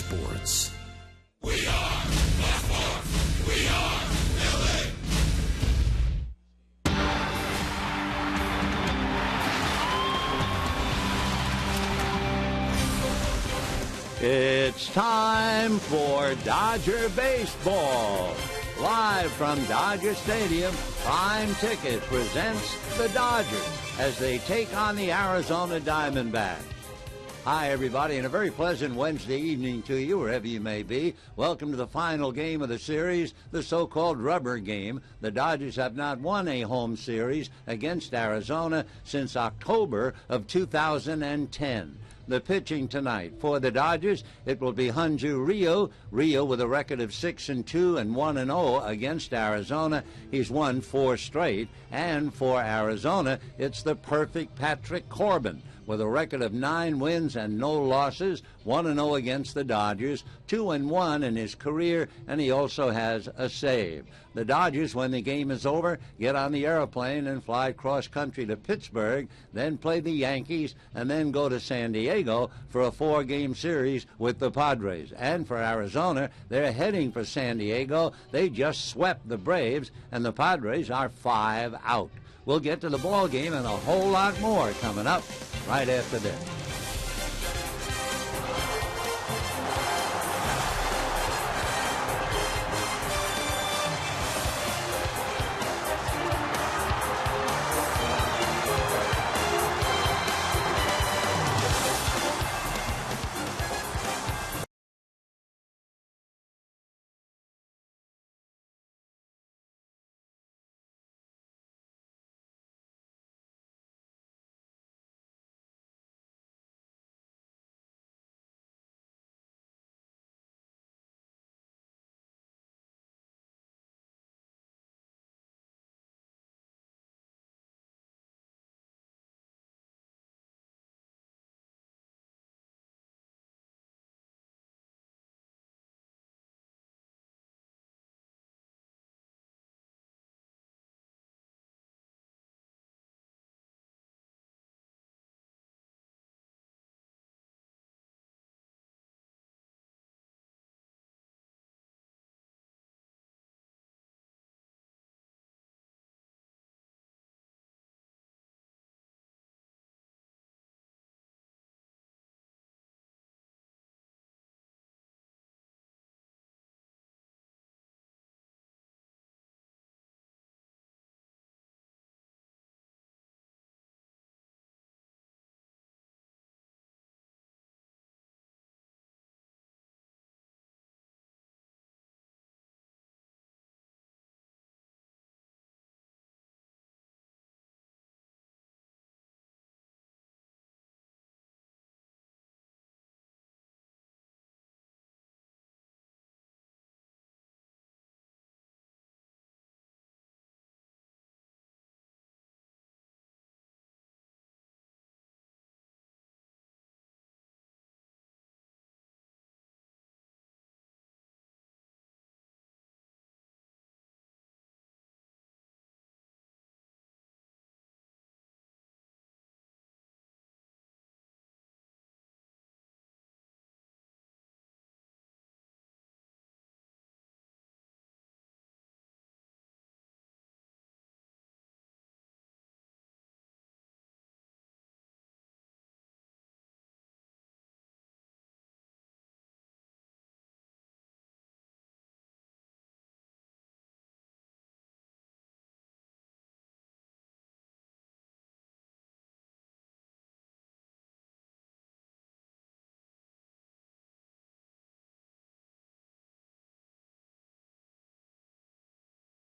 sports. We are Baltimore. We are LA. It's time for Dodger Baseball. Live from Dodger Stadium, Prime Ticket presents the Dodgers as they take on the Arizona Diamondbacks. Hi, everybody, and a very pleasant Wednesday evening to you, wherever you may be. Welcome to the final game of the series, the so-called rubber game. The Dodgers have not won a home series against Arizona since October of 2010. The pitching tonight for the Dodgers, it will be Hyun-Joo Ryu. Ryu with a record of 6-2 and 1-0 against Arizona. He's won 4 straight. And for Arizona, it's the perfect Patrick Corbin with a record of 9 wins and no losses, 1-0 against the Dodgers, 2-1 in his career, and he also has a save. The Dodgers, when the game is over, get on the airplane and fly cross-country to Pittsburgh, then play the Yankees, and then go to San Diego for a 4-game series with the Padres. And for Arizona, they're heading for San Diego. They just swept the Braves, and the Padres are 5 out. We'll get to the ball game and a whole lot more coming up right after this.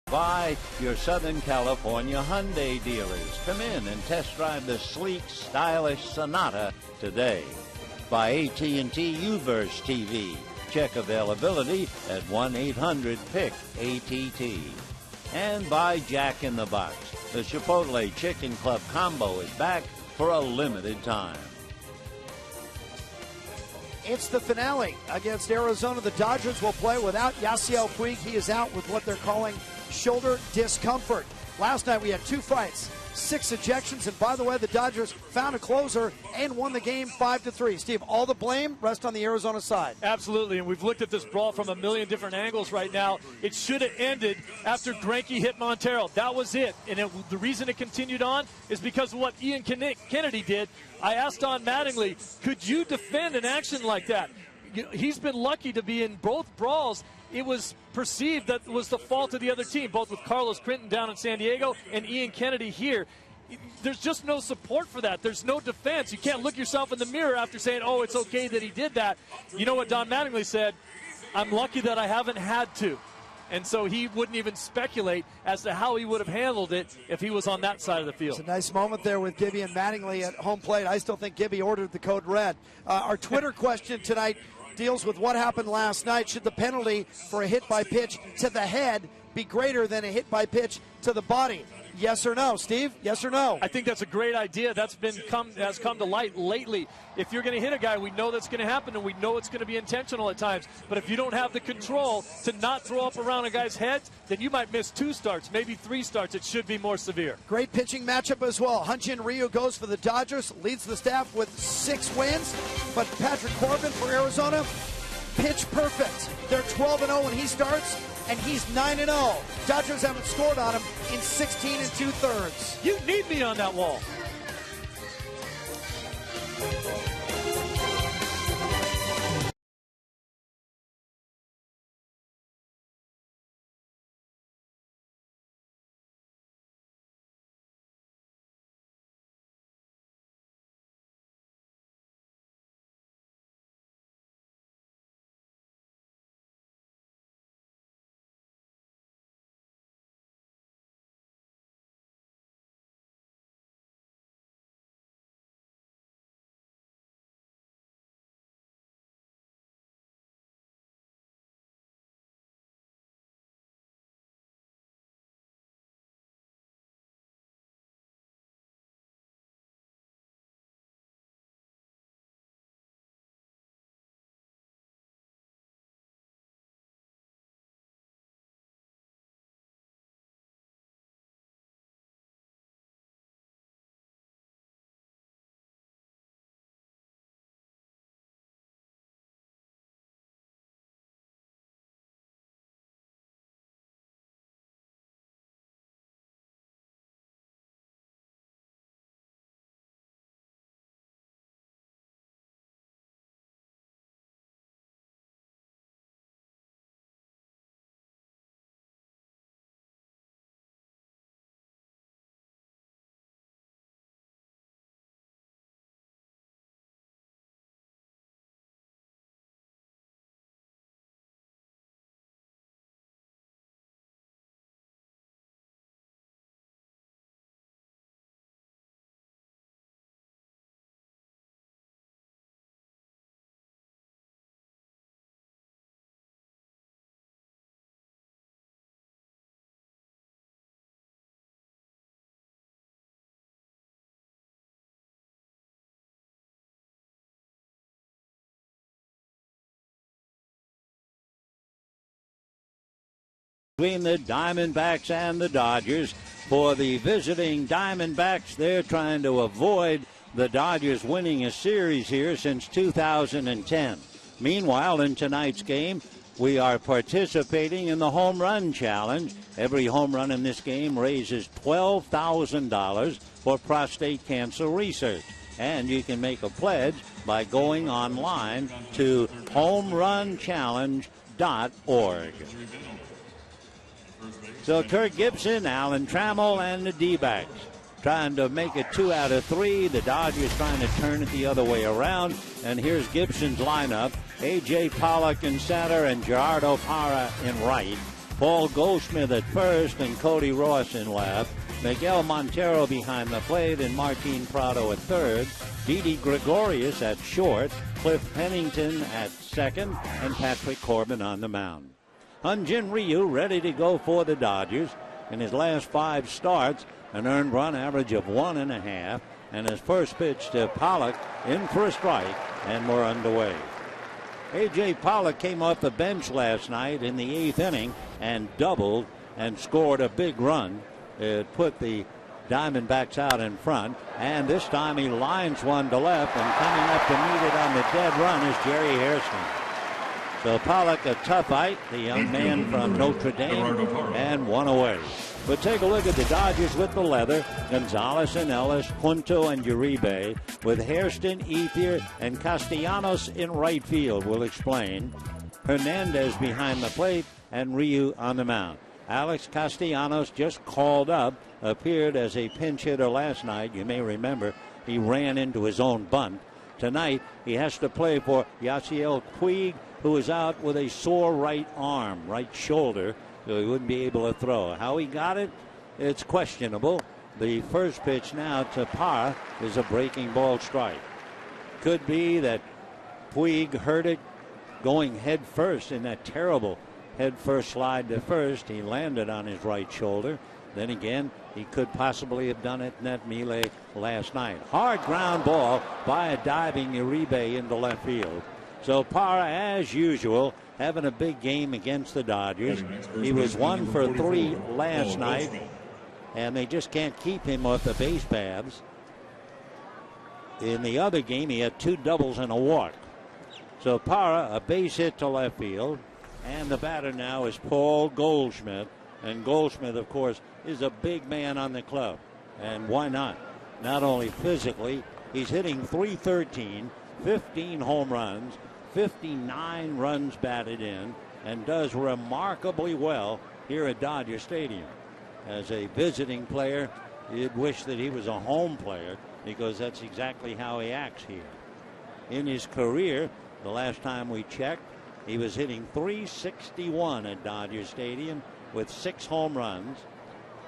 By your Southern California Hyundai dealers. Come in and test drive the sleek, stylish Sonata today. By AT&T UVerse TV. Check availability at 1-800-PIC-ATT. And by Jack in the Box. The Chipotle Chicken Club Combo is back for a limited time. It's the finale against Arizona. The Dodgers will play without Yasiel Puig. He is out with what they're calling shoulder discomfort. Last night we had 2 fights. 6 ejections. And by the way, the Dodgers found a closer and won the game 5-3. Steve, all the blame rests on the Arizona side. Absolutely, and we've looked at this brawl from a million different angles right now. It should have ended after Greinke hit Montero. That was it. And the reason it continued on is because of what Ian Kennedy did. I asked Don Mattingly, could you defend an action like that? He's been lucky to be in both brawls. It was perceived that it was the fault of the other team, both with Carlos Crinton down in San Diego and Ian Kennedy here. There's just no support for that. There's no defense. You can't look yourself in the mirror after saying, oh, it's okay that he did that. You know what Don Mattingly said? I'm lucky that I haven't had to. And so he wouldn't even speculate as to how he would have handled it if he was on that side of the field. It's a nice moment there with Gibby and Mattingly at home plate. I still think Gibby ordered the code red. Our Twitter question tonight deals with what happened last night. Should the penalty for a hit by pitch to the head be greater than a hit by pitch to the body? Yes or no, Steve? Yes or no? I think that's a great idea. That's has come to light lately. If you're going to hit a guy, we know that's going to happen, and we know it's going to be intentional at times. But if you don't have the control to not throw up around a guy's head, then you might miss 2 starts, maybe 3 starts. It should be more severe. Great pitching matchup as well. Hyun-Jin Ryu goes for the Dodgers, leads the staff with 6 wins. But Patrick Corbin for Arizona, pitch perfect. They're 12-0 when he starts, and he's 9-0. Dodgers haven't scored on him in 16 2/3. You need me on that wall. Between the Diamondbacks and the Dodgers. For the visiting Diamondbacks, they're trying to avoid the Dodgers winning a series here since 2010. Meanwhile, in tonight's game, we are participating in the home run challenge. Every home run in this game raises $12,000 for prostate cancer research. And you can make a pledge by going online to homerunchallenge.org. So Kirk Gibson, Alan Trammell, and the D-backs trying to make it 2 out of 3. The Dodgers trying to turn it the other way around. And here's Gibson's lineup. A.J. Pollock in center and Gerardo Parra in right. Paul Goldschmidt at first and Cody Ross in left. Miguel Montero behind the plate and Martin Prado at third. Didi Gregorius at short. Cliff Pennington at second. And Patrick Corbin on the mound. Hyun-Jin Ryu ready to go for the Dodgers. In his last 5 starts, an earned run average of 1.5. And his first pitch to Pollock in for a strike, and we're underway. A.J. Pollock came off the bench last night in the 8th inning and doubled and scored a big run. It put the Diamondbacks out in front, and this time he lines one to left, and coming up to meet it on the dead run is Jerry Hairston. So Pollock, a tough fight, the young man from Notre Dame, and one away. But take a look at the Dodgers with the leather. Gonzalez and Ellis, Punto and Uribe, with Hairston, Ethier, and Castellanos in right field. We'll explain. Hernandez behind the plate, and Ryu on the mound. Alex Castellanos, just called up, appeared as a pinch hitter last night. You may remember he ran into his own bunt. Tonight he has to play for Yasiel Puig, who is out with a sore right arm, right shoulder, so he wouldn't be able to throw. How he got it, it's questionable. The first pitch now to Parra is a breaking ball strike. Could be that Puig heard it going head first in that terrible head first slide to first. He landed on his right shoulder. Then again, he could possibly have done it in that melee last night. Hard ground ball by a diving Uribe into left field. So Parra, as usual, having a big game against the Dodgers. He was 1 for 3 last night, and they just can't keep him off the base paths. In the other game, he had 2 doubles and a walk. So Parra, a base hit to left field, and the batter now is Paul Goldschmidt. And Goldschmidt, of course, is a big man on the club. And why not? Not only physically, he's hitting .313, 15 home runs, 59 runs batted in, and does remarkably well here at Dodger Stadium. As a visiting player, you'd wish that he was a home player, because that's exactly how he acts here. In his career, the last time we checked, he was hitting .361 at Dodger Stadium with 6 home runs.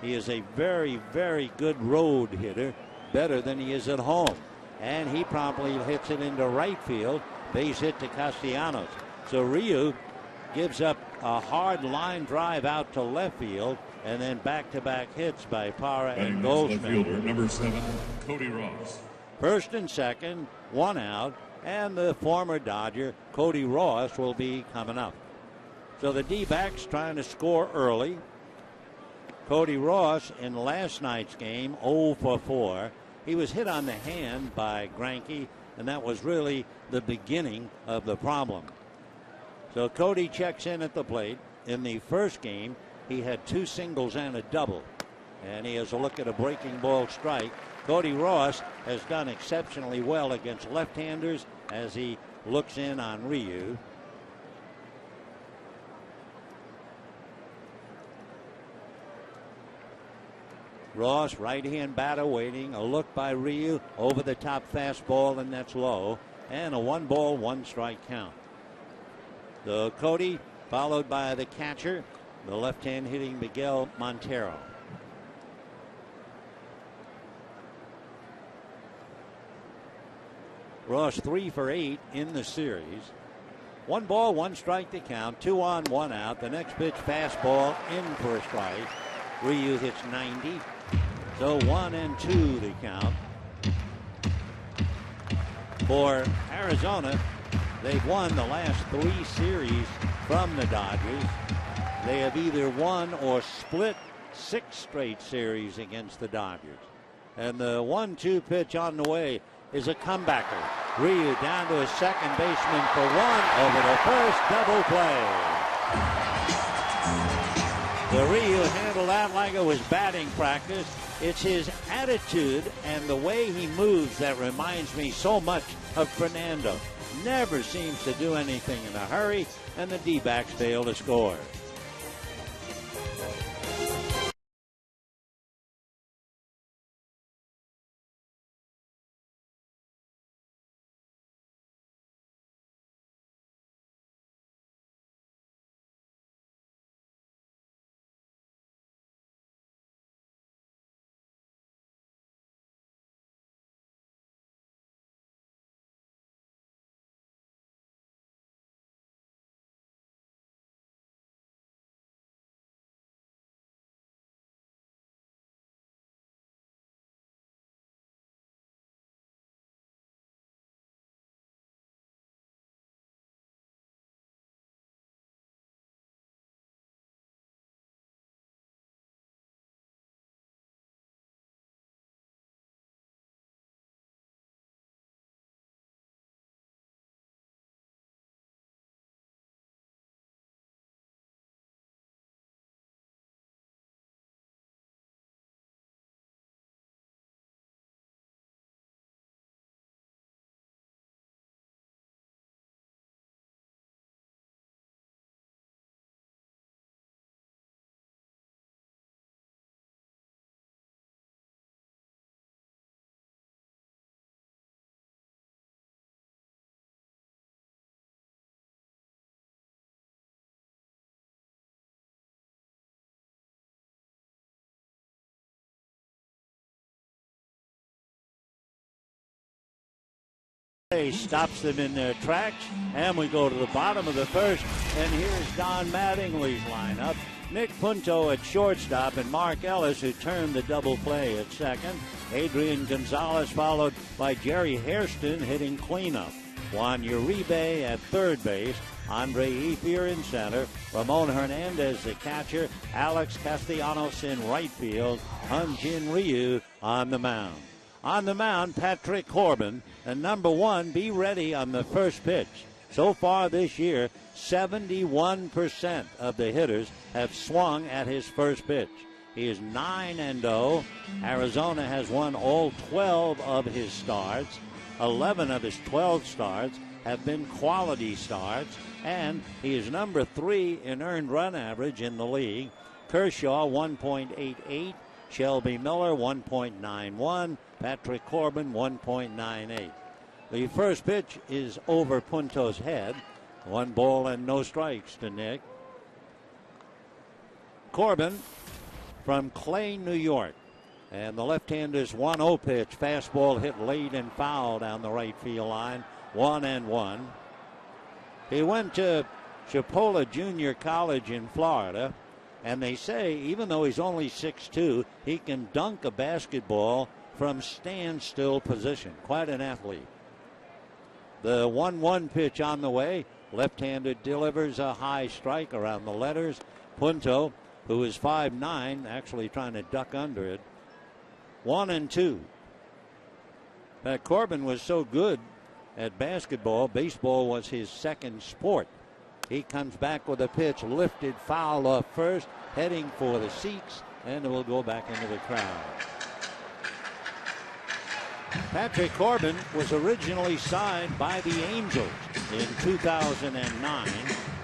He is a very, very good road hitter, better than he is at home. And he promptly hits it into right field, base hit to Castellanos. So Ryu gives up a hard line drive out to left field, and then back-to-back hits by Parra and Goldschmidt. Left fielder, number 7, Cody Ross. First and second, 1 out, and the former Dodger, Cody Ross, will be coming up. So the D-backs trying to score early. Cody Ross in last night's game, 0 for 4. He was hit on the hand by Greinke, and that was really the beginning of the problem. So Cody checks in at the plate. In the first game, he had 2 singles and a double, and he has a look at a breaking ball strike. Cody Ross has done exceptionally well against left-handers as he looks in on Ryu. Ross, right-hand batter, waiting. A look by Ryu, over the top fastball, and that's low. And a 1-ball, 1-strike count. So Cody, followed by the catcher, the left-hand hitting Miguel Montero. Ross 3 for 8 in the series. 1 ball, 1 strike to count. 2 on, 1 out. The next pitch, fastball in for a strike. Ryu hits 90. So 1 and 2 to count. For Arizona, they've won the last 3 series from the Dodgers. They have either won or split 6 straight series against the Dodgers. And the 1-2 pitch on the way is a comebacker. Ryu down to his second baseman for 1 over the first, double play. The Ryu handled that like it was batting practice. It's his attitude and the way he moves that reminds me so much of Fernando. Never seems to do anything in a hurry, and the D-backs fail to score. Stops them in their tracks, and we go to the bottom of the first, and here's Don Mattingly's lineup. Nick Punto at shortstop, and Mark Ellis, who turned the double play, at second. Adrian Gonzalez followed by Jerry Hairston hitting cleanup. Juan Uribe at third base. Andre Ethier in center. Ramon Hernandez the catcher. Alex Castellanos in right field. Hyun-Jin Ryu on the mound. On the mound, Patrick Corbin, and number one, be ready on the first pitch. So far this year, 71% of the hitters have swung at his first pitch. He is 9-0. Arizona has won all 12 of his starts. 11 of his 12 starts have been quality starts, and he is number 3 in earned run average in the league. Kershaw, 1.88. Shelby Miller, 1.91. Patrick Corbin, 1.98. The first pitch is over Punto's head. 1 ball and no strikes to Nick. Corbin from Clay, New York. And the left-hander's 1-0 pitch. Fastball hit late and foul down the right field line. 1-1. He went to Chipola Junior College in Florida. And they say, even though he's only 6'2", he can dunk a basketball from standstill position. Quite an athlete. The 1-1 pitch on the way. Left-hander delivers a high strike around the letters. Punto, who is 5'9", actually trying to duck under it. 1-2. Pat Corbin was so good at basketball. Baseball was his second sport. He comes back with a pitch lifted foul off first, heading for the seats, and it will go back into the crowd. Patrick Corbin was originally signed by the Angels in 2009,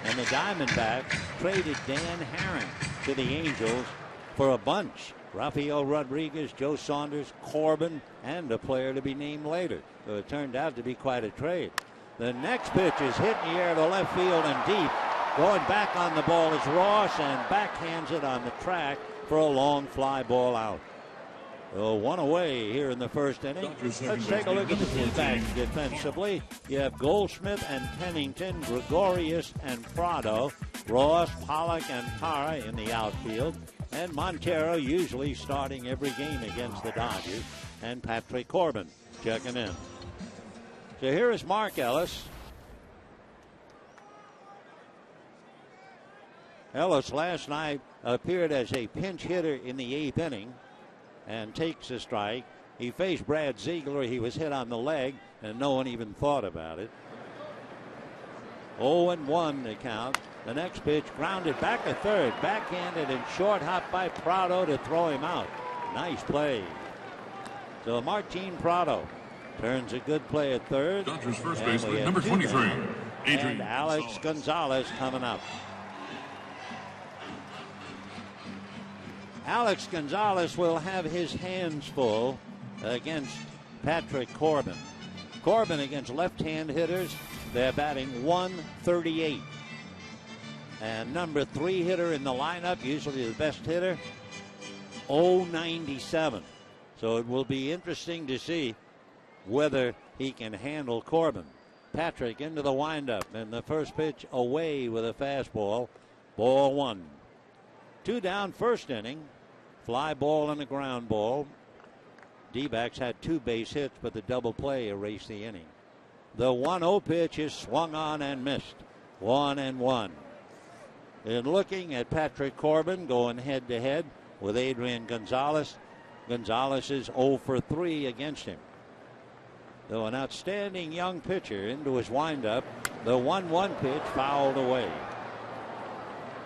and the Diamondbacks traded Dan Herron to the Angels for a bunch. Rafael Rodriguez, Joe Saunders, Corbin, and a player to be named later. So it turned out to be quite a trade. The next pitch is hit in the air to left field and deep. Going back on the ball is Ross, and backhands it on the track for a long fly ball out. So 1 away here in the first inning. Let's take a look at the D-backs defensively. You have Goldschmidt and Pennington, Gregorius and Prado, Ross, Pollock, and Parra in the outfield, and Montero usually starting every game against the Dodgers, and Patrick Corbin checking in. So here is Mark Ellis. Ellis last night appeared as a pinch hitter in the 8th inning and takes a strike. He faced Brad Ziegler. He was hit on the leg, and no one even thought about it. 0-1 the count. The next pitch grounded back to third. Backhanded and short hop by Prado to throw him out. Nice play. So Martin Prado turns a good play at third. Dodgers first baseman, number 23, Adrian and Alex Gonzalez coming up. Alex Gonzalez will have his hands full against Patrick Corbin. Corbin against left-hand hitters, they're batting 138. And number 3 hitter in the lineup, usually the best hitter, 097. So it will be interesting to see whether he can handle Corbin. Patrick into the windup, and the first pitch away with a fastball. Ball 1. 2 down first inning. Fly ball and a ground ball. D-backs had 2 base hits, but the double play erased the inning. The 1-0 pitch is swung on and missed. 1-1. And looking at Patrick Corbin going head-to-head with Adrian Gonzalez. Gonzalez is 0 for 3 against him. Though an outstanding young pitcher into his windup, the 1-1 pitch fouled away.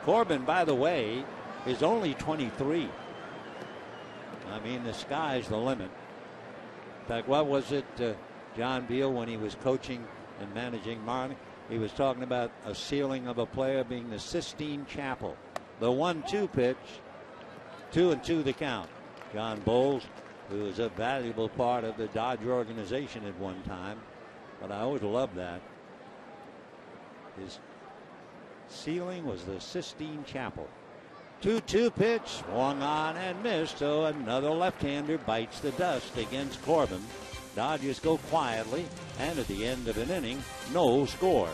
Corbin, by the way, is only 23. I mean, the sky's the limit. In fact, what was it, John Beal, when he was coaching and managing Marlin? He was talking about a ceiling of a player being the Sistine Chapel. The 1-2 pitch, 2-2 the count. John Bowles, who was a valuable part of the Dodger organization at one time, but I always loved that. His ceiling was the Sistine Chapel. 2-2 pitch, swung on and missed, so another left-hander bites the dust against Corbin. Dodgers go quietly, and at the end of an inning, no score.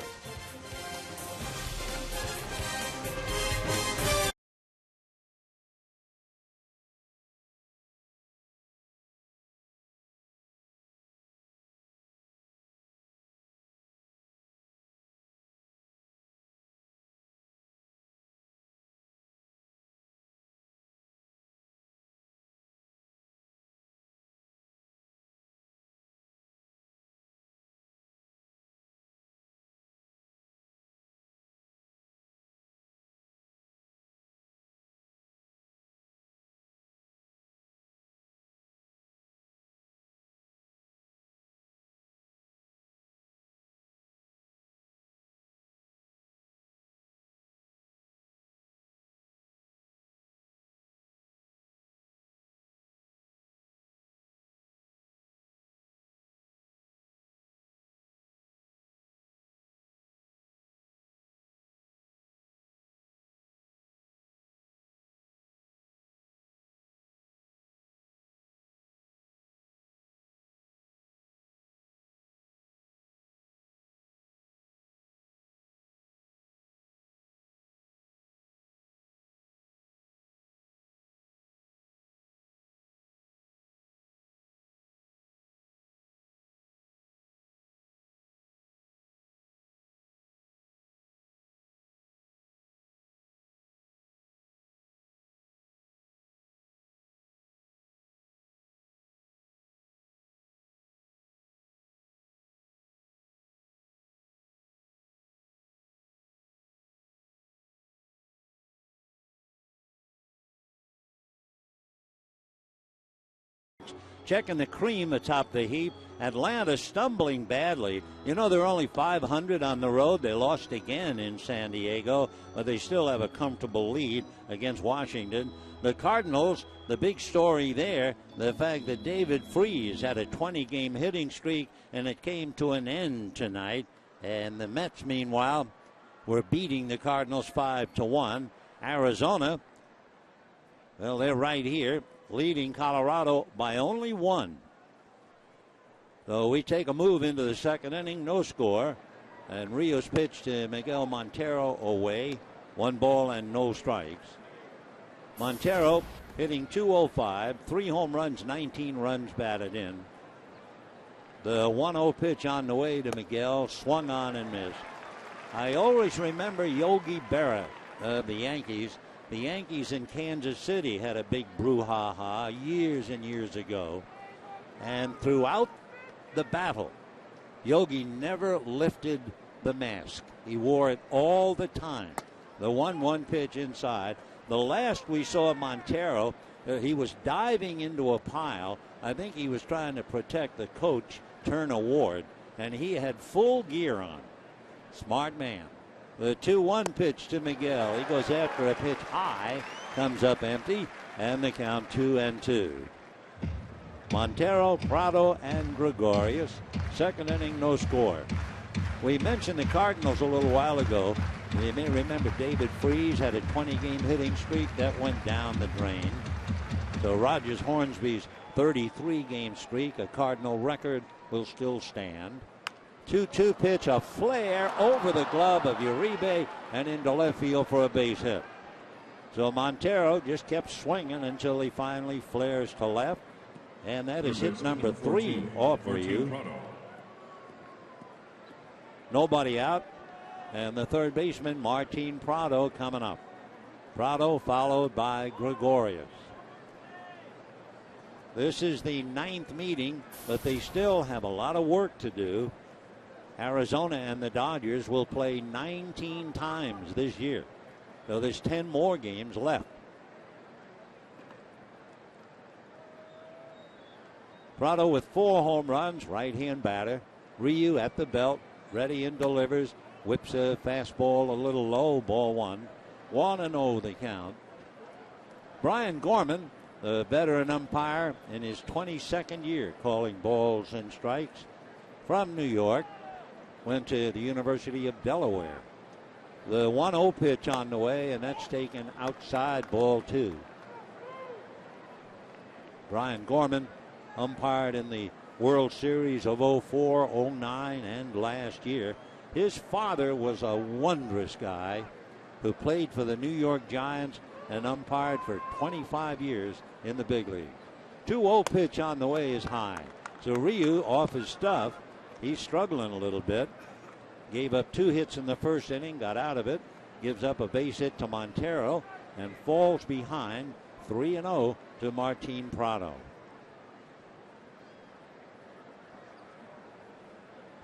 Checking the cream atop the heap. Atlanta stumbling badly. You know, they're only 500 on the road. They lost again in San Diego, but they still have a comfortable lead against Washington. The Cardinals, the big story there, the fact that David Freese had a 20-game hitting streak, and it came to an end tonight. And the Mets, meanwhile, were beating the Cardinals 5-1. Arizona, well, they're right here, leading Colorado by only one. So we take a move into the second inning, no score. And Rios pitch to Miguel Montero away. 1 ball and no strikes. Montero hitting .205, 3 home runs, 19 runs batted in. The 1-0 pitch on the way to Miguel, swung on and missed. I always remember Yogi Berra of the Yankees. The Yankees in Kansas City had a big brouhaha years and years ago. And throughout the battle, Yogi never lifted the mask. He wore it all the time. The 1-1 pitch inside. The last we saw of Montero, he was diving into a pile. I think he was trying to protect the coach, Turner Ward, and he had full gear on. Smart man. The 2-1 pitch to Miguel. He goes after a pitch high, comes up empty, and the count 2-2. Montero, Prado, and Gregorius. Second inning, no score. We mentioned the Cardinals a little while ago. You may remember David Freese had a 20-game hitting streak that went down the drain. So Rogers Hornsby's 33-game streak, a Cardinal record, will still stand. 2-2 pitch, a flare over the glove of Uribe and into left field for a base hit. So Montero just kept swinging until he finally flares to left. And that is hit number 3 off for you. Nobody out. And the third baseman, Martin Prado, coming up. Prado followed by Gregorius. This is the 9th meeting, but they still have a lot of work to do. Arizona and the Dodgers will play 19 times this year. So there's 10 more games left. Prado with 4 home runs, right-hand batter. Ryu at the belt, ready and delivers. Whips a fastball a little low, ball 1. 1-0 the count. Brian Gorman, the veteran umpire in his 22nd year calling balls and strikes, from New York, went to the University of Delaware. The 1-0 pitch on the way, and that's taken outside, ball 2. Brian Gorman umpired in the World Series of 04, 09, and last year. His father was a wondrous guy who played for the New York Giants and umpired for 25 years in the big league. 2-0 pitch on the way is high. So Ryu off his stuff. He's struggling a little bit. Gave up 2 hits in the first inning, got out of it. Gives up a base hit to Montero and falls behind 3-0 to Martin Prado.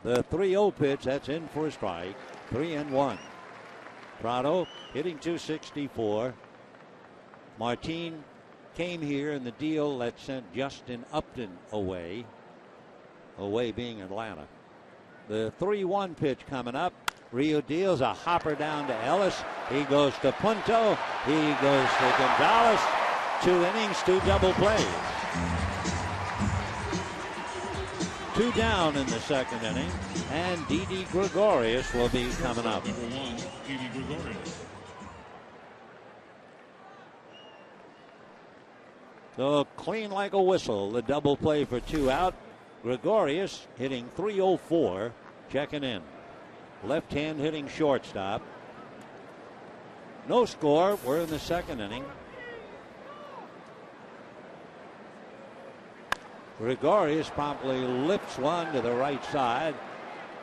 The 3-0 pitch, that's in for a strike. 3-1. Prado hitting .264. Martin came here in the deal that sent Justin Upton away being Atlanta. The 3-1 pitch coming up. Rio deals a hopper down to Ellis. He goes to Punto. He goes to Gonzalez. 2 innings, 2 double plays. 2 down in the second inning, and Didi Gregorius will be coming up. Number 1, Didi Gregorius. So clean like a whistle, the double play for 2 out. Gregorius hitting .304, checking in. Left hand hitting shortstop. No score. We're in the second inning. Gregorius promptly lifts one to the right side.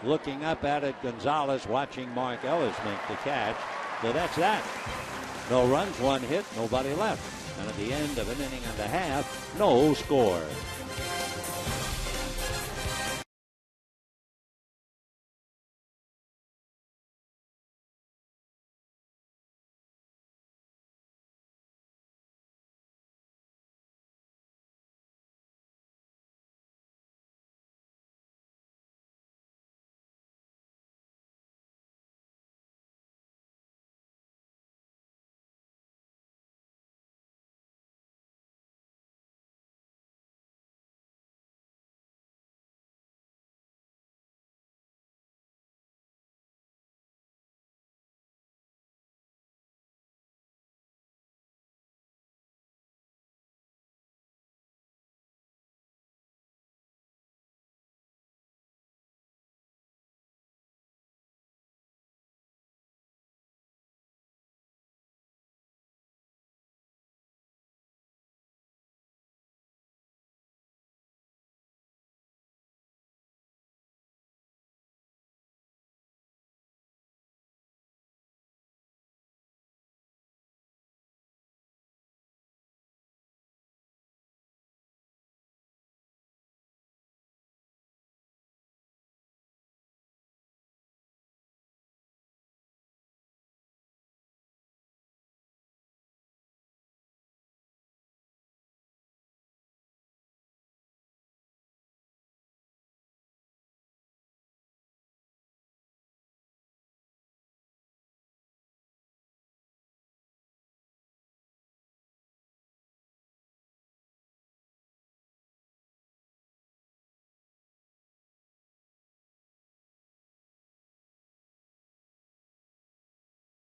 Looking up at it, Gonzalez watching Mark Ellis make the catch. So that's that. No runs, 1 hit, nobody left. And at the end of an inning and a half, no score.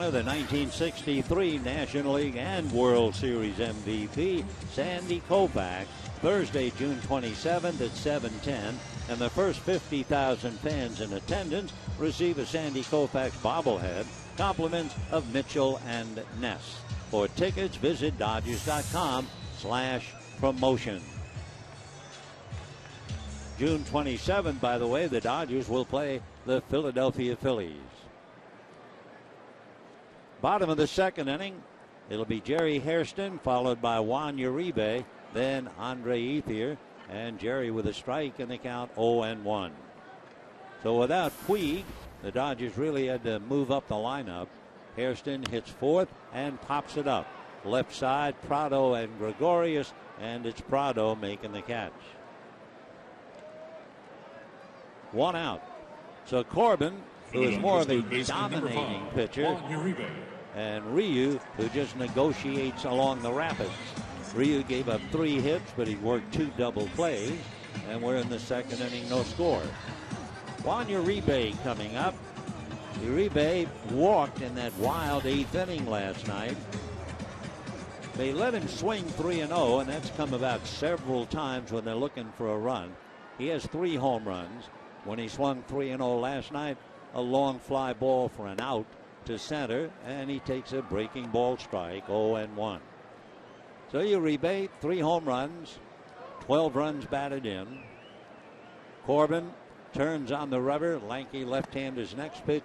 The 1963 National League and World Series MVP, Sandy Koufax, Thursday, June 27th at 7:10, and the first 50,000 fans in attendance receive a Sandy Koufax bobblehead, compliments of Mitchell and Ness. For tickets, visit Dodgers.com/promotion. June 27th, by the way, the Dodgers will play the Philadelphia Phillies. Bottom of the second inning, it'll be Jerry Hairston, followed by Juan Uribe, then Andre Ethier, and Jerry with a strike in the count 0-1. So without Puig, the Dodgers really had to move up the lineup. Hairston hits 4th and pops it up. Left side, Prado and Gregorius, and it's Prado making the catch. 1 out. So Corbin, who is more of a dominating pitcher, and Ryu, who just negotiates along the rapids. Ryu gave up 3 hits, but he worked 2 double plays, and we're in the second inning, no score. Juan Uribe coming up. Uribe walked in that wild 8th inning last night. They let him swing 3-0, and that's come about several times when they're looking for a run. He has 3 home runs. When he swung 3-0 last night, a long fly ball for an out to center, and he takes a breaking ball strike, 0-1. So Uribe, 3 home runs, 12 runs batted in. Corbin turns on the rubber. Lanky left-hander's next pitch,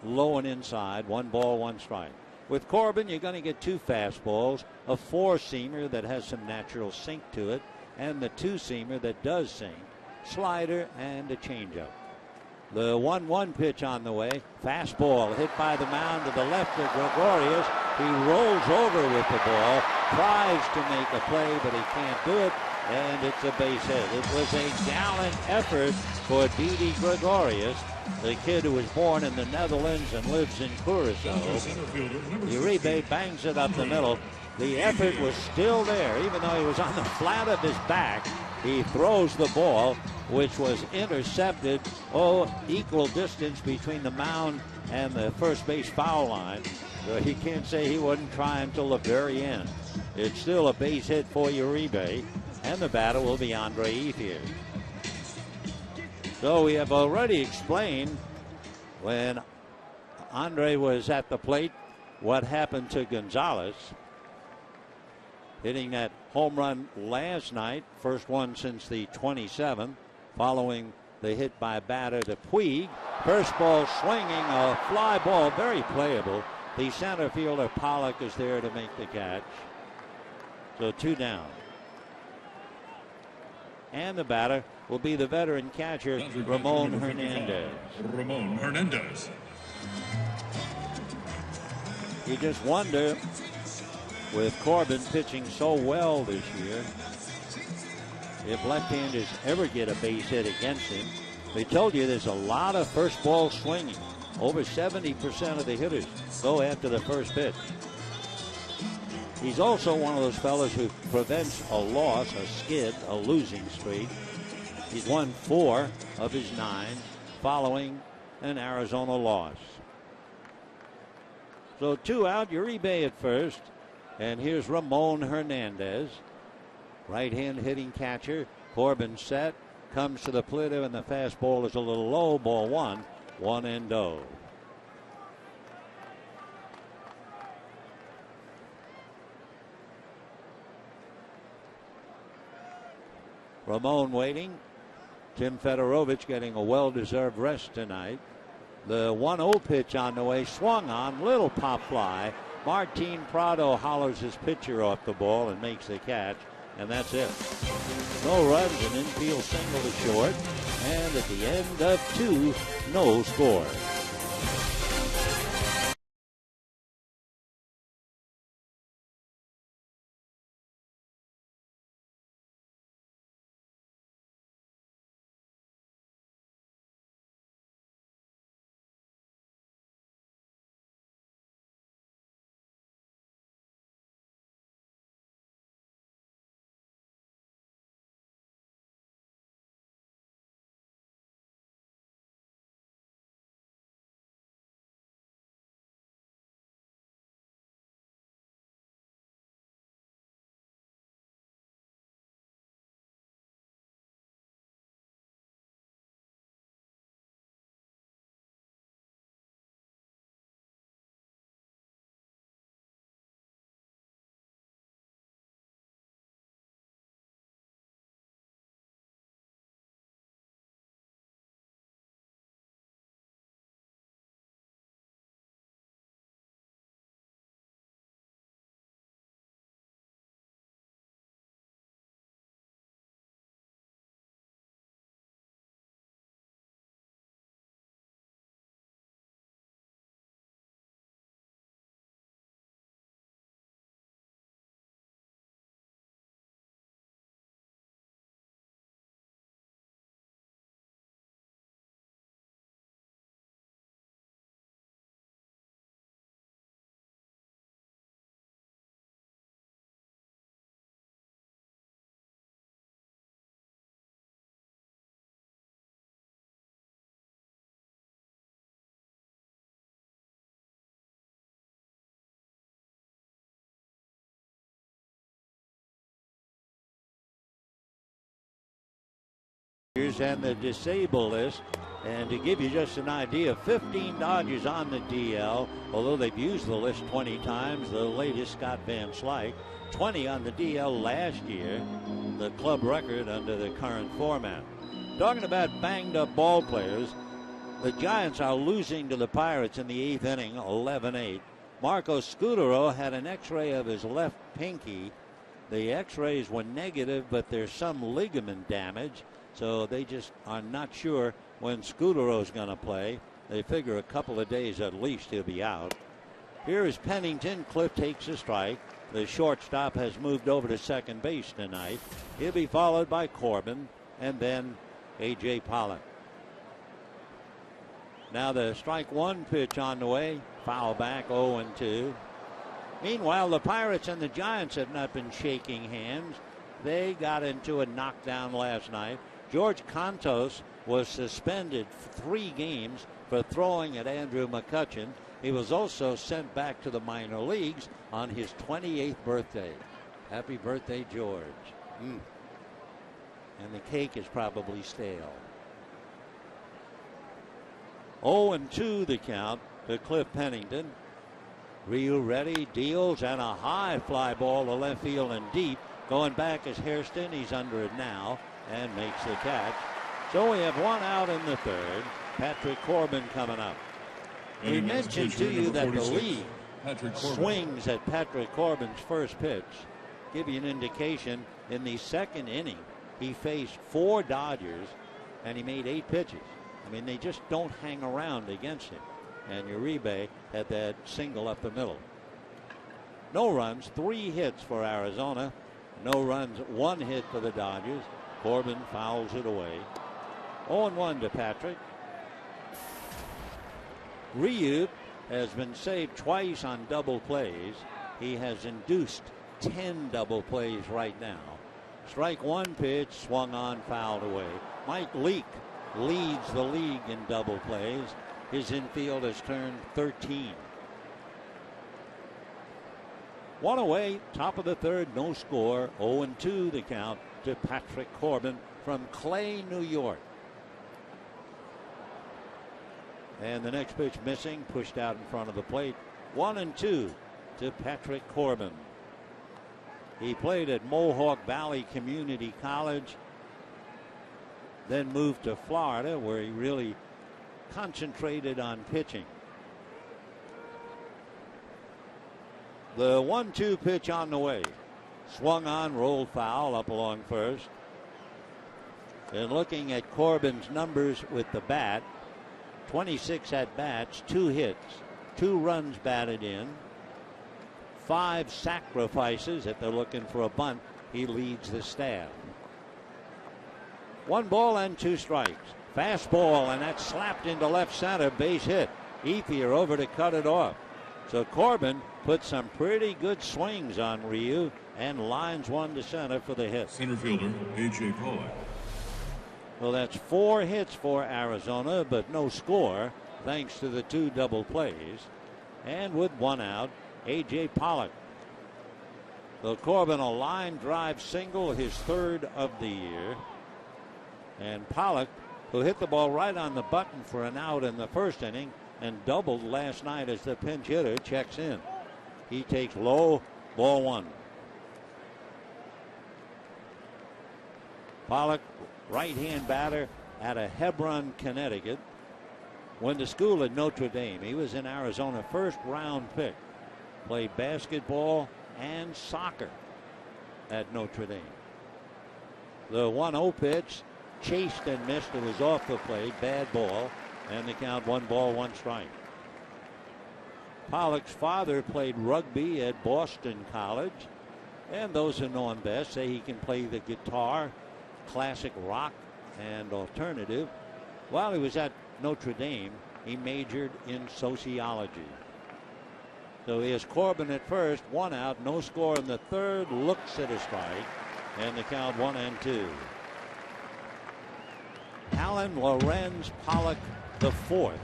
low and inside, 1 ball, 1 strike. With Corbin, you're going to get 2 fastballs, a 4-seamer that has some natural sink to it, and the 2-seamer that does sink, slider, and a changeup. The 1-1 pitch on the way. Fastball hit by the mound to the left of Gregorius. He rolls over with the ball, tries to make a play, but he can't do it, and it's a base hit. It was a gallant effort for Didi Gregorius, the kid who was born in the Netherlands and lives in Curacao. Uribe bangs it up the middle. The effort was still there, even though he was on the flat of his back. He throws the ball, which was intercepted, equal distance between the mound and the first base foul line. So he can't say he wasn't trying till the very end. It's still a base hit for Uribe, and the batter will be Andre Ethier. So we have already explained when Andre was at the plate what happened to Gonzalez, hitting that home run last night, first one since the 27th, following the hit by batter to Puig. First ball swinging, a fly ball, very playable. The center fielder Pollock is there to make the catch. So 2 down. And the batter will be the veteran catcher, Ramon Hernandez. Ramon Hernandez. You just wonder, with Corbin pitching so well this year, if left-handers ever get a base hit against him. They told you there's a lot of first ball swinging. Over 70% of the hitters go after the first pitch. He's also one of those fellas who prevents a loss, a skid, a losing streak. He's won 4 of his 9 following an Arizona loss. So 2 out, Uribe at first. And here's Ramon Hernandez, right-hand hitting catcher. Corbin set, comes to the plate, and the fastball is a little low. Ball 1, 1-0. Ramon waiting. Tim Fedorovich getting a well-deserved rest tonight. The 1-0 pitch on the way, swung on, little pop fly. Martin Prado hollers his pitcher off the ball and makes the catch, and that's it. No runs, an infield single to short, and at the end of 2, no score. and the disabled list. And to give you just an idea, 15 Dodgers on the DL, although they've used the list 20 times, the latest Scott Van Slyke, 20 on the DL last year, the club record under the current format. Talking about banged up ball players, the Giants are losing to the Pirates in the 8th inning, 11-8. Marco Scutaro had an x-ray of his left pinky. The x-rays were negative, but there's some ligament damage, so they just are not sure when Scutaro's going to play. They figure a couple of days at least he'll be out. Here is Pennington. Cliff takes a strike. The shortstop has moved over to second base tonight. He'll be followed by Corbin and then A.J. Pollock. Now the strike one pitch on the way. Foul back, 0-2. Meanwhile, the Pirates and the Giants have not been shaking hands. They got into a knockdown last night. George Contos was suspended for 3 games for throwing at Andrew McCutchen. He was also sent back to the minor leagues on his 28th birthday. Happy birthday, George. And the cake is probably stale. 0-2 the count to Cliff Pennington. Ryu ready, deals, and a high fly ball to left field and deep. Going back is Hairston. He's under it now and makes the catch. So we have 1 out in the 3rd. Patrick Corbin coming up. We mentioned to you that the league swings at Patrick Corbin's first pitch. Give you an indication, in the 2nd inning, he faced 4 Dodgers and he made 8 pitches. I mean, they just don't hang around against him. And Uribe had that single up the middle. No runs, 3 hits for Arizona. No runs, 1 hit for the Dodgers. Corbin fouls it away. 0-1 to Patrick. Ryu has been saved twice on double plays. He has induced 10 double plays right now. Strike one pitch, swung on, fouled away. Mike Leake leads the league in double plays. His infield has turned 13. 1 away, top of the 3rd, no score. 0-2 the count to Patrick Corbin from Clay, New York. And the next pitch missing, pushed out in front of the plate. 1-2 to Patrick Corbin. He played at Mohawk Valley Community College, then moved to Florida, where he really concentrated on pitching. The 1-2 pitch on the way. Swung on, rolled foul up along first. And looking at Corbin's numbers with the bat, 26 at-bats, 2 hits, 2 runs batted in, 5 sacrifices. If they're looking for a bunt, he leads the staff. 1 ball and 2 strikes. Fastball, and that's slapped into left center, base hit. Ethier over to cut it off. So Corbin put some pretty good swings on Ryu and lines one to center for the hit. Center fielder, A.J. Pollock. Well, that's 4 hits for Arizona, but no score thanks to the 2 double plays. And with 1 out, A.J. Pollock. So Corbin, a line drive single, his 3rd of the year. And Pollock, who hit the ball right on the button for an out in the 1st inning and doubled last night as the pinch hitter, checks in. He takes low, ball 1. Pollock, right-hand batter out of Hebron, Connecticut. Went to school at Notre Dame. He was an Arizona first-round pick. Played basketball and soccer at Notre Dame. The 1-0 pitch, chased and missed. It was off the plate. Bad ball. And the count, 1 ball, 1 strike. Pollock's father played rugby at Boston College. And those who know him best say he can play the guitar, classic rock, and alternative. While he was at Notre Dame, he majored in sociology. So here's Corbin at first, 1 out, no score in the 3rd, looks at a strike, and the count 1-2. Alan Lorenz Pollock the 4th.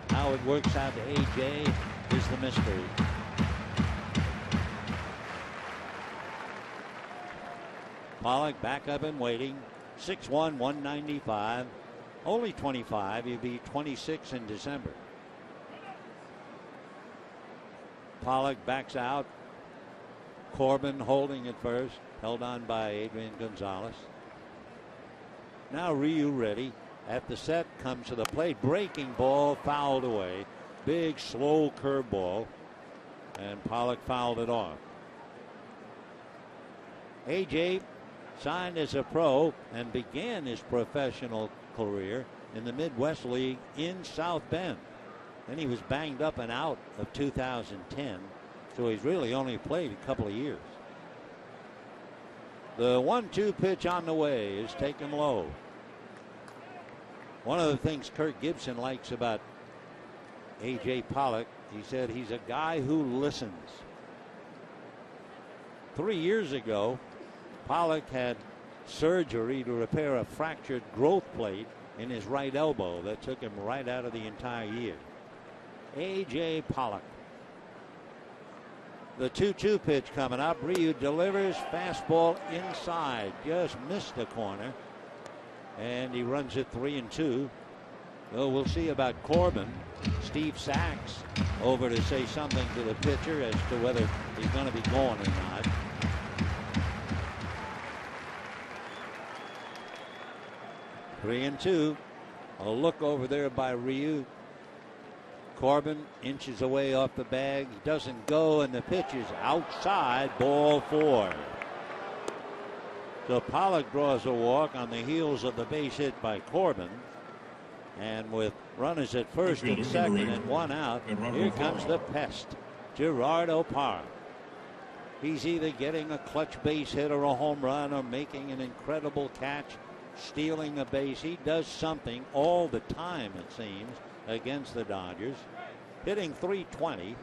How it works out to AJ is the mystery. Pollock back up and waiting. 6'1", 195. Only 25. He'll be 26 in December. Pollock backs out. Corbin holding at first. Held on by Adrian Gonzalez. Now Ryu ready. At the set, comes to the plate. Breaking ball, fouled away. Big, slow curveball. And Pollock fouled it off. AJ signed as a pro and began his professional career in the Midwest League in South Bend. Then he was banged up and out of 2010, so he's really only played a couple of years. The 1-2 pitch on the way is taken low. One of the things Kirk Gibson likes about A.J. Pollock, he said he's a guy who listens. 3 years ago, Pollock had surgery to repair a fractured growth plate in his right elbow that took him right out of the entire year. A.J. Pollock. The 2-2 pitch coming up. Ryu delivers fastball inside. Just missed the corner. And he runs it 3-2. Well, we'll see about Corbin. Steve Sachs over to say something to the pitcher as to whether he's going to be going or not. Three and two. A look over there by Ryu. Corbin inches away off the bag. He doesn't go, and the pitch is outside. Ball 4. So Pollock draws a walk on the heels of the base hit by Corbin. And with runners at first and second and one out, here comes the pest, Gerardo Parra. He's either getting a clutch base hit or a home run or making an incredible catch, stealing a base. He does something all the time, it seems, against the Dodgers. Hitting .320.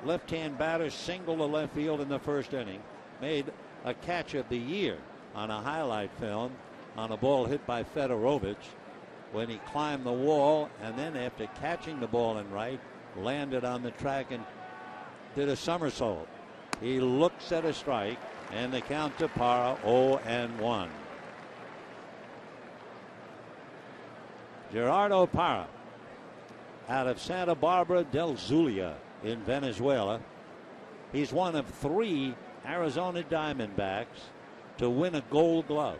Left-hand batter singled to left field in the first inning. Made a catch of the year on a highlight film on a ball hit by Fedorovich when he climbed the wall, and then after catching the ball in right, landed on the track and did a somersault. He looks at a strike, and the count to Parra 0-1. Gerardo Parra out of Santa Barbara del Zulia in Venezuela. He's one of 3 Arizona Diamondbacks to win a Gold Glove.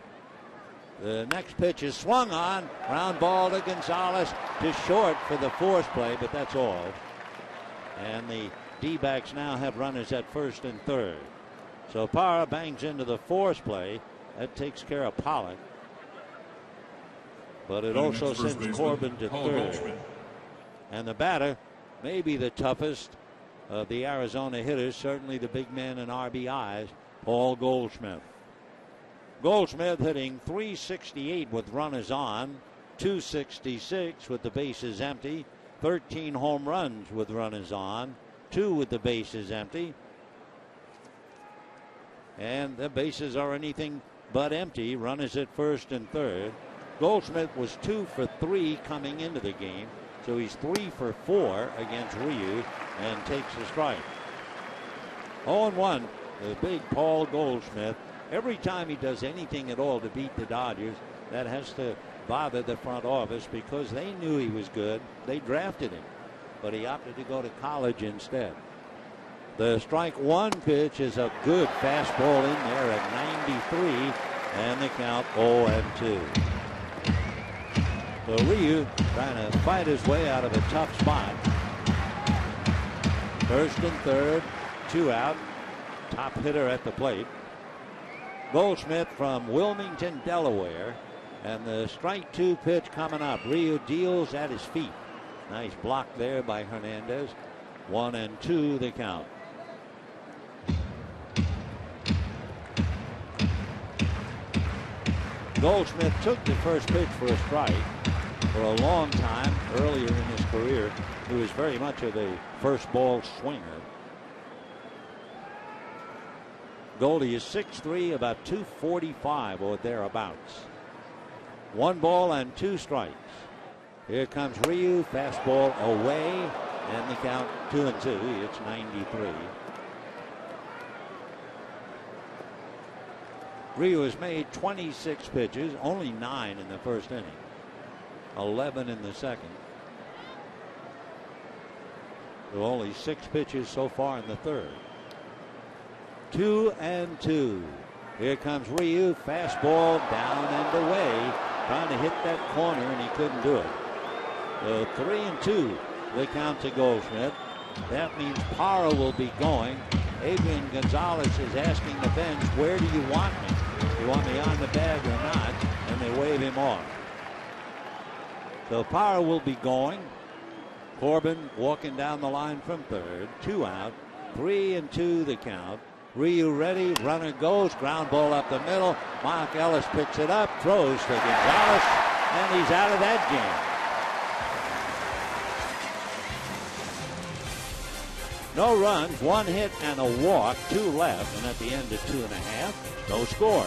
The next pitch is swung on. Ground ball to Gonzalez to short for the force play, but that's all. And the D-backs now have runners at first and third. So Parra bangs into the force play. That takes care of Pollock. But it also sends Corbin to third. And the batter may be the toughest of the Arizona hitters, certainly the big man in RBIs, Paul Goldschmidt. Goldschmidt hitting .368 with runners on, .266 with the bases empty, 13 home runs with runners on, 2 with the bases empty. And the bases are anything but empty. Runners at first and third. Goldschmidt was 2 for 3 coming into the game, so he's 3 for 4 against Ryu and takes the strike. 0-1, the big Paul Goldschmidt. Every time he does anything at all to beat the Dodgers, that has to bother the front office because they knew he was good. They drafted him, but he opted to go to college instead. The strike one pitch is a good fastball in there at 93, and the count 0-2. So Ryu trying to fight his way out of a tough spot. First and third, 2 out. Top hitter at the plate. Goldschmidt from Wilmington, Delaware. And the strike 2 pitch coming up. Ryu deals at his feet. Nice block there by Hernandez. 1-2 the count. Goldschmidt took the first pitch for a strike. For a long time earlier in his career, he was very much of a first ball swinger. Goldie is 6'3", about 245 or thereabouts. 1 ball and 2 strikes. Here comes Ryu, fastball away, and the count 2-2. It's 93. Ryu has made 26 pitches, only 9 in the first inning, 11 in the second. So only 6 pitches so far in the third. 2-2. Here comes Ryu. Fastball down and away. Trying to hit that corner, and he couldn't do it. So 3-2. The count to Goldschmidt. That means Parra will be going. Adrian Gonzalez is asking the bench, where do you want me? You want me on the bag or not? And they wave him off. So Parra will be going. Corbin walking down the line from third. 2 out. 3-2 the count. Ryu ready. Runner goes. Ground ball up the middle. Mark Ellis picks it up. Throws to Gonzalez. And he's out of that game. No runs, 1 hit and a walk, 2 left, and at the end of 2.5, no score.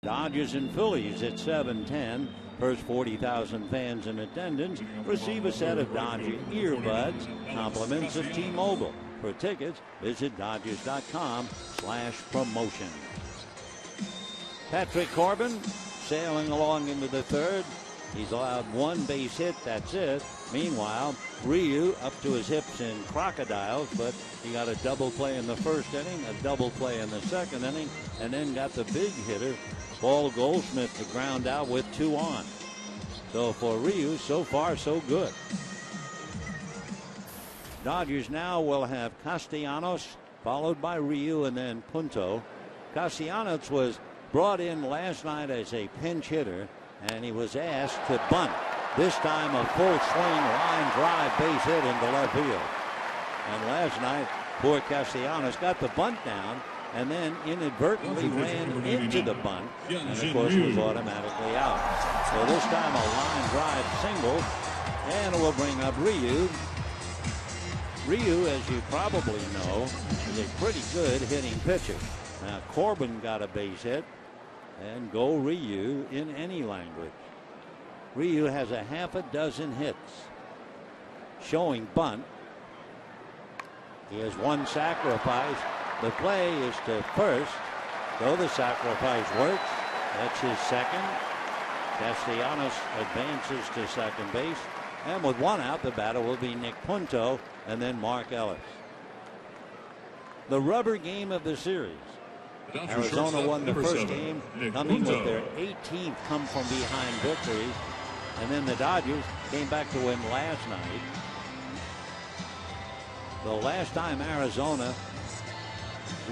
Dodgers and Phillies at 7:10. First 40,000 fans in attendance receive a set of Dodger earbuds, compliments of T-Mobile. For tickets, visit Dodgers.com/promotion. Patrick Corbin sailing along into the third. He's allowed 1 base hit, that's it. Meanwhile, Ryu up to his hips in crocodiles, but he got a double play in the first inning, a double play in the second inning, and then got the big hitter, Paul Goldschmidt, to ground out with 2 on. So for Ryu, so far so good. Dodgers now will have Castellanos, followed by Ryu, and then Punto. Castellanos was brought in last night as a pinch hitter, and he was asked to bunt. This time a full swing line drive base hit into left field. And last night, poor Castellanos got the bunt down and then inadvertently ran into the bunt, and of course was automatically out. So this time a line drive single, and it will bring up Ryu. Ryu, as you probably know, is a pretty good hitting pitcher. Now Corbin got a base hit, and go Ryu in any language. Ryu has a half a dozen hits. Showing bunt. He has 1 sacrifice. The play is to first. So the sacrifice works. That's his second. Castellanos advances to second base. And with 1 out, the batter will be Nick Punto and then Mark Ellis. The rubber game of the series. Arizona won the first game, coming with their 18th come from behind victory. And then the Dodgers came back to win last night. The last time Arizona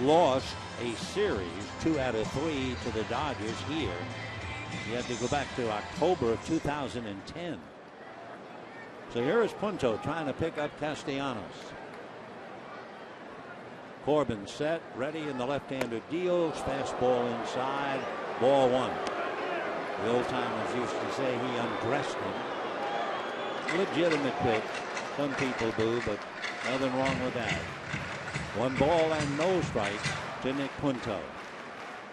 lost a series, 2 out of 3 to the Dodgers here, you have to go back to October of 2010. So here is Punto trying to pick up Castellanos. Corbin set, ready in the left-hander deals. Fastball inside. Ball one. The old-timers used to say he undressed him. Legitimate pitch. Some people boo, but nothing wrong with that. 1 ball and no strikes to Nick Punto.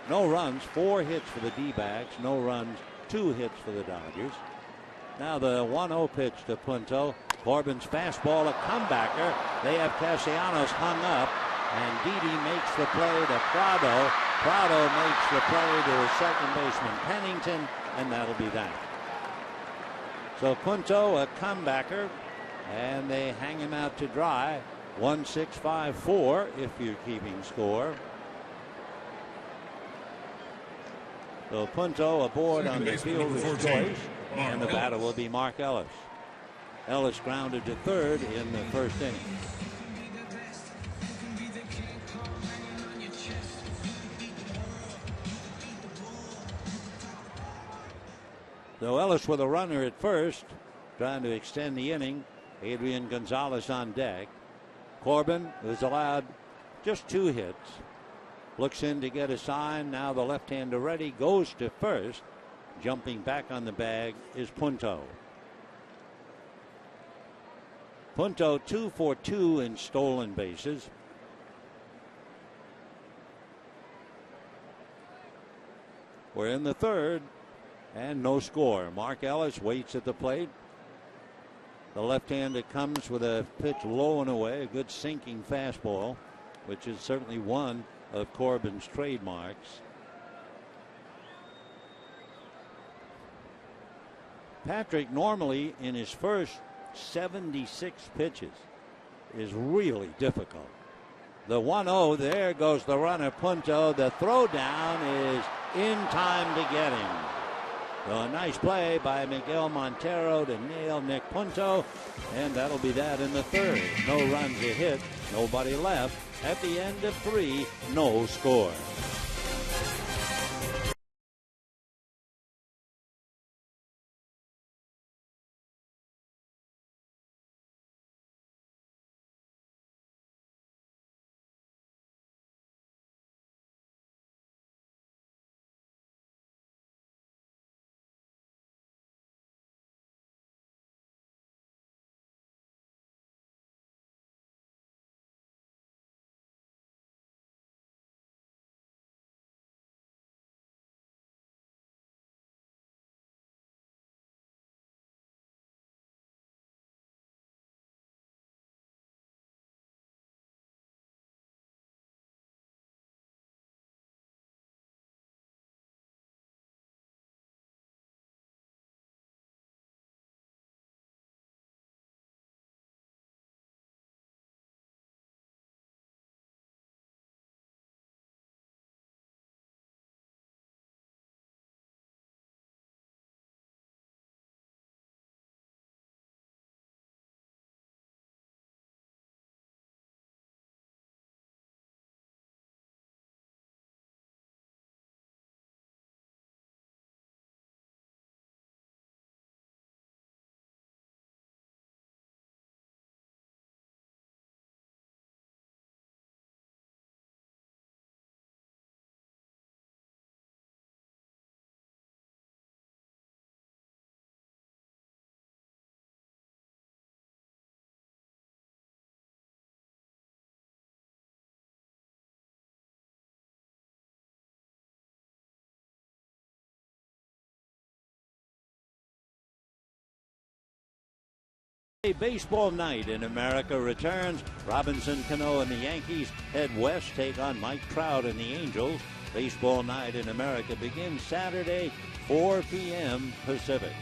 No runs, 4 hits for the D-backs. No runs, 2 hits for the Dodgers. Now the 1-0 pitch to Punto. Corbin's fastball, a comebacker. They have Castellanos hung up, and Didi makes the play to Prado. Prado makes the play to his second baseman Pennington, and that'll be that. So Punto, a comebacker, and they hang him out to dry. 1-6-5-4 if you're keeping score. So Punto aboard on the fielder's choice, and the batter will be Mark Ellis. Ellis grounded to third in the first inning. So Ellis with a runner at first, trying to extend the inning. Adrian Gonzalez on deck. Corbin is allowed just 2 hits. Looks in to get a sign. Now the left-hander ready, goes to first. Jumping back on the bag is Punto. Punto 2 for 2 in stolen bases. We're in the third and no score. Mark Ellis waits at the plate. The left-hander comes with a pitch low and away, a good sinking fastball, which is certainly one of Corbin's trademarks. Patrick normally in his first 76 pitches is really difficult. The 1-0, there goes the runner Punto. The throw down is in time to get him. So a nice play by Miguel Montero to nail Nick Punto, and that'll be that in the third. No runs a hit, nobody left. At the end of 3, no score. A baseball night in America returns. Robinson Cano and the Yankees head west, take on Mike Trout and the Angels. Baseball night in America begins Saturday, 4 p.m. Pacific.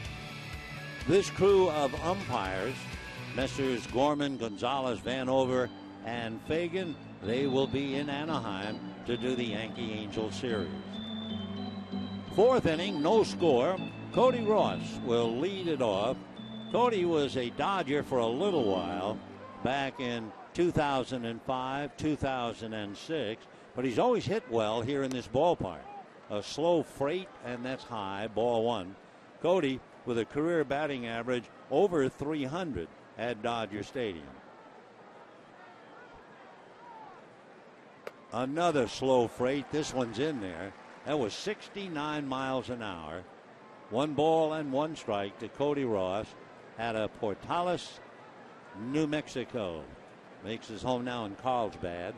This crew of umpires, Messrs. Gorman, Gonzalez, Vanover, and Fagan, they will be in Anaheim to do the Yankee-Angel series. 4th inning, no score. Cody Ross will lead it off. Cody was a Dodger for a little while back in 2005, 2006, but he's always hit well here in this ballpark. A slow freight, and that's high, ball 1. Cody with a career batting average over 300 at Dodger Stadium. Another slow freight. This one's in there. That was 69 miles an hour. 1 ball and 1 strike to Cody Ross out of Portales, New Mexico. Makes his home now in Carlsbad.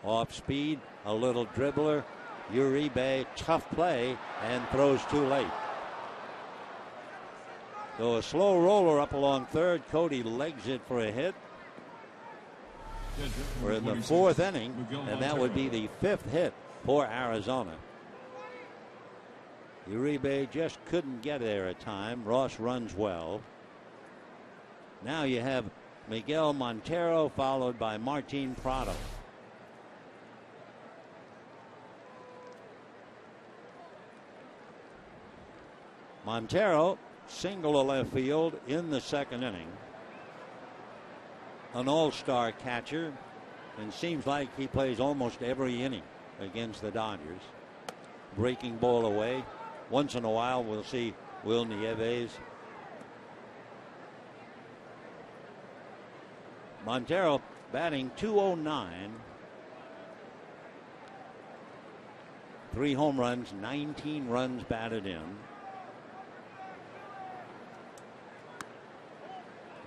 Off speed, a little dribbler. Uribe, tough play, and throws too late. So a slow roller up along third. Cody legs it for a hit. We're in the 4th inning, and that would be the 5th hit for Arizona. Uribe just couldn't get there at time. Ross runs well. Now you have Miguel Montero followed by Martin Prado. Montero single to left field in the 2nd inning. An all-star catcher, and seems like he plays almost every inning against the Dodgers. Breaking ball away. Once in a while we'll see Will Nieves. Montero batting .209. 3 home runs, 19 runs batted in.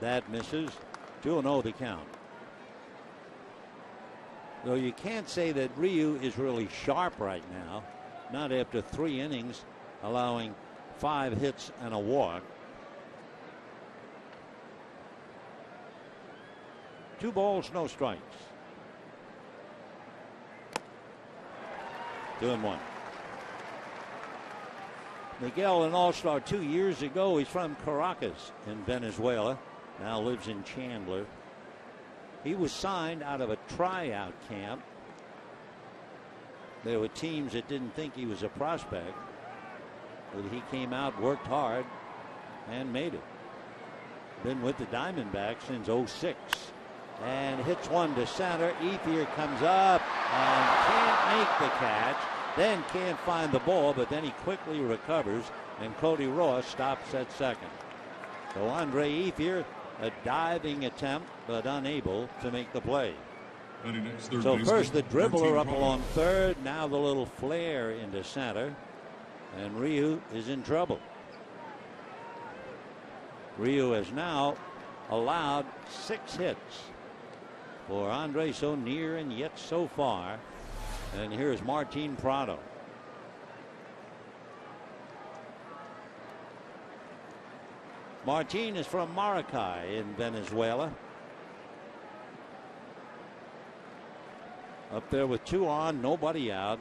That misses. 2-0 the count. Though you can't say that Ryu is really sharp right now. Not after 3 innings, allowing 5 hits and a walk. 2 balls, no strikes. 2-1. Miguel, an all-star 2 years ago. He's from Caracas in Venezuela. Now lives in Chandler. He was signed out of a tryout camp. There were teams that didn't think he was a prospect. But he came out, worked hard, and made it. Been with the Diamondbacks since '06. And hits one to center. Ethier comes up and can't make the catch. Then can't find the ball, but then he quickly recovers, and Cody Ross stops at second. So Andre Ethier, a diving attempt, but unable to make the play. So first the dribbler up along third, now the little flare into center, and Ryu is in trouble. Ryu has now allowed 6 hits for Andre, so near and yet so far. And here's Martin Prado. Martin is from Maracay in Venezuela. Up there with 2 on, nobody out.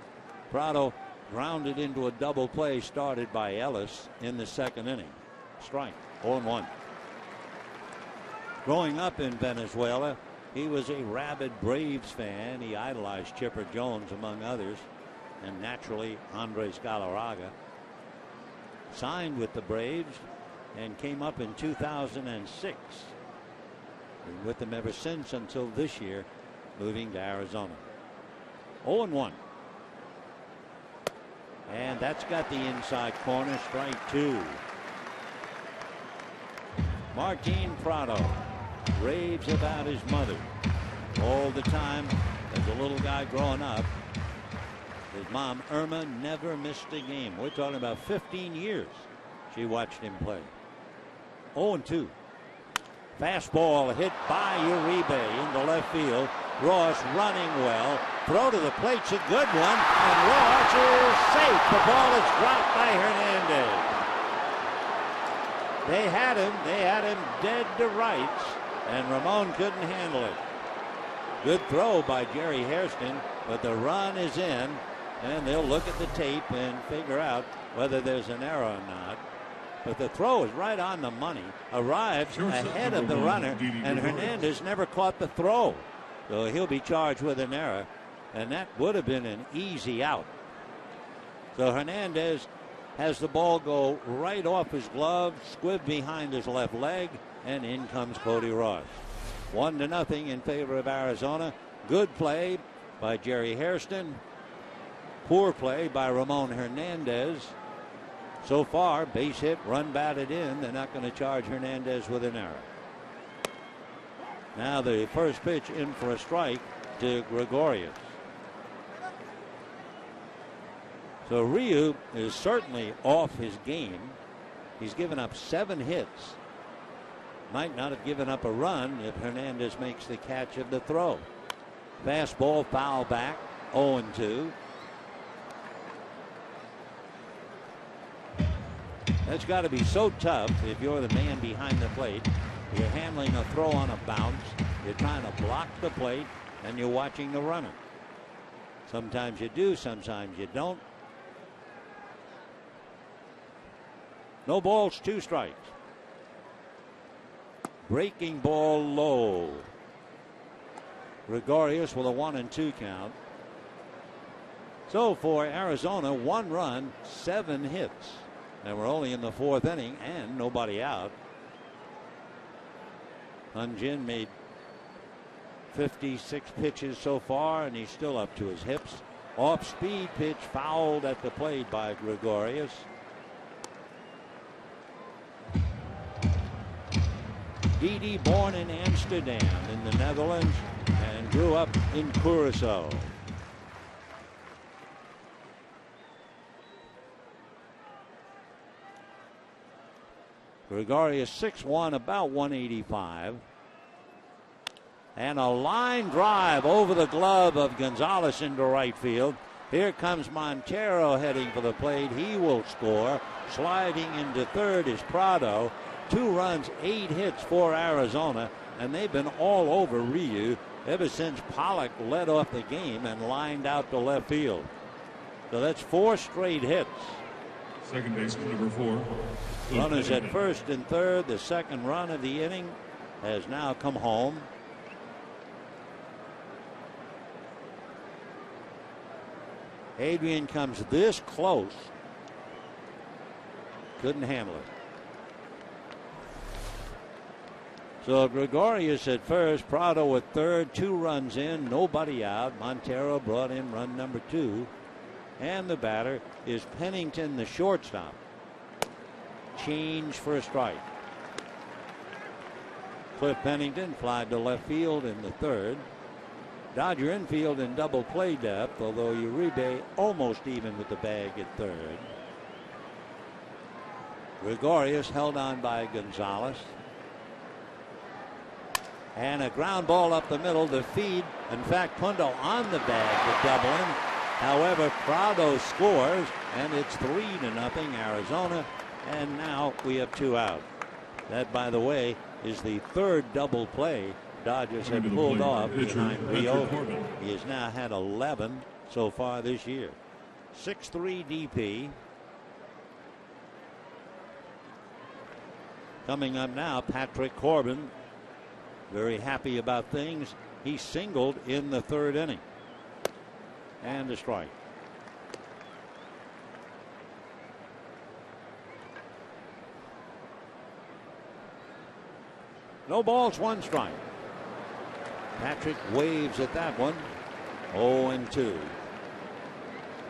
Prado grounded into a double play started by Ellis in the 2nd inning. Strike, 0-1. Growing up in Venezuela, he was a rabid Braves fan. He idolized Chipper Jones, among others, and naturally Andres Galarraga. Signed with the Braves and came up in 2006. Been with them ever since until this year, moving to Arizona. 0-1. And that's got the inside corner, strike 2. Martin Prado raves about his mother all the time as a little guy growing up. His mom, Irma, never missed a game. We're talking about 15 years she watched him play. 0-2. Fastball hit by Uribe into left field. Ross running well. Throw to the plate's a good one, and Ross is safe. The ball is dropped by Hernandez. They had him dead to rights, and Ramon couldn't handle it. Good throw by Jerry Hairston, but the run is in, and they'll look at the tape and figure out whether there's an error or not. But the throw is right on the money. Arrives ahead of the runner, and Hernandez never caught the throw. So he'll be charged with an error, and that would have been an easy out. So Hernandez has the ball go right off his glove, squib behind his left leg, and in comes Cody Ross. 1-0 in favor of Arizona. Good play by Jerry Hairston. Poor play by Ramon Hernandez. So far, base hit, run batted in. They're not going to charge Hernandez with an error. Now the first pitch in for a strike to Gregorius. So Ryu is certainly off his game. He's given up 7 hits. Might not have given up a run if Hernandez makes the catch of the throw. Fastball foul back, 0-2. That's got to be so tough if you're the man behind the plate. You're handling a throw on a bounce. You're trying to block the plate, and you're watching the runner. Sometimes you do, sometimes you don't. No balls, 2 strikes. Breaking ball low. Gregorius with a 1-2 count. So for Arizona, 1 run, 7 hits. And we're only in the 4th inning and nobody out. Hyun-Jin made 56 pitches so far, and he's still up to his hips. Off-speed pitch fouled at the plate by Gregorius. Didi, born in Amsterdam in the Netherlands and grew up in Curaçao. Gregorius 6'1", about 185. And a line drive over the glove of Gonzalez into right field. Here comes Montero heading for the plate. He will score. Sliding into third is Prado. 2 runs, 8 hits for Arizona, and they've been all over Ryu ever since Pollock led off the game and lined out to left field. So that's 4 straight hits. Second baseman number 4. Runners at first and third. The second run of the inning has now come home. Adrian comes this close. Couldn't handle it. So Gregorius at first, Prado at third, 2 runs in, nobody out. Montero brought in run number 2. And the batter is Pennington, the shortstop. Change for a strike. Cliff Pennington flied to left field in the 3rd. Dodger infield in double play depth, although Uribe almost even with the bag at 3rd. Gregorius held on by Gonzalez. And a ground ball up the middle to feed. In fact, Pundo on the bag to double him. However, Prado scores, and it's 3-0 Arizona. And now we have 2 out. That, by the way, is the 3rd double play Dodgers have pulled off behind Rio. He has now had 11 so far this year. 6-3 DP. Coming up now, Patrick Corbin. Very happy about things. He singled in the 3rd inning. And a strike. No balls, 1 strike. Patrick waves at that one. 0-2.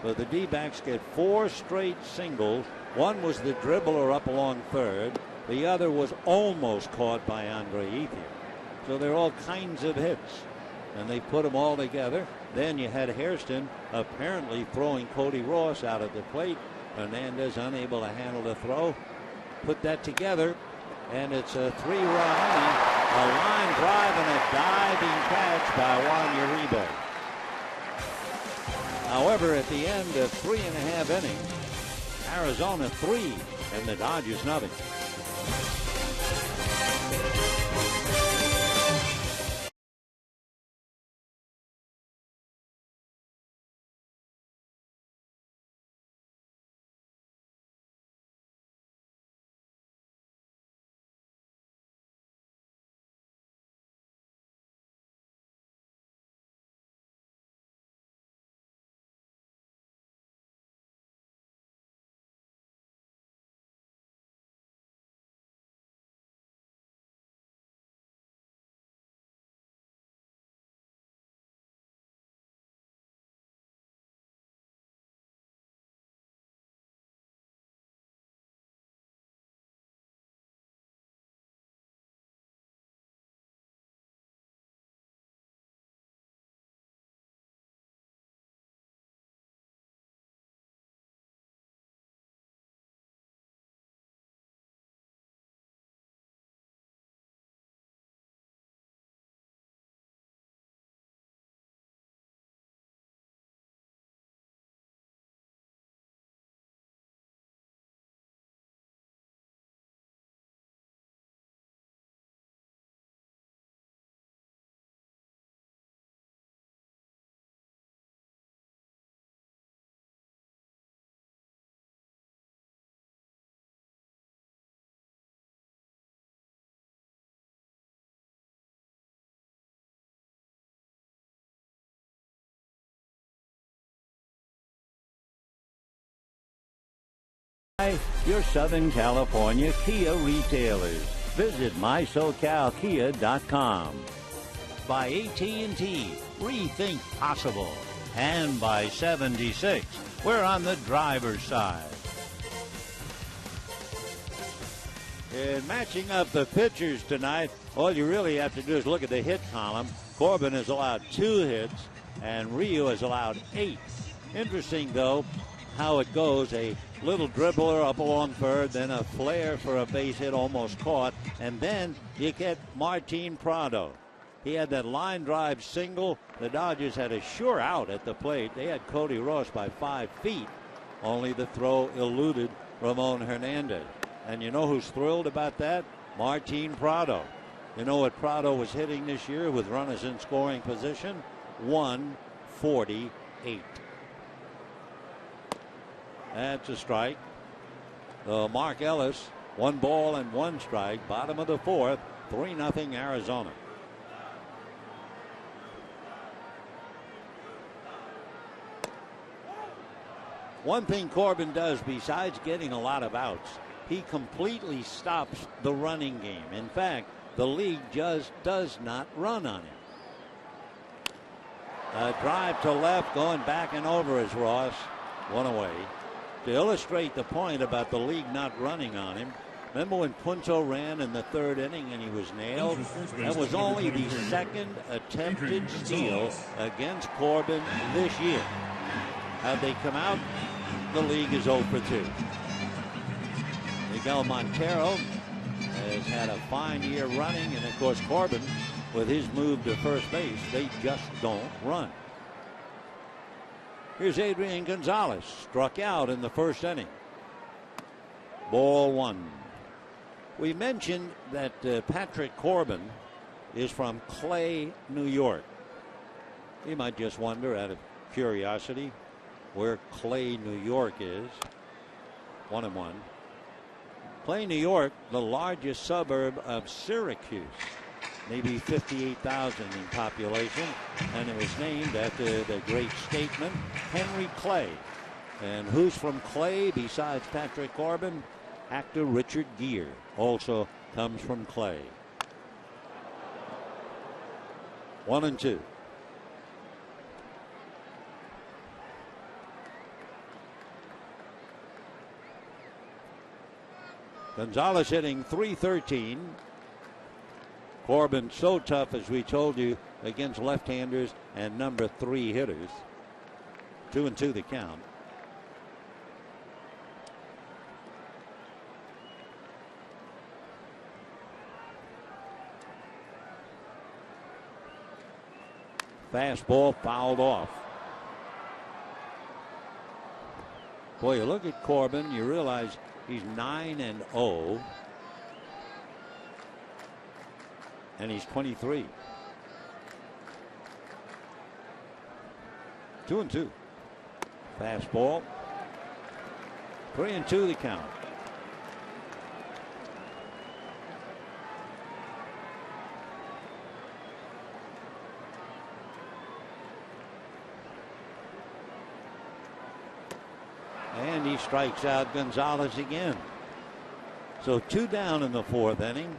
So the D-backs get 4 straight singles. One was the dribbler up along third. The other was almost caught by Andre Ethier. So they're all kinds of hits. And they put them all together. Then you had Hairston apparently throwing Cody Ross out at the plate. Hernandez unable to handle the throw. Put that together, and it's a 3-run inning. A line drive and a diving catch by Juan Uribe. However, at the end of 3.5 innings, Arizona 3 and the Dodgers nothing. Your Southern California Kia retailers. Visit mysocalkia.com. By AT&T, rethink possible. And by 76, we're on the driver's side. In matching up the pitchers tonight, all you really have to do is look at the hit column. Corbin has allowed 2 hits, and Ryu has allowed 8. Interesting, though, how it goes. A little dribbler up along third, then a flare for a base hit almost caught, and then you get Martin Prado. He had that line drive single. The Dodgers had a sure out at the plate. They had Cody Ross by 5 feet. Only the throw eluded Ramon Hernandez. And you know who's thrilled about that? Martin Prado. You know what Prado was hitting this year with runners in scoring position? 148. That's a strike. Mark Ellis, 1 ball and 1 strike. Bottom of the 4th, 3-0 Arizona. One thing Corbin does besides getting a lot of outs, he completely stops the running game. In fact, the league just does not run on him. A drive to left, going back and over is Ross. 1 away. To illustrate the point about the league not running on him, remember when Punto ran in the 3rd inning and he was nailed? That was only the 2nd attempted steal against Corbin this year. How'd they come out? The league is 0 for 2. Miguel Montero has had a fine year running, and of course Corbin, with his move to first base, they just don't run. Here's Adrian Gonzalez, struck out in the 1st inning. Ball 1. We mentioned that Patrick Corbin is from Clay, New York. You might just wonder, out of curiosity, where Clay, New York is. 1-1. Clay, New York, the largest suburb of Syracuse. Maybe 58,000 in population, and it was named after the great statesman Henry Clay. And who's from Clay besides Patrick Corbin? Actor Richard Gere also comes from Clay. 1-2. Gonzalez hitting .313. Corbin so tough, as we told you, against left-handers and number 3 hitters. 2-2 the count. Fastball fouled off. Boy, you look at Corbin, you realize he's 9-0. And he's 23. 2-2. Fastball. 3-2 the count. And he strikes out Gonzalez again. So 2 down in the 4th inning.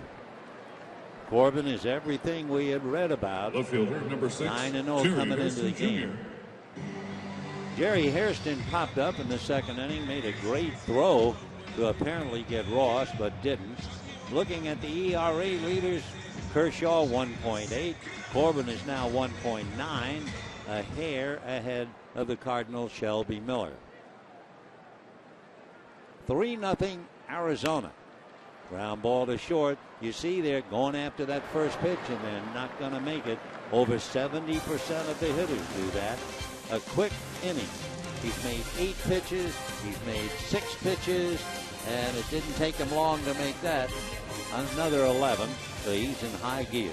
Corbin is everything we had read about. Left fielder, number 6, 9-0 coming into the game. Jerry Hairston popped up in the 2nd inning, made a great throw to apparently get Ross, but didn't. Looking at the ERA leaders, Kershaw 1.8. Corbin is now 1.9, a hair ahead of the Cardinals' Shelby Miller. 3-0 Arizona. Ground ball to short. You see they're going after that first pitch, and they're not going to make it. Over 70% of the hitters do that. A quick inning. He's made 8 pitches. He's made 6 pitches, and it didn't take him long to make that. Another 11. So he's in high gear.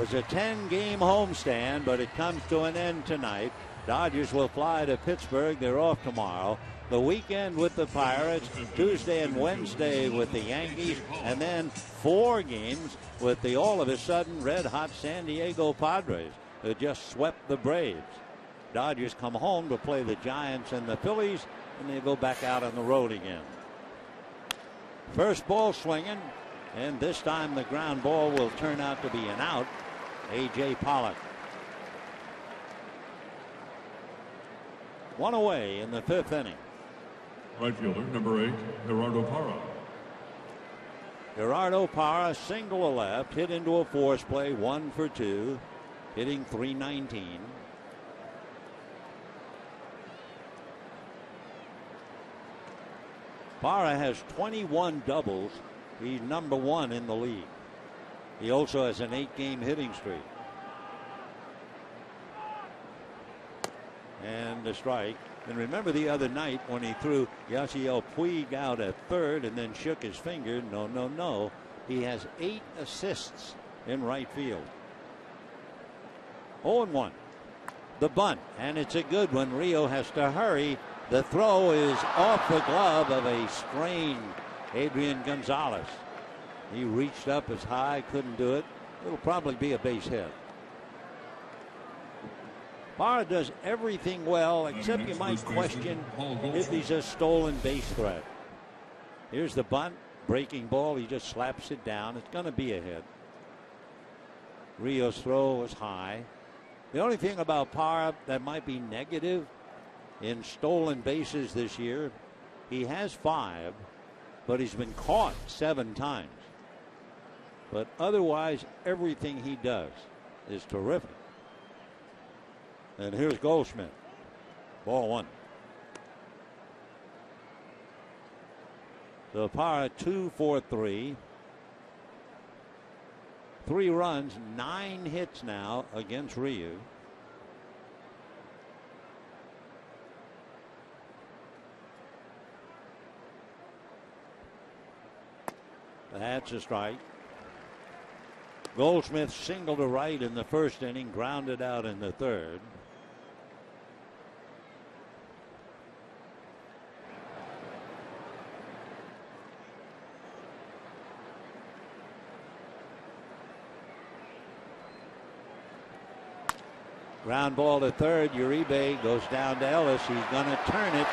was a 10-game homestand, but it comes to an end tonight. Dodgers will fly to Pittsburgh. They're off tomorrow. The weekend with the Pirates, Tuesday and Wednesday with the Yankees, and then 4 games with the all-of-a-sudden red-hot San Diego Padres, who just swept the Braves. Dodgers come home to play the Giants and the Phillies, and they go back out on the road again. First ball swinging, and this time the ground ball will turn out to be an out. A.J. Pollock. 1 away in the 5th inning. Right fielder, number 8, Gerardo Parra. Gerardo Parra, single to left, hit into a force play, 1 for 2, hitting .319. Parra has 21 doubles. He's number 1 in the league. He also has an 8-game hitting streak. And a strike. And remember the other night when he threw Yasiel Puig out at third and then shook his finger. No. He has 8 assists in right field. 0-1. The bunt, and it's a good one. Rio has to hurry. The throw is off the glove of a strained Adrian Gonzalez. He reached up as high, couldn't do it. It'll probably be a base hit. Parra does everything well, except you might question if he's a stolen base threat. Here's the bunt, breaking ball. He just slaps it down. It's going to be a hit. Rio's throw was high. The only thing about Parra that might be negative in stolen bases this year, he has 5, but he's been caught 7 times. But otherwise, everything he does is terrific. And here's Goldschmidt. Ball 1. So Parra 2 for 3. 3 runs, 9 hits now against Ryu. That's a strike. Goldschmidt singled to right in the 1st inning, grounded out in the 3rd. Ground ball to 3rd. Uribe goes down to Ellis. He's going to turn it.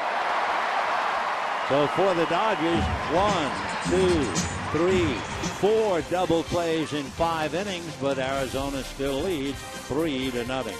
So for the Dodgers, 1, 2, 3, 4 double plays in 5 innings, but Arizona still leads 3-0.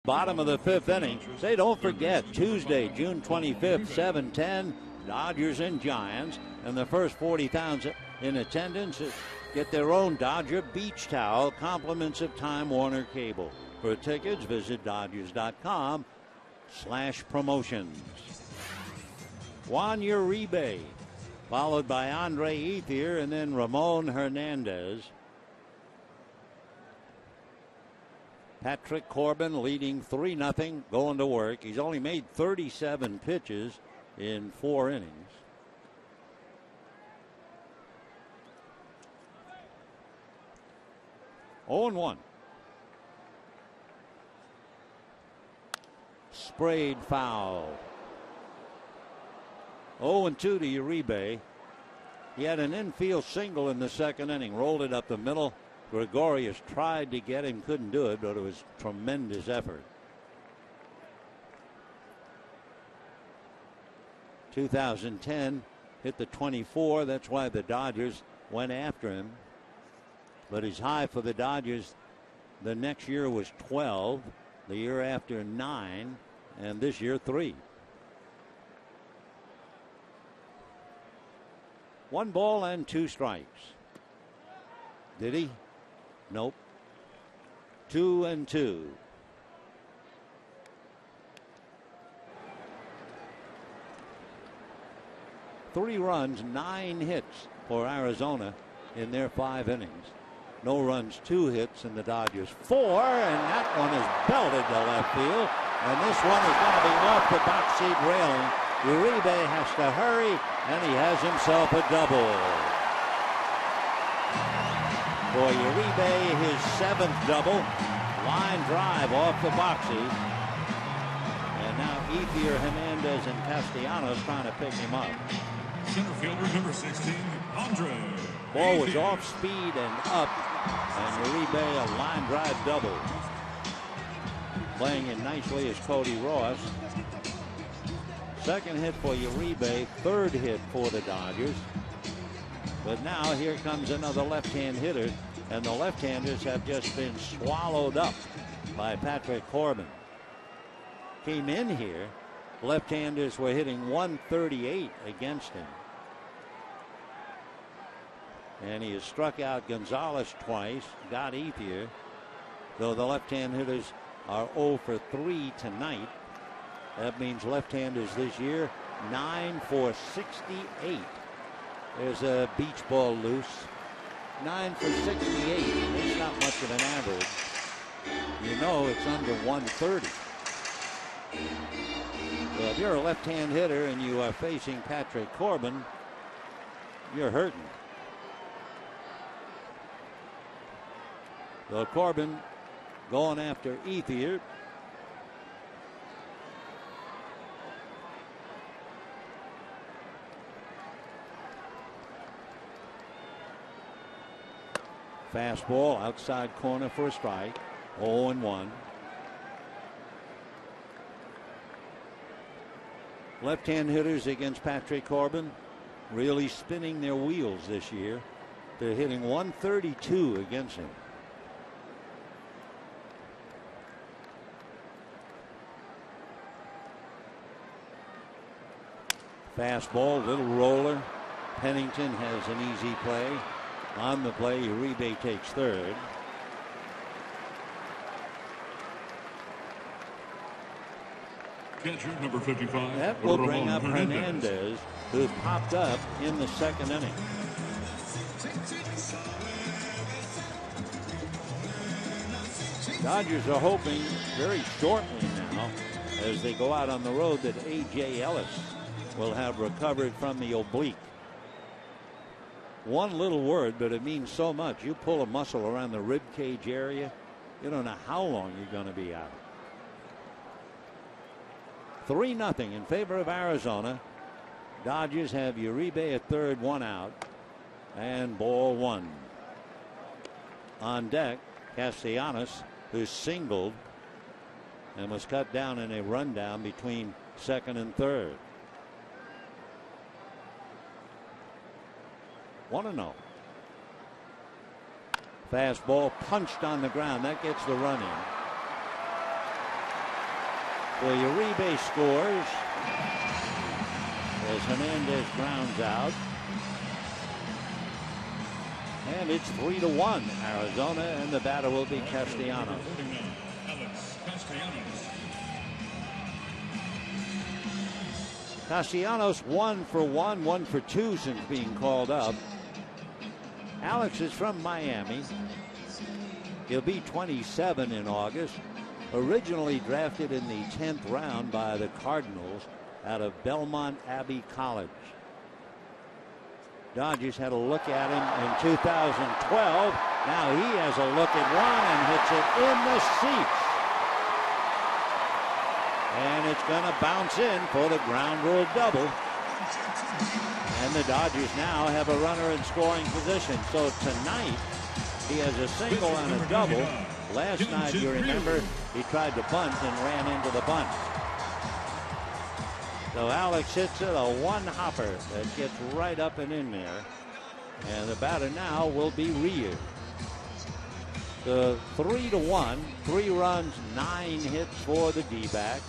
Bottom of the 5th inning. Say, don't forget, Tuesday, June 25th, 7:10, Dodgers and Giants, and the first 40,000 in attendance get their own Dodger beach towel, compliments of Time Warner Cable. For tickets, visit Dodgers.com/promotions. Juan Uribe, followed by Andre Ethier, and then Ramon Hernandez. Patrick Corbin leading 3-0, going to work. He's only made 37 pitches in 4 innings. Oh and 1. Sprayed foul. 0-2 to Uribe. He had an infield single in the second inning, rolled it up the middle. Gregorius tried to get him, couldn't do it, but it was tremendous effort. 2010 hit the 24. That's why the Dodgers went after him. But his high for the Dodgers the next year was 12, the year after 9, and this year 3. 1 ball and 2 strikes. Did he? Nope. 2-2. Three runs, 9 hits for Arizona in their 5 innings. No runs, 2 hits, and the Dodgers 4, and that one is belted to left field. And this one is going to be off the box seat railing. Uribe has to hurry, and he has himself a double. For Uribe, his 7th double. Line drive off the boxes. And now Ethier, Hernandez, and Castellanos trying to pick him up. Center fielder number 16, Andre. Ball was off speed and up, and Uribe a line drive double. Playing it nicely is Cody Ross. Second hit for Uribe, 3rd hit for the Dodgers. But now here comes another left-hand hitter, and the left-handers have just been swallowed up by Patrick Corbin. Came in here, left-handers were hitting 138 against him. And he has struck out Gonzalez twice, got Ethier, though the left-hand hitters are 0 for 3 tonight. That means left-handers this year, 9 for 68. There's a beach ball loose. 9 for 68. That's not much of an average. You know it's under 130. So if you're a left-hand hitter and you are facing Patrick Corbin, you're hurting. So Corbin going after Ethier. Fastball outside corner for a strike. 0-1. Left-hand hitters against Patrick Corbin really spinning their wheels this year. They're hitting 132 against him. Fastball, little roller. Pennington has an easy play. On the play, Uribe takes 3rd. Catcher number 55. That will bring up Hernandez. Hernandez, who popped up in the 2nd inning. Dodgers are hoping very shortly now, as they go out on the road, that A.J. Ellis will have recovered from the oblique. One little word, but it means so much. You pull a muscle around the rib cage area, you don't know how long you're going to be out. 3-0 in favor of Arizona. Dodgers have Uribe at 3rd, 1 out, and ball 1. On deck, Castellanos, who singled and was cut down in a rundown between 2nd and 3rd. 1-0. Fastball punched on the ground. That gets the run in. Well, Uribe scores. as Hernandez grounds out. And it's 3-1 Arizona, and the batter will be Castellanos. Castellanos 1 for 1, 1 for 2 since being called up. Alex is from Miami. He'll be 27 in August. Originally drafted in the 10th round by the Cardinals out of Belmont Abbey College. Dodgers had a look at him in 2012. Now he has a look at one and hits it in the seats. And it's going to bounce in for the ground rule double. And the Dodgers now have a runner in scoring position. So tonight he has a single and a double. Last night, you remember, he tried to bunt and ran into the bunt. So Alex hits it, a one-hopper that gets right up and in there. And the batter now will be Ryu. The 3-1, 3 runs, 9 hits for the D-backs.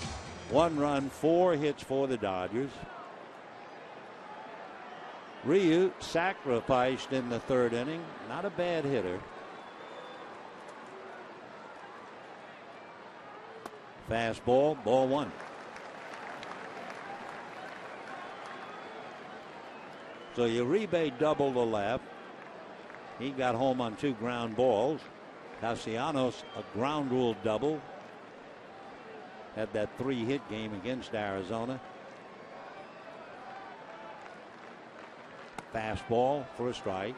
1 run, 4 hits for the Dodgers. Ryu sacrificed in the 3rd inning. Not a bad hitter. Fastball, ball 1. So Uribe doubled the left. He got home on 2 ground balls. Castellanos, a ground rule double. Had that 3-hit game against Arizona. Fastball for a strike.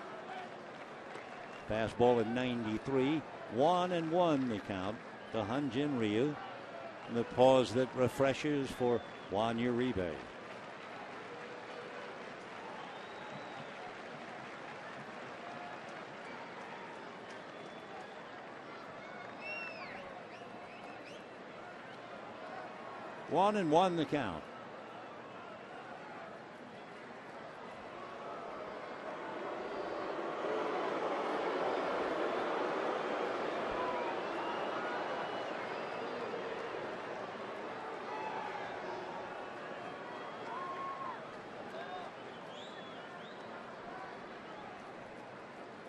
Fastball at 93. 1-1 the count to Hyun-Jin Ryu. And the pause that refreshes for Juan Uribe. One and one the count.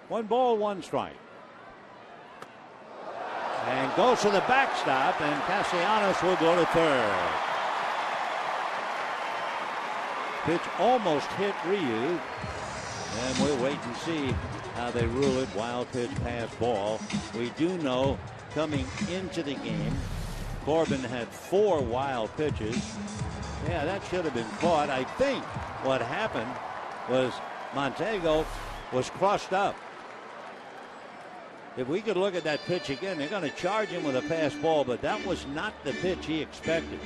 One ball, one strike. And goes to the backstop, and Castellanos will go to 3rd. Pitch almost hit Ryu. And we'll wait and see how they rule it. Wild pitch, pass ball. We do know coming into the game, Corbin had 4 wild pitches. Yeah, that should have been caught. I think what happened was Montego was crossed up. If we could look at that pitch again, they're going to charge him with a pass ball, but that was not the pitch he expected.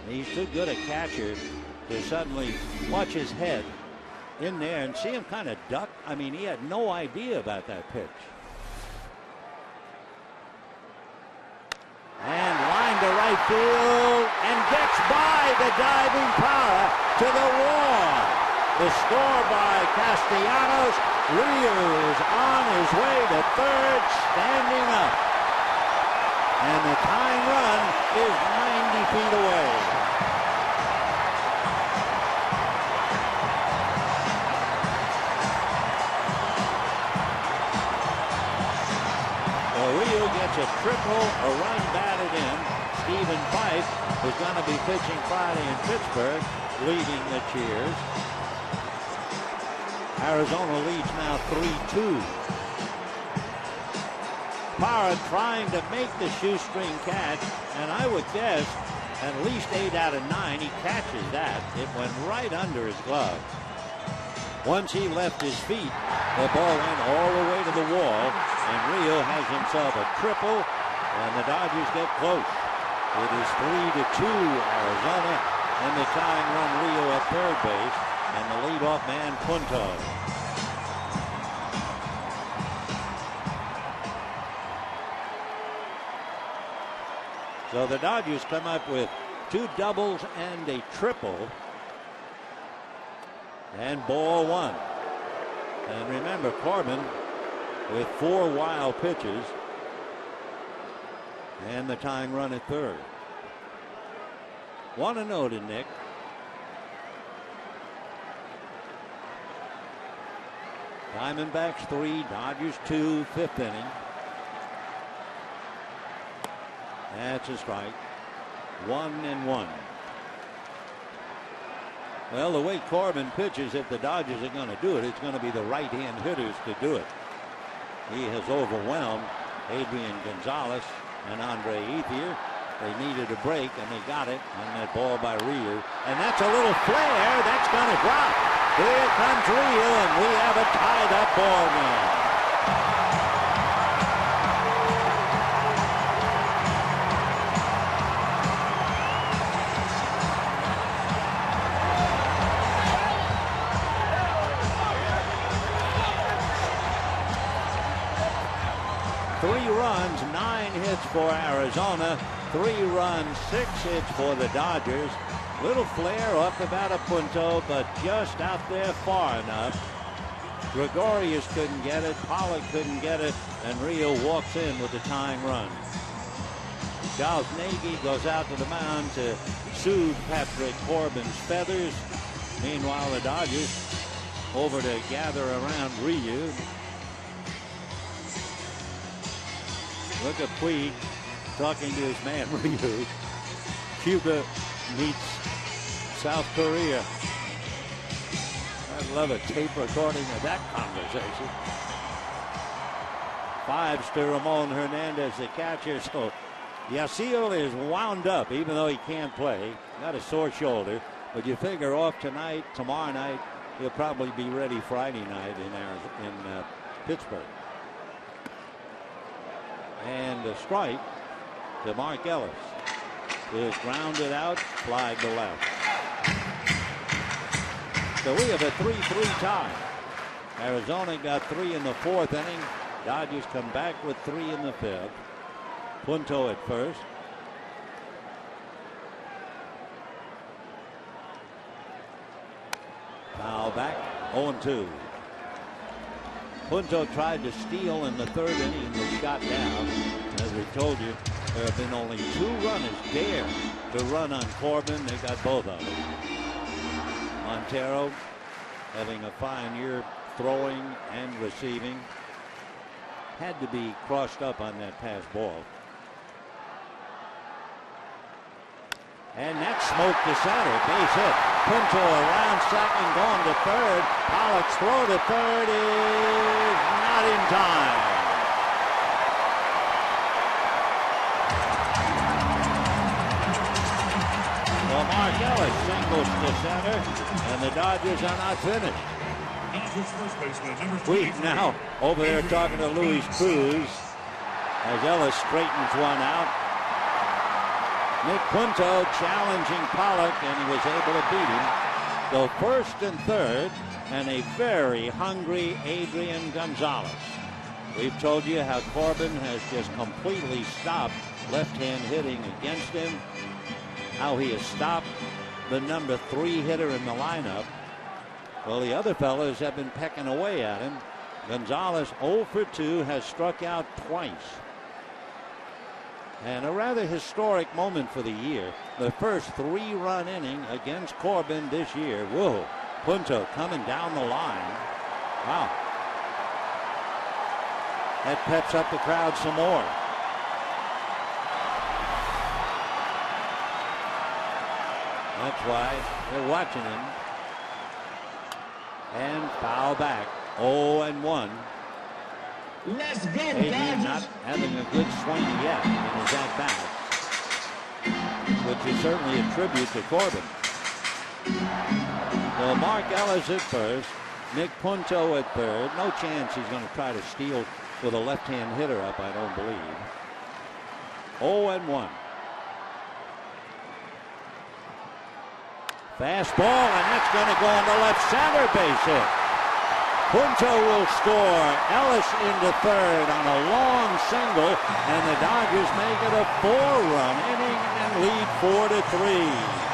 He's too good a catcher to suddenly watch his head in there and see him kind of duck. I mean, he had no idea about that pitch. And line to right field and gets by the diving Para to the wall. The score by Castellanos. Ryu is on his way to 3rd, standing up. And the tying run is 90 feet away. Well, Ryu gets a triple, a run batted in. Stephen Fife, who's going to be pitching Friday in Pittsburgh, leading the cheers. Arizona leads now 3-2. Para trying to make the shoestring catch, and I would guess at least 8 out of 9 he catches that. It went right under his glove. Once he left his feet, the ball went all the way to the wall, and Ryu has himself a triple, and the Dodgers get close. It is 3-2 Arizona, and the tying run Ryu at 3rd base. And the leadoff man, Punto. So the Dodgers come up with 2 doubles and a triple. And ball 1. And remember, Corbin with 4 wild pitches. And the tying run at 3rd. 1-0 to Nick. Diamondbacks 3, Dodgers 2, 5th inning. That's a strike. 1-1. Well, the way Corbin pitches, if the Dodgers are going to do it, it's going to be the right-hand hitters to do it. He has overwhelmed Adrian Gonzalez and Andre Ethier. They needed a break, and they got it on that ball by Ryu. And that's a little flare. That's going to drop. Here comes Ryu, and we have a tied-up ball game. 3 runs, 9 hits for Arizona. 3 runs, 6 hits for the Dodgers. Little flare up about a Punto, but just out there far enough. Gregorius couldn't get it, Pollock couldn't get it, and Rio walks in with the tying run. Charles Nagy goes out to the mound to soothe Patrick Corbin's feathers. Meanwhile, the Dodgers over to gather around Ryu. Look at Puig talking to his man Ryu. Cuba meets South Korea. I'd love a tape recording of that conversation. 5s to Ramon Hernandez, the catcher. So Yasiel is wound up, even though he can't play. Got a sore shoulder. But you figure off tonight, tomorrow night, he'll probably be ready Friday night in Pittsburgh. And a strike to Mark Ellis. Is grounded out, fly to left. So we have a 3-3 tie. Arizona got 3 in the 4th inning. Dodgers come back with 3 in the 5th. Punto at first. Foul back, 0-2. Punto tried to steal in the 3rd inning and was shot down. As we told you, there have been only 2 runners dare to run on Corbin. They got both of them. Montero having a fine year throwing and receiving. Had to be crossed up on that pass ball. And that smoked to center. Base hit. Punto around second, going to 3rd. Pollock's throw to 3rd is not in time. Well, Mark Ellis singles to center, and the Dodgers are not finished. Puig now over there talking to Luis Cruz as Ellis straightens one out. Nick Punto challenging Pollock, and he was able to beat him. So 1st and 3rd, and a very hungry Adrian Gonzalez. We've told you how Corbin has just completely stopped left-hand hitting against him. How he has stopped the number 3 hitter in the lineup. Well, the other fellas have been pecking away at him. Gonzalez 0 for 2 has struck out twice. And a rather historic moment for the year. The first 3-run inning against Corbin this year. Whoa, Punto coming down the line. Wow. That peps up the crowd some more. That's why they're watching him. And foul back. 0-1. Let's go, Adrian not having a good swing yet in his at-bat, which is certainly a tribute to Corbin. So Mark Ellis at first, Nick Punto at 3rd. No chance he's going to try to steal with a left-hand hitter up, I don't believe. 0-1. Fastball, and that's going to go on the left center base hit. Punto will score. Ellis into 3rd on a long single, and the Dodgers make it a 4-run inning and lead 4-3.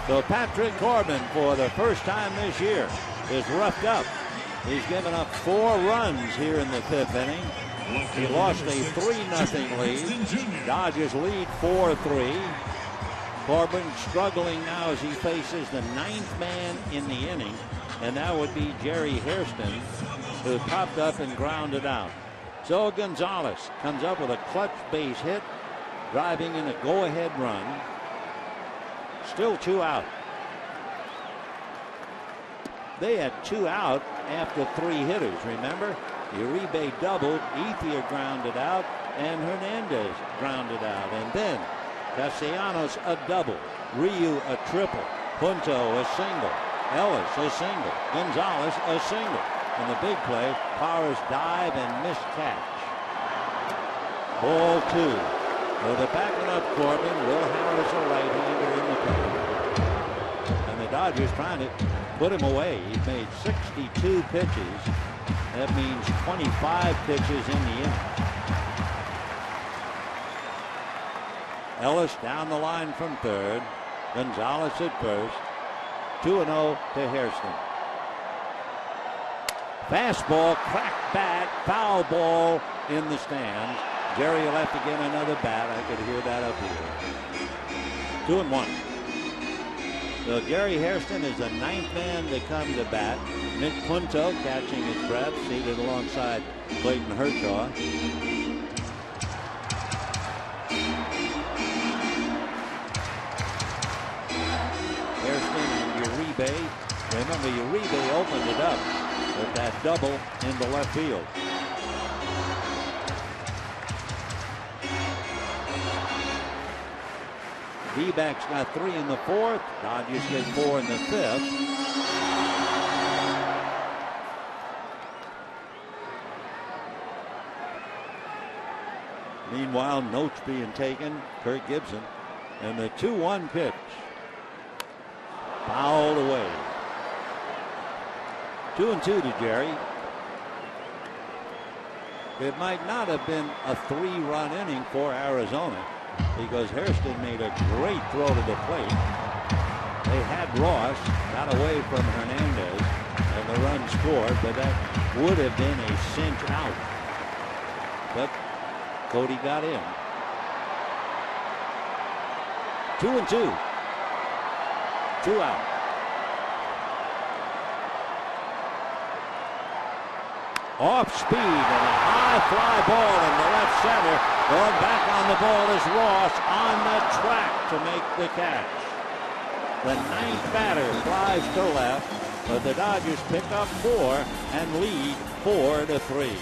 So Patrick Corbin, for the first time this year, is roughed up. He's given up 4 runs here in the 5th inning. He lost a 3-0 lead. Dodgers lead 4-3. Corbin struggling now as he faces the 9th man in the inning, and that would be Jerry Hairston, who popped up and grounded out. So Gonzalez comes up with a clutch base hit, driving in a go-ahead run. Still 2 out. They had 2 out after 3 hitters, remember? Uribe doubled, Ethier grounded out, and Hernandez grounded out. And then Castellanos a double, Ryu a triple, Punto a single, Ellis a single, Gonzalez a single. And the big play, Powers dive and missed catch. Ball 2. So they're backing up Corbin. Will Harris a right-hander in the play. And the Dodgers trying to put him away. He's made 62 pitches. That means 25 pitches in the inning. Ellis down the line from third. Gonzalez at first. 2-0 to Hairston. Fastball, cracked bat, foul ball in the stands. Jerry will have to get another bat. I could hear that up here. 2-1. So Gary Hairston is the 9th man to come to bat. Nick Punto catching his breath, seated alongside Clayton Kershaw. Hairston and Uribe. Remember, Uribe opened it up with that double into left field. D-backs got 3 in the 4th. Dodgers get 4 in the 5th. Meanwhile, notes being taken. Kirk Gibson. And the 2-1 pitch. Fouled away. 2-2 to Jerry. It might not have been a 3-run inning for Arizona, because Hairston made a great throw to the plate. They had Ross, got away from Hernandez, and the run scored, but that would have been a cinch out. But Cody got in. 2-2. 2 out. Off speed and a high fly ball into left center. Going back on the ball is Ross on the track to make the catch. The 9th batter flies to left, but the Dodgers pick up 4 and lead 4-3.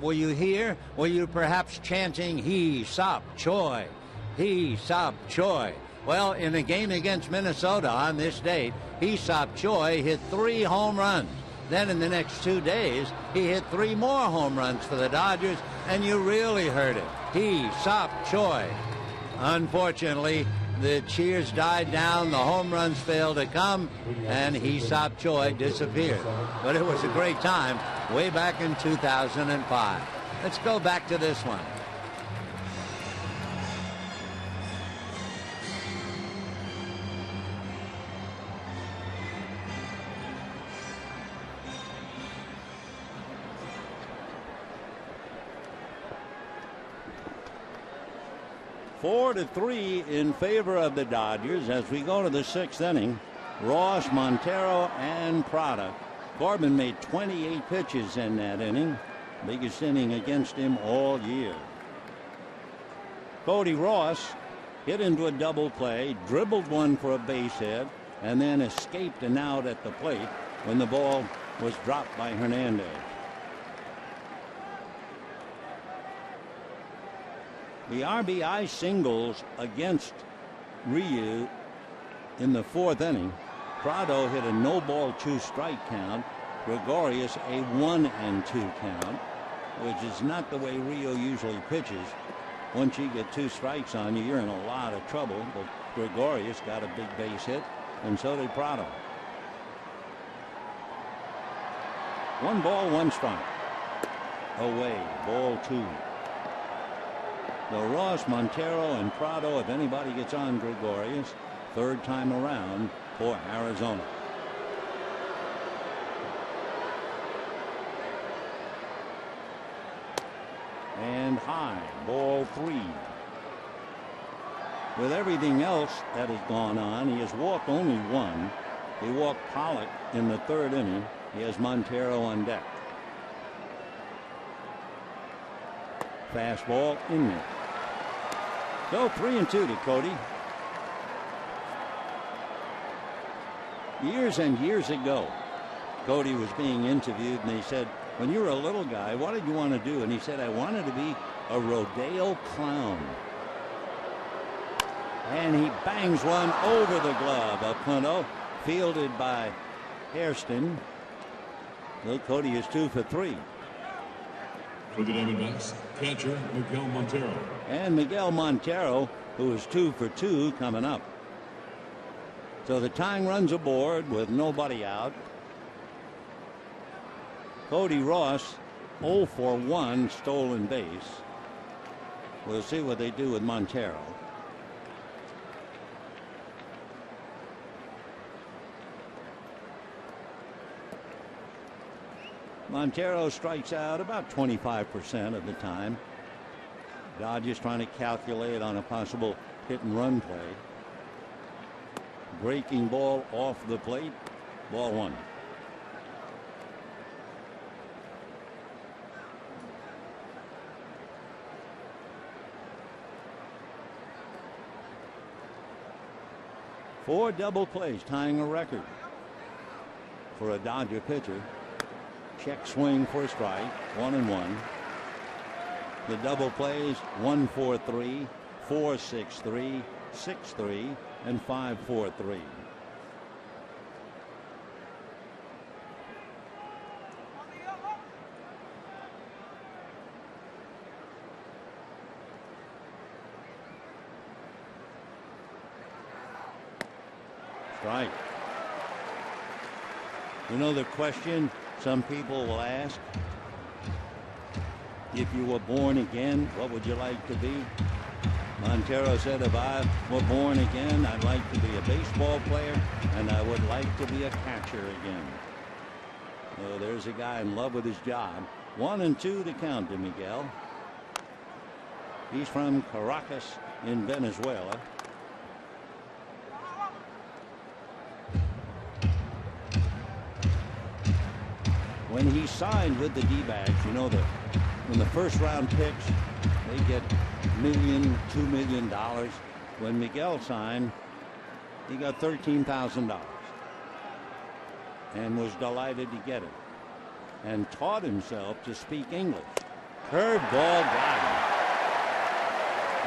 Were you here? Were you perhaps chanting, "He Sop Choi, He Sop Choi"? Well, in a game against Minnesota on this date, He Sop Choi hit 3 home runs. Then in the next 2 days, he hit 3 more home runs for the Dodgers, and you really heard it. He Sop Choi. Unfortunately, the cheers died down, the home runs failed to come, and Hesop Choi disappeared. But it was a great time way back in 2005. Let's go back to this one. Four to 3 in favor of the Dodgers as we go to the 6th inning. Ross, Montero, and Prado. Corbin made 28 pitches in that inning. Biggest inning against him all year. Cody Ross hit into a double play, dribbled one for a base hit, and then escaped an out at the plate when the ball was dropped by Hernandez. The RBI singles against Ryu in the 4th inning. Prado hit a no-ball 2-strike count. Gregorius a 1-2 count, which is not the way Ryu usually pitches. Once you get 2 strikes on you, you're in a lot of trouble. But Gregorius got a big base hit, and so did Prado. 1 ball, 1 strike. Away, ball 2. So Ross, Montero, and Prado, if anybody gets on Gregorius, 3rd time around for Arizona. And high, ball 3. With everything else that has gone on, he has walked only 1. He walked Pollock in the 3rd inning. He has Montero on deck. Fastball in there. So 3-2 to Cody. Years and years ago, Cody was being interviewed, and they said, when you were a little guy, what did you want to do? And he said, I wanted to be a rodeo clown. And he bangs one over the glove. A punto fielded by Hairston. Well, Cody is 2 for 3. For the Diamondbacks, catcher Miguel Montero. And Miguel Montero, who is 2 for 2 coming up. So the tying runs aboard with nobody out. Cody Ross 0 for 1 stolen base. We'll see what they do with Montero. Montero strikes out about 25% of the time. Dodgers trying to calculate on a possible hit and run play. Breaking ball off the plate. Ball 1. Four double plays, tying a record for a Dodger pitcher. Check swing for a strike, 1-1. The double plays 1-4-3, 4-6-3, 6-3, and 5-4-3. Strike. You know the question some people will ask? If you were born again, what would you like to be? Montero said, if I were born again, I'd like to be a baseball player, and I would like to be a catcher again. So there's a guy in love with his job. 1-2 to count to Miguel. He's from Caracas in Venezuela. When he signed with the D-backs, you know that when the first round picks, they get $1 million, $2 million. When Miguel signed, he got $13,000 and was delighted to get it and taught himself to speak English. Curveball got him.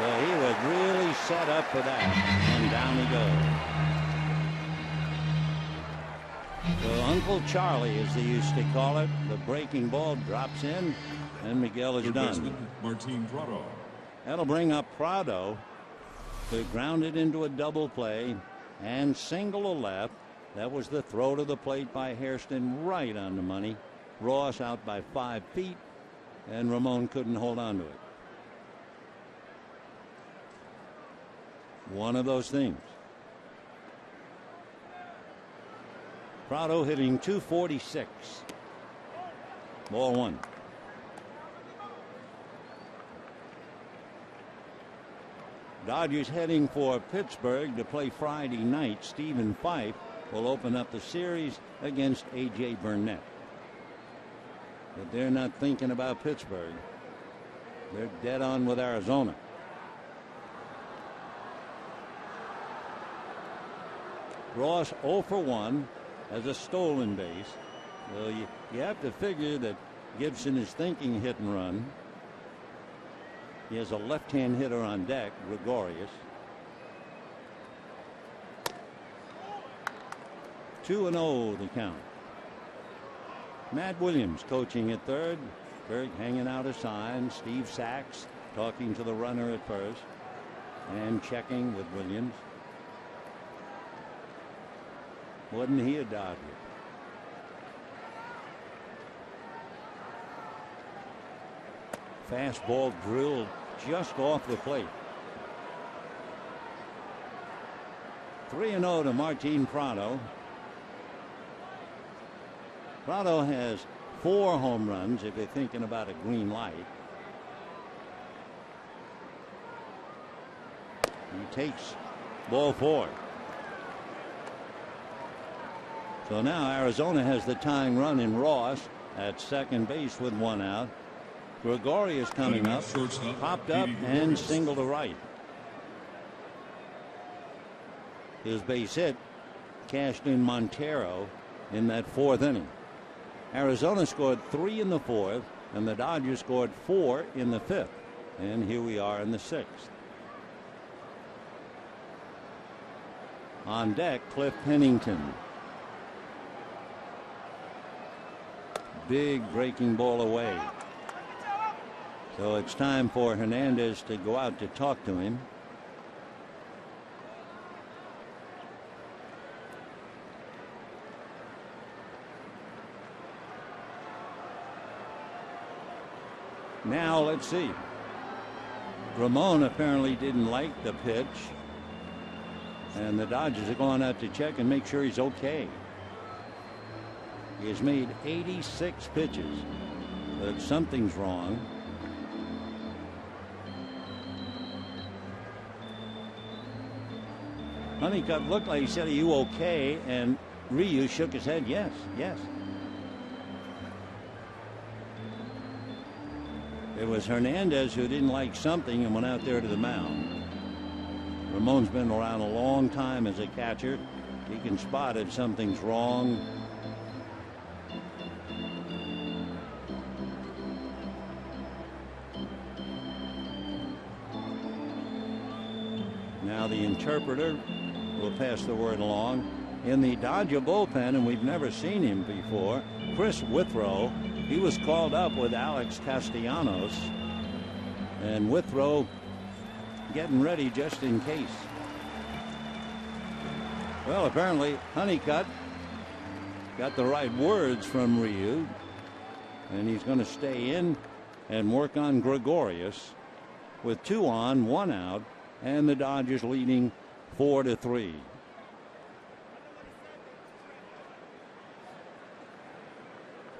Well, he was really set up for that, and down he goes. So Uncle Charlie, as they used to call it, the breaking ball drops in, and Miguel is done. Martin Prado. That'll bring up Prado They grounded into a double play and single to left. That was the throw to the plate by Hairston, right on the money. Ross out by 5 feet, and Ramon couldn't hold on to it. One of those things. Prado hitting .246. Ball one. Dodgers heading for Pittsburgh to play Friday night. Stephen Fife will open up the series against A.J. Burnett. But they're not thinking about Pittsburgh. They're dead on with Arizona. Ross 0 for 1 as a stolen base. Well, you have to figure that Gibson is thinking hit and run. He has a left-hand hitter on deck, Gregorius. 2-0 the count. Matt Williams coaching at third. Berg hanging out a sign. Steve Sachs talking to the runner at first and checking with Williams. Wasn't he a Dodger? Fastball drilled just off the plate. 3-0 to Martin Prado. Prado has 4 home runs if you're thinking about a green light. He takes ball 4. So now Arizona has the tying run in Ross at second base with 1 out. Gregorius coming up, popped up and single to right. His base hit cashed in Montero in that 4th inning. Arizona scored 3 in the 4th, and the Dodgers scored 4 in the 5th. And here we are in the 6th. On deck, Cliff Pennington. Big breaking ball away. So it's time for Hernandez to go out to talk to him. Now let's see. Ramon apparently didn't like the pitch, and the Dodgers are going out to check and make sure he's okay. He has made 86 pitches, but something's wrong. Honeycutt looked like he said, "Are you okay?" And Ryu shook his head, yes, yes. It was Hernandez who didn't like something and went out there to the mound. Ramon's been around a long time as a catcher. He can spot if something's wrong. Now the interpreter will pass the word along. In the Dodger bullpen, and we've never seen him before, Chris Withrow. He was called up with Alex Castellanos, and Withrow getting ready just in case. Well, apparently Honeycutt got the right words from Ryu, and he's going to stay in and work on Gregorius with 2 on, 1 out, and the Dodgers leading 4-3.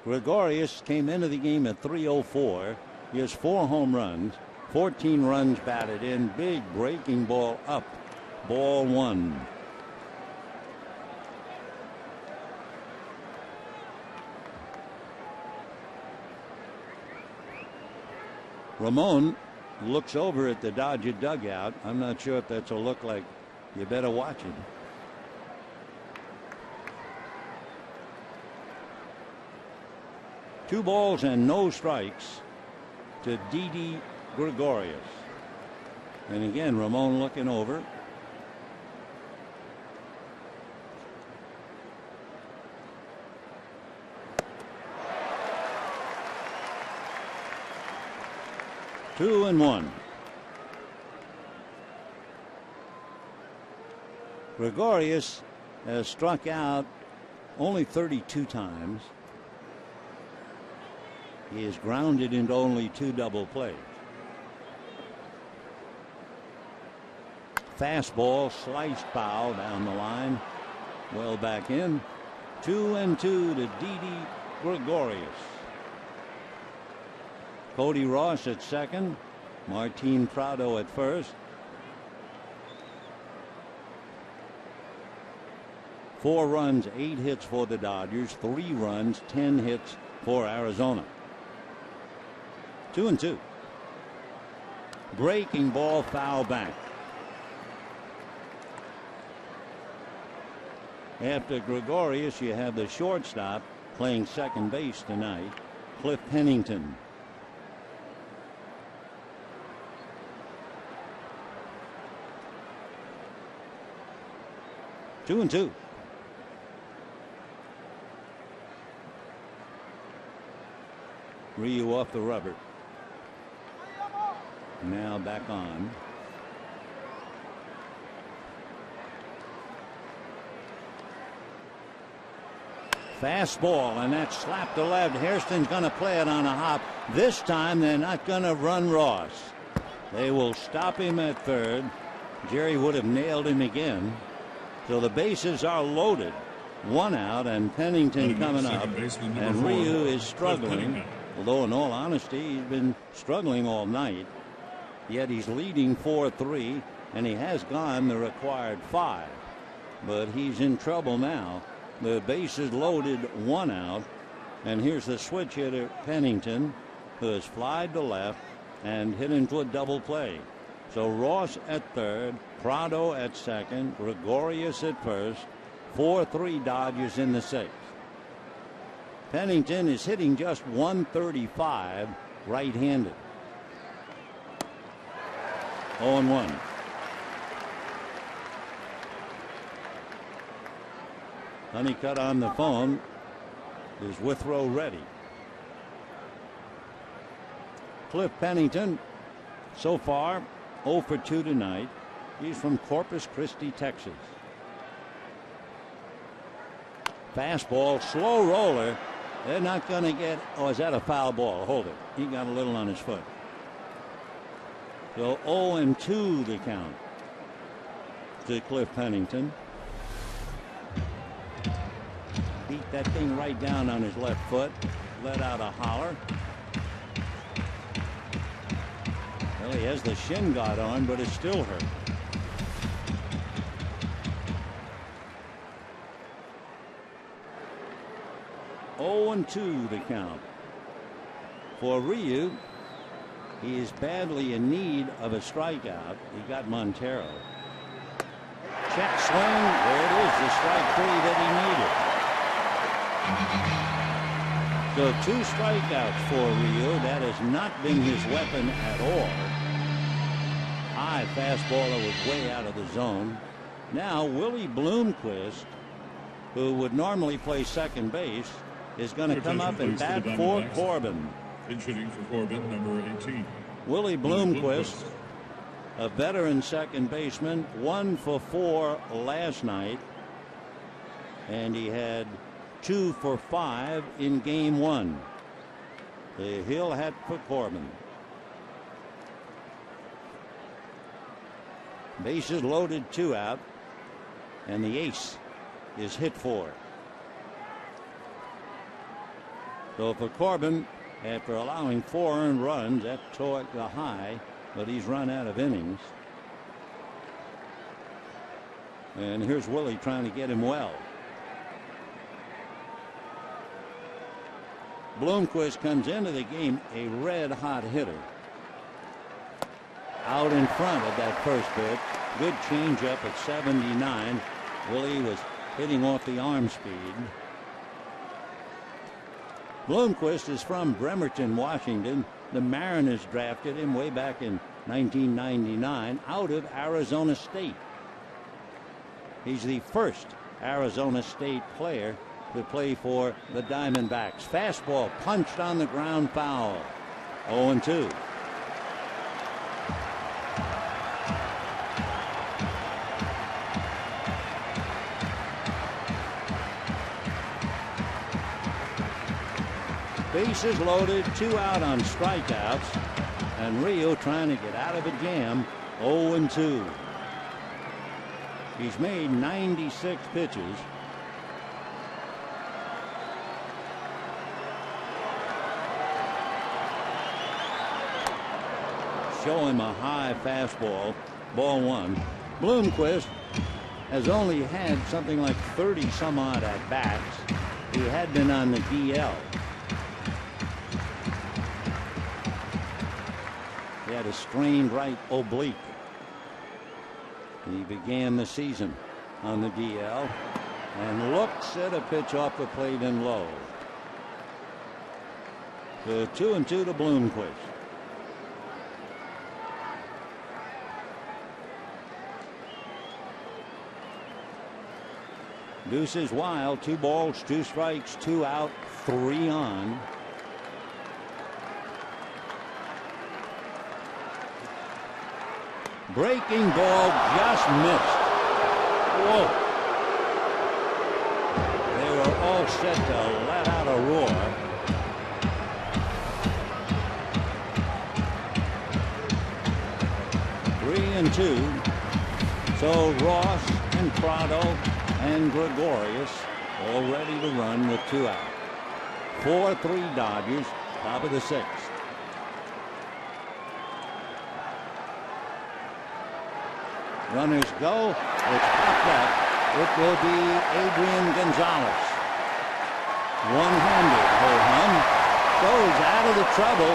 Gregorius came into the game at .304. He has 4 home runs, 14 runs batted in. Big breaking ball up. Ball 1. Ramon looks over at the Dodger dugout. I'm not sure if that's a look like you better watch it. Two balls and no strikes to Didi Gregorius. And again, Ramon looking over. Two and one. Gregorius has struck out only 32 times. He is grounded into only 2 double plays. Fastball, sliced foul down the line. Well back in. 2-2 to Didi Gregorius. Cody Ross at second. Martin Prado at first. 4 runs, 8 hits for the Dodgers. 3 runs, 10 hits for Arizona. 2-2. Breaking ball, foul back. After Gregorius, you have the shortstop playing second base tonight, Cliff Pennington. Two and two. Ryu off the rubber. Now back on. Fastball, and that's slapped to left. Hairston's going to play it on a hop. This time they're not going to run Ross. They will stop him at third. Jerry would have nailed him again. So the bases are loaded. 1 out, and Pennington coming up. And Ryu is struggling. Although in all honesty, he's been struggling all night. Yet he's leading 4-3, and he has gone the required 5. But he's in trouble now. The base is loaded, 1 out. And here's the switch hitter, Pennington, who has flied to left and hit into a double play. So Ross at third, Prado at second, Gregorius at first. 4-3 Dodgers in the 6th. Pennington is hitting just 135 right-handed. 0-1. Honeycutt on the phone. Is Withrow ready? Cliff Pennington, so far 0 for 2 tonight. He's from Corpus Christi, Texas. Fastball, slow roller. They're not going to get. Oh, is that a foul ball? Hold it. He got a little on his foot. So 0-2 the count to Cliff Pennington. Beat that thing right down on his left foot. Let out a holler. Well, he has the shin guard on, but it's still hurt. And 2 the count. For Ryu, he is badly in need of a strikeout. He got Montero. Check swing. There it is, the strike 3 that he needed. So 2 strikeouts for Ryu. That has not been his weapon at all. High fastball that was way out of the zone. Now Willie Bloomquist, who would normally play second base, is going to come up and bat for Corbin. Pinch hitting for Corbin, number 18. Willie Bloomquist, a veteran second baseman, 1 for 4 last night, and he had 2 for 5 in game 1. The hill hat for Corbin. Bases loaded, 2 out, and the ace is hit for. So for Corbin, after allowing 4 earned runs, that's toward the high, but he's run out of innings. And here's Willie trying to get him well. Bloomquist comes into the game a red-hot hitter. Out in front of that first pitch. Good changeup at 79. Willie was hitting off the arm speed. Bloomquist is from Bremerton, Washington. The Mariners drafted him way back in 1999 out of Arizona State. He's the first Arizona State player to play for the Diamondbacks. Fastball punched on the ground, foul. 0-2. Bases loaded, 2 out on strikeouts, and Rio trying to get out of a jam, 0-2. He's made 96 pitches. Show him a high fastball, ball 1. Bloomquist has only had something like 30 some odd at bats. He had been on the DL. He had a strained right oblique. He began the season on the DL and looks at a pitch off the plate and low. So 2-2 to Bloomquist. Deuce is wild. 2 balls, 2 strikes, 2 out, 3 on. Breaking ball just missed. Whoa. They were all set to let out a roar. Three and 2. So Ross and Prado and Gregorius all ready to run with 2 out. 4-3 Dodgers, top of the 6th. Runners go. It's popped up. It will be Adrian Gonzalez. One-handed ho hum. Goes out of the trouble.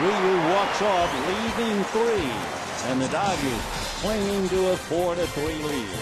Ryu walks off, leaving 3. And the Dodgers clinging to a 4-3 lead.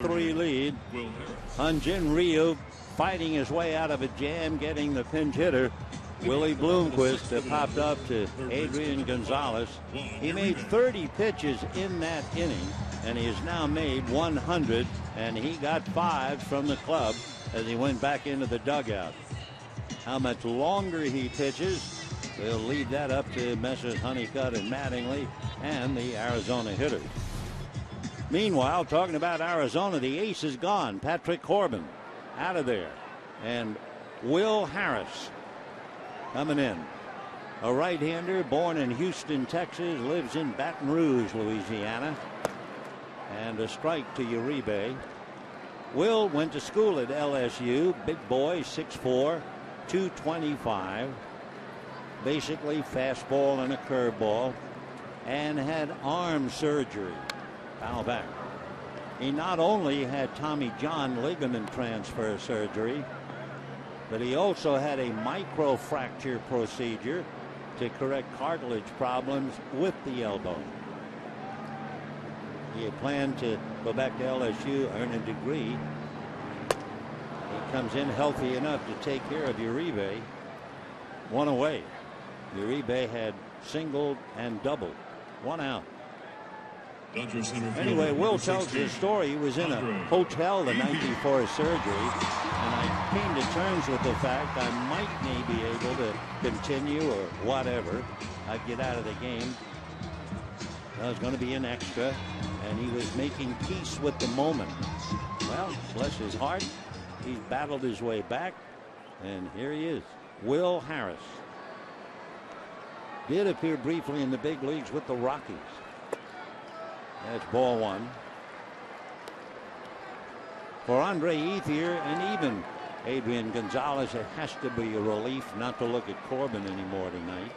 Lead. Hyun-Jin Ryu fighting his way out of a jam, getting the pinch hitter Willie Bloomquist popped up to Adrian Gonzalez. He made 30 pitches in that inning, and he has now made 100, and he got 5 from the club as he went back into the dugout. How much longer he pitches, we'll leave that up to Messrs. Honeycutt and Mattingly and the Arizona hitters. Meanwhile, talking about Arizona, the ace is gone. Patrick Corbin out of there. And Will Harris coming in. A right-hander born in Houston, Texas, lives in Baton Rouge, Louisiana. And a strike to Uribe. Will went to school at LSU. Big boy, 6'4", 225. Basically fastball and a curveball. And had arm surgery. Foul back. He not only had Tommy John ligament transfer surgery, but he also had a microfracture procedure to correct cartilage problems with the elbow. He had planned to go back to LSU, earn a degree. He comes in healthy enough to take care of Uribe. One away. Uribe had singled and doubled. One out. Anyway, Will tells his story. He was in a hotel the night before his surgery, and I came to terms with the fact I might be able to continue or whatever. I'd get out of the game. I was going to be an extra, and he was making peace with the moment. Well, bless his heart, he's battled his way back, and here he is, Will Harris. Did appear briefly in the big leagues with the Rockies. That's ball one. For Andre Ethier and even Adrian Gonzalez, it has to be a relief not to look at Corbin anymore tonight.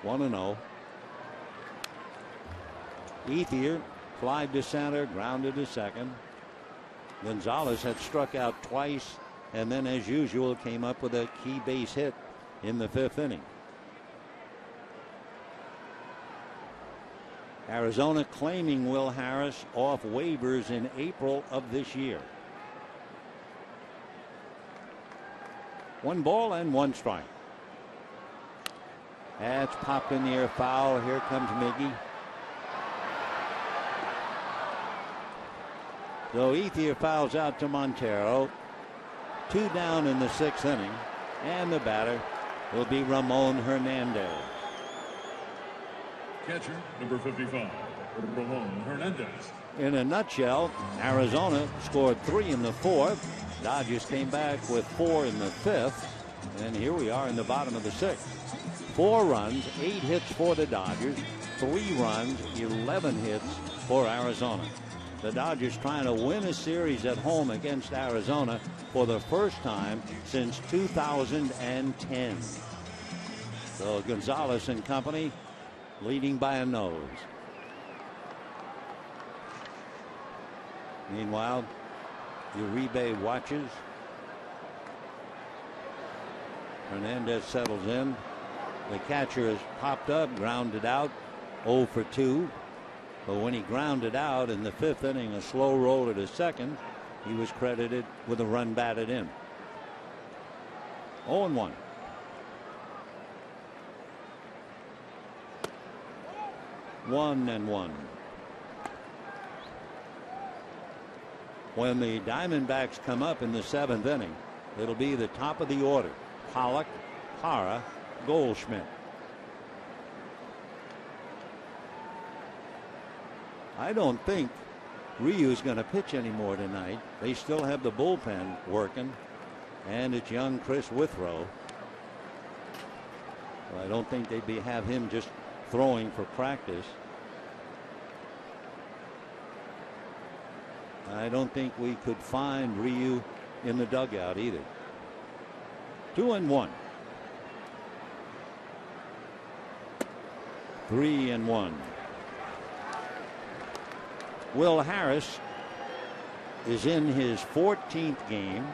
One and 0. Ethier flied to center, grounded to second. Gonzalez had struck out twice, and then, as usual, came up with a key base hit in the 5th inning. Arizona claiming Will Harris off waivers in April of this year. 1 ball and 1 strike. That's popped in the air, foul. Here comes Miggy. So Ethier fouls out to Montero. 2 down in the 6th inning, and the batter will be Ramon Hernandez. Catcher, number 55, Ramon Hernandez. In a nutshell, Arizona scored 3 in the 4th. Dodgers came back with 4 in the 5th. And here we are in the bottom of the 6th. 4 runs, 8 hits for the Dodgers. 3 runs, 11 hits for Arizona. The Dodgers trying to win a series at home against Arizona for the first time since 2010. So Gonzalez and company leading by a nose. Meanwhile, Uribe watches. Hernandez settles in. The catcher has popped up, grounded out, 0 for 2. But when he grounded out in the 5th inning, a slow roller to second, he was credited with a run batted in. 0-1. One and 1. When the Diamondbacks come up in the 7th inning, it'll be the top of the order. Pollock, Parra, Goldschmidt. I don't think Ryu's going to pitch anymore tonight. They still have the bullpen working, and it's young Chris Withrow. Well, I don't think they'd have him just throwing for practice. I don't think we could find Ryu in the dugout either. 2-1. 3-1. Will Harris is in his 14th game.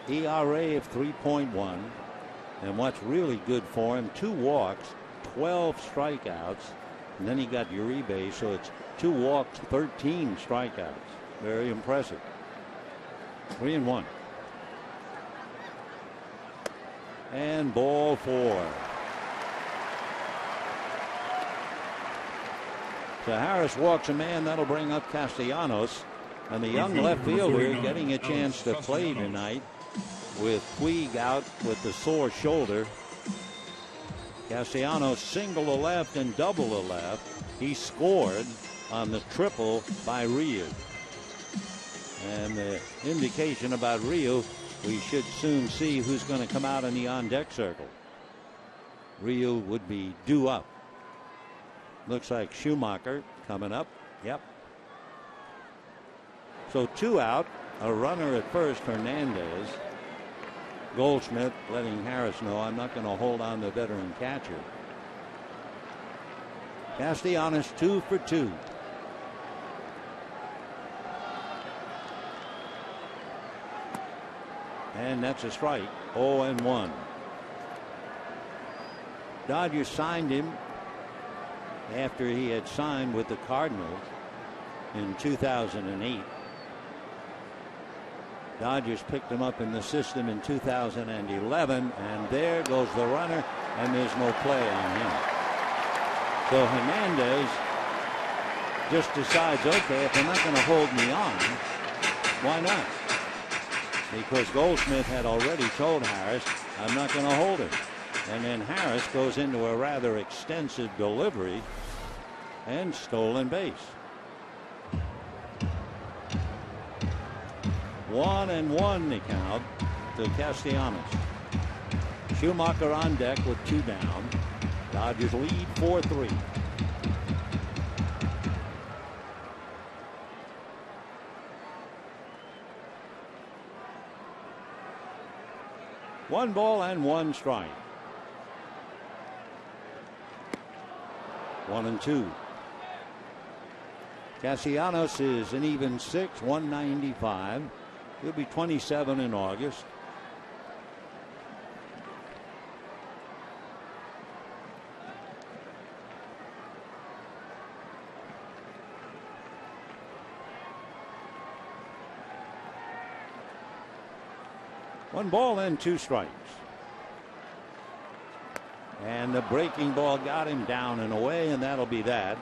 ERA of 3.1. And what's really good for him, 2 walks, 12 strikeouts. And then he got Uribe, so it's 2 walks, 13 strikeouts. Very impressive. 3-1. And ball 4. So Harris walks a man. That'll bring up Castellanos. And the young left fielder getting a chance to play tonight with Puig out with the sore shoulder. Castellanos single to left and double to left. He scored on the triple by Ryu. And the indication about Ryu, we should soon see who's going to come out in the on-deck circle. Ryu would be due up. Looks like Schumacher coming up. Yep. So 2 out, a runner at first, Hernandez. Goldschmidt letting Harris know, I'm not going to hold on the veteran catcher. Castellanos 2 for 2. And that's a strike. 0-1. Dodgers signed him after he had signed with the Cardinals in 2008. Dodgers picked him up in the system in 2011, and there goes the runner, and there's no play on him. So Hernandez just decides, okay, if they're not going to hold me on, why not? Because Goldschmidt had already told Harris, I'm not going to hold him. And then Harris goes into a rather extensive delivery and stolen base. 1-1 the count to Castellanos. Schumacher on deck with 2 down. Dodgers lead 4-3. One ball and 1 strike. 1-2. Castellanos is an even 6, 195. He'll be 27 in August. One ball and 2 strikes. And the breaking ball got him down and away, and that'll be that.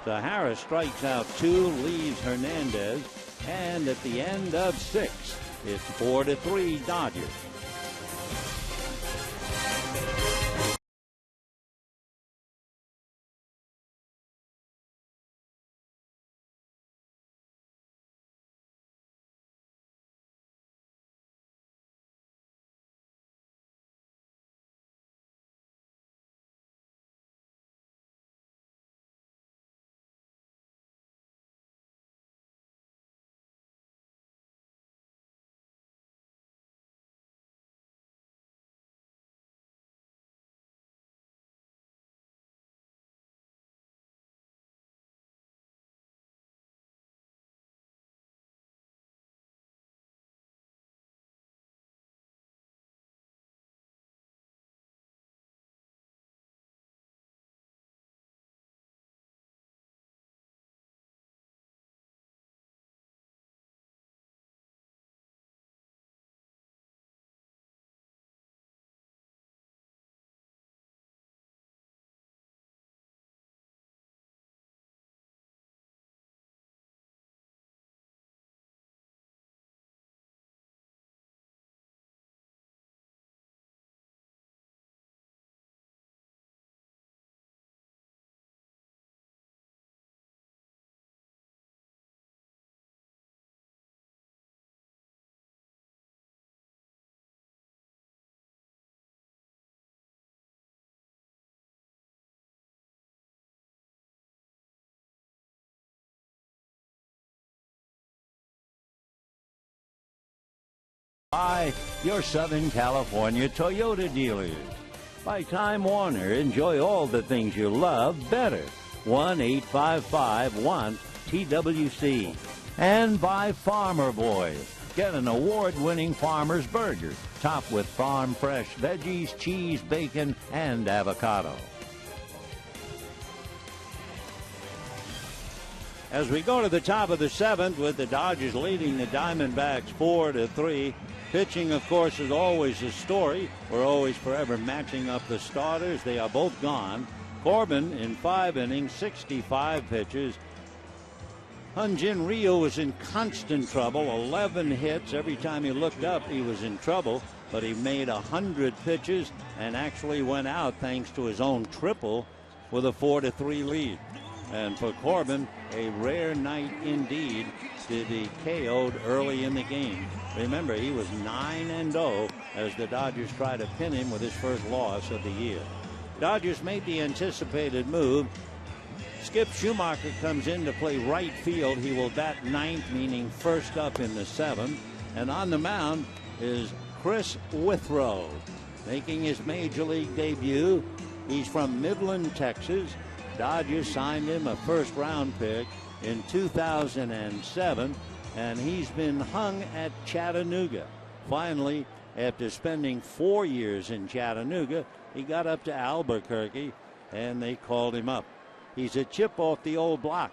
So Harris strikes out 2, leaves Hernandez, and at the end of 6, it's 4-3 Dodgers. By your Southern California Toyota dealers. By Time Warner, enjoy all the things you love better. 1-855-WANT-TWC. And by Farmer Boys. Get an award-winning Farmer's Burger, topped with farm fresh veggies, cheese, bacon, and avocado. As we go to the top of the 7th with the Dodgers leading the Diamondbacks 4-3. Pitching, of course, is always a story. We're always forever matching up the starters. They are both gone. Corbin in 5 innings, 65 pitches. Hyun-Jin Ryu was in constant trouble, 11 hits. Every time he looked up, he was in trouble. But he made 100 pitches and actually went out thanks to his own triple with a 4-3 lead. And for Corbin, a rare night indeed to be KO'd early in the game. Remember, he was 9-0 as the Dodgers try to pin him with his first loss of the year. Dodgers made the anticipated move. Skip Schumacher comes in to play right field. He will bat 9th, meaning first up in the 7th. And on the mound is Chris Withrow, making his major league debut. He's from Midland, Texas. Dodgers signed him a first-round pick in 2007, and he's been hung at Chattanooga. Finally, After spending 4 years in Chattanooga, he got up to Albuquerque, and they called him up. He's a chip off the old block.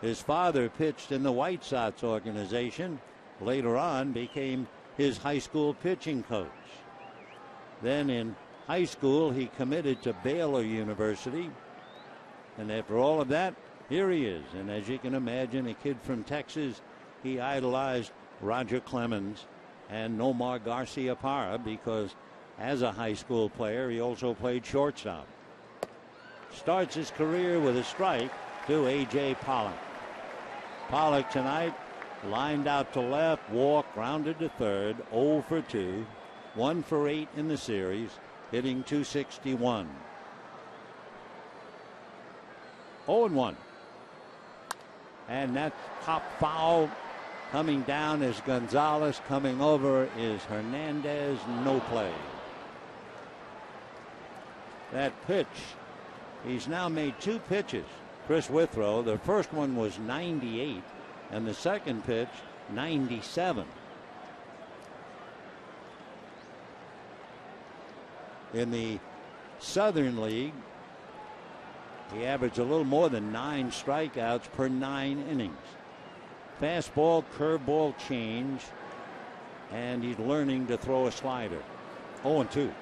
His father pitched in the White Sox organization. Later on, became his high school pitching coach. Then in high school, he committed to Baylor University. And after all of that, here he is. And as you can imagine, a kid from Texas, he idolized Roger Clemens and Nomar Garcia-Parra because as a high school player, he also played shortstop. Starts his career with a strike to A.J. Pollock. Pollock tonight lined out to left, walked, grounded to third, 0 for 2, 1 for 8 in the series, hitting .261. 0-1. And that pop foul coming down is Gonzalez. Coming over is Hernandez. No play. That pitch, he's now made 2 pitches. Chris Withrow, the first one was 98, and the second pitch, 97. In the Southern League, he averaged a little more than 9 strikeouts per 9 innings. Fastball, curveball change, and he's learning to throw a slider. 0-2.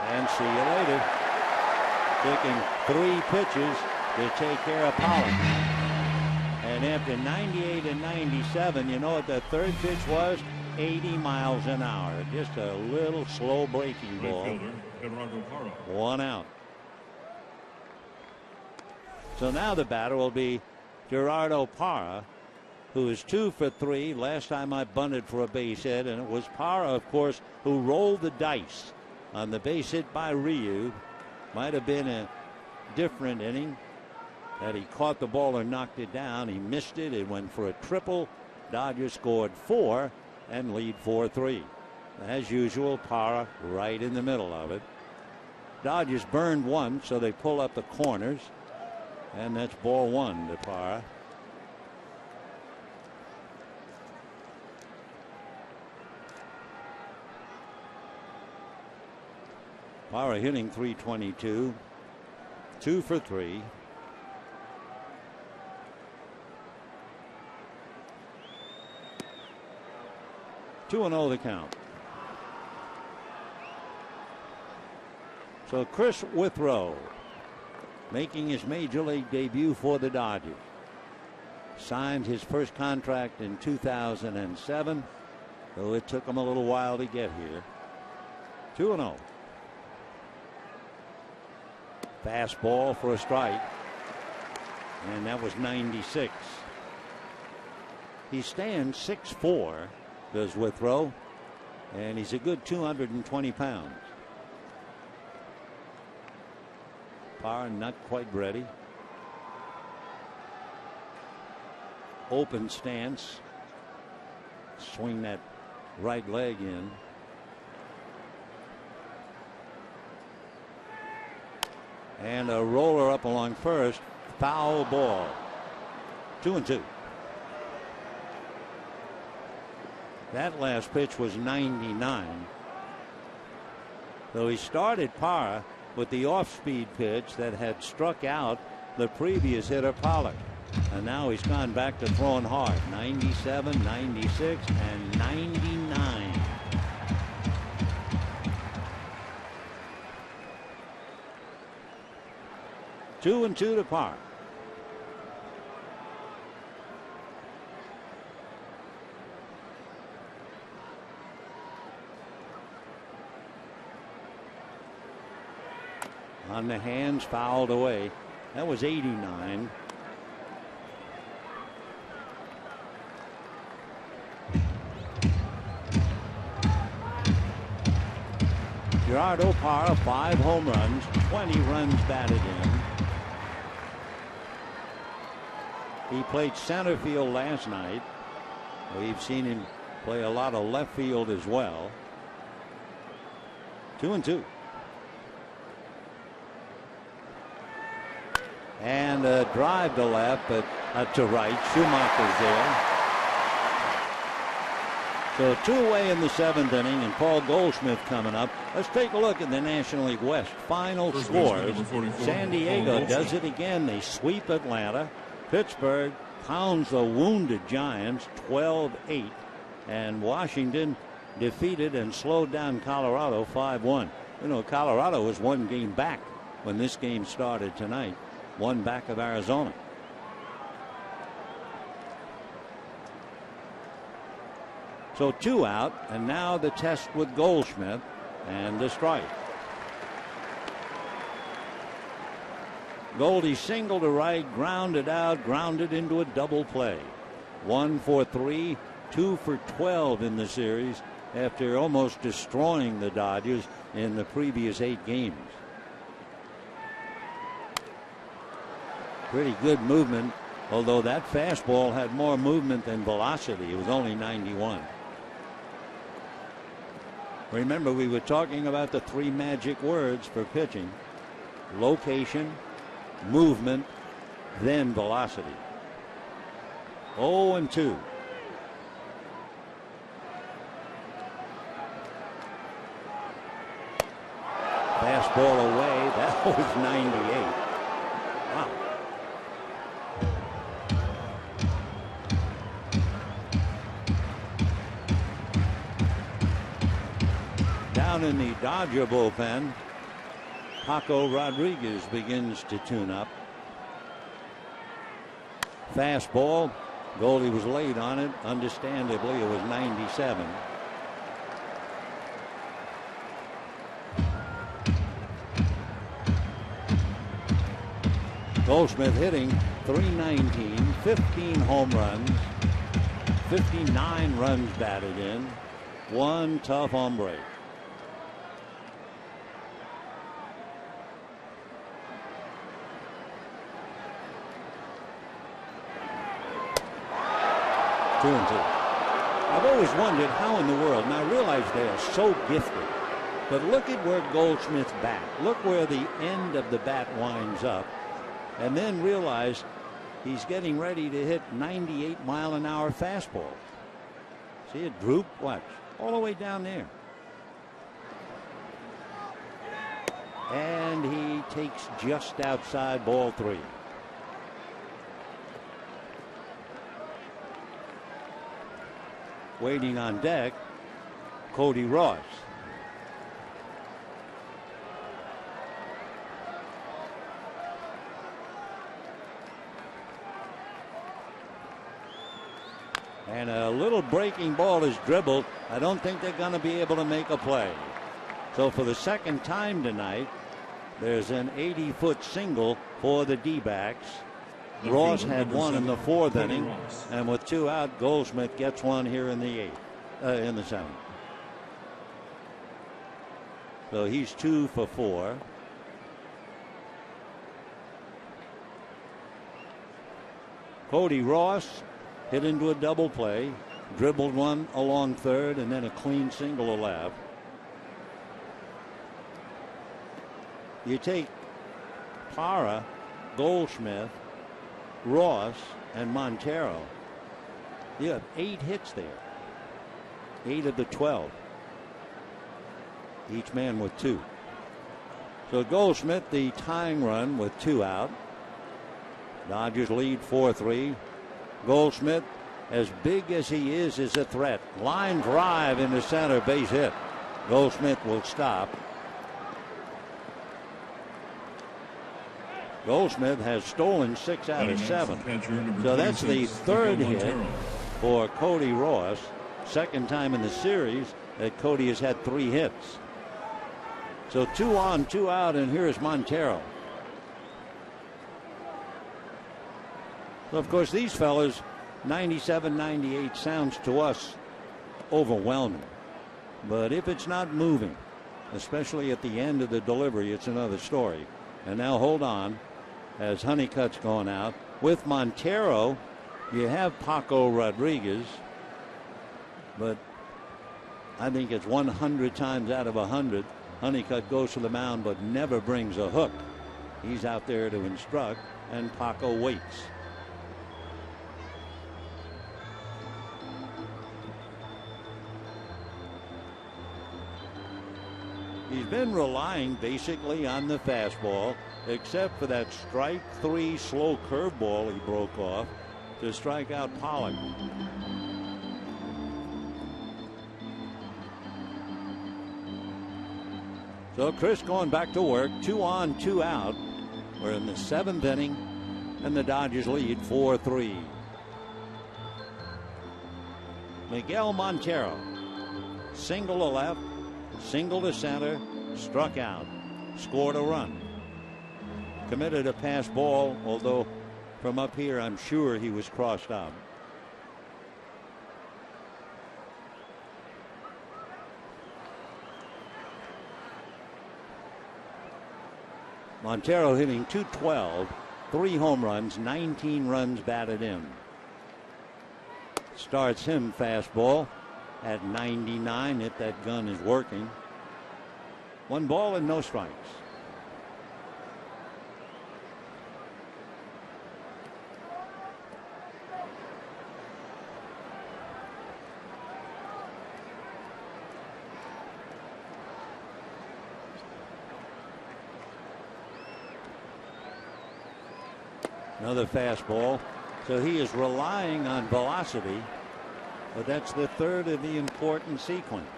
And see you later. Taking 3 pitches to take care of Pollock. And after 98 and 97, you know what the third pitch was? 80 miles an hour. Just a little slow breaking ball. 1 out. So now the batter will be Gerardo Parra, who is 2 for 3. Last time I bunted for a base hit, and it was Parra, of course, who rolled the dice on the base hit by Ryu. Might have been a different inning that he caught the ball or knocked it down. He missed it. It went for a triple. Dodgers scored 4 and lead 4-3. As usual, Parra right in the middle of it. Dodgers burned 1, so they pull up the corners. And that's ball 1 to Parra. Parra hitting .322, 2 for 3. Two and 0 the count. So Chris Withrow making his major league debut for the Dodgers. Signed his first contract in 2007, though it took him a little while to get here. 2-0. Fastball for a strike, and that was 96. He stands 6'4", does Withrow, and he's a good 220 pounds. Parra not quite ready. Open stance. Swing that right leg in. And a roller up along first. Foul ball. 2-2. That last pitch was 99. Though he started Parra with the off-speed pitch that had struck out the previous hitter Pollock. And now he's gone back to throwing hard. 97, 96, and 99. Two and 2 to Parra. On the hands, fouled away. That was 89. Gerardo Parra, 5 home runs, 20 runs batted in. He played center field last night. We've seen him play a lot of left field as well. 2 and 2. And a drive to left, but to right. Schumacher's there. So 2 away in the 7th inning, and Paul Goldschmidt coming up. Let's take a look at the National League West final scores. San Diego does it again. They sweep Atlanta. Pittsburgh pounds the wounded Giants 12-8. And Washington defeated and slowed down Colorado 5-1. You know, Colorado was 1 game back when this game started tonight. 1 back of Arizona. So 2 out, and now the test with Goldschmidt and the strike. Goldie single to right, grounded out, grounded into a double play. 1 for 3, 2 for 12 in the series after almost destroying the Dodgers in the previous 8 games. Pretty good movement, although that fastball had more movement than velocity. It was only 91. Remember, we were talking about the 3 magic words for pitching: location, movement, then velocity. 0-2. Fastball away. That was 98. Wow. Down in the Dodger bullpen, Paco Rodriguez begins to tune up. Fastball. Goldie was late on it. Understandably, it was 97. Goldschmidt hitting .319, 15 home runs, 59 runs batted in, 1 tough hombre. I've always wondered how in the world, and I realize they are so gifted, but look at where Goldschmidt's bat. Look where the end of the bat winds up, and then realize he's getting ready to hit 98-mile-an-hour fastball. See it droop? Watch. All the way down there. And he takes just outside ball 3. Waiting on deck, Cody Ross. And a little breaking ball is dribbled. I don't think they're going to be able to make a play. So for the second time tonight, there's an 80-foot single for the D-backs. Ross had 1 in the 4th inning, and with 2 out, Goldschmidt gets 1 here in the 8th, in the 7th. So he's 2 for 4. Cody Ross hit into a double play, dribbled 1 along 3rd, and then a clean single to left. You take Parra, Goldschmidt, Ross, and Montero. You have 8 hits there. 8 of the 12. Each man with 2. So Goldschmidt, the tying run with 2 out. Dodgers lead 4-3. Goldschmidt, as big as he is a threat. Line drive into center, base hit. Goldschmidt will stop. Goldschmidt has stolen 6 out of 7. So that's the 3rd hit for Cody Ross. 2nd time in the series that Cody has had 3 hits. So 2 on, 2 out, and here's Montero. So of course these fellas, 97, 98 sounds to us overwhelming. But if it's not moving, especially at the end of the delivery, it's another story. And now hold on. As Honeycutt's going out. With Montero, you have Paco Rodriguez, but I think it's 100 times out of 100. Honeycutt goes to the mound but never brings a hook. He's out there to instruct, and Paco waits. He's been relying basically on the fastball, except for that strike 3 slow curveball he broke off to strike out Pollock. So Chris going back to work, 2 on, 2 out. We're in the 7th inning, and the Dodgers lead 4-3. Miguel Montero, single to left, single to center, struck out, scored a run. Committed a pass ball, although from up here I'm sure he was crossed out. Montero hitting .212, 3 home runs, 19 runs batted in. Starts him fastball at 99. If that gun is working. 1 ball and no strikes. Another fastball. So he is relying on velocity, but that's the 3rd of the important sequence.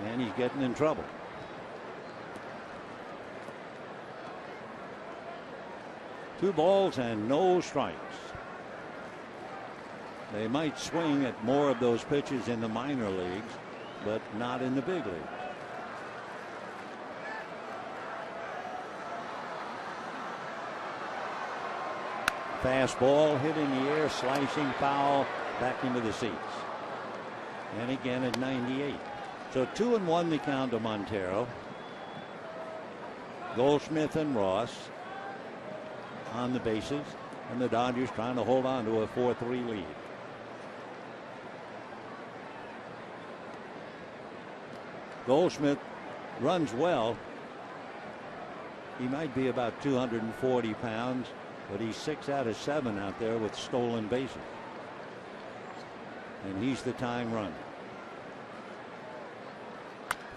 And he's getting in trouble. Two balls and no strikes. They might swing at more of those pitches in the minor leagues, but not in the big leagues. Fastball hit in the air, slicing foul back into the seats. And again at 98. So 2-1 the count to Montero. Goldschmidt and Ross on the bases, and the Dodgers trying to hold on to a 4-3 lead. Goldschmidt runs well. He might be about 240 pounds, but he's 6 out of 7 out there with stolen bases. And he's the tying run.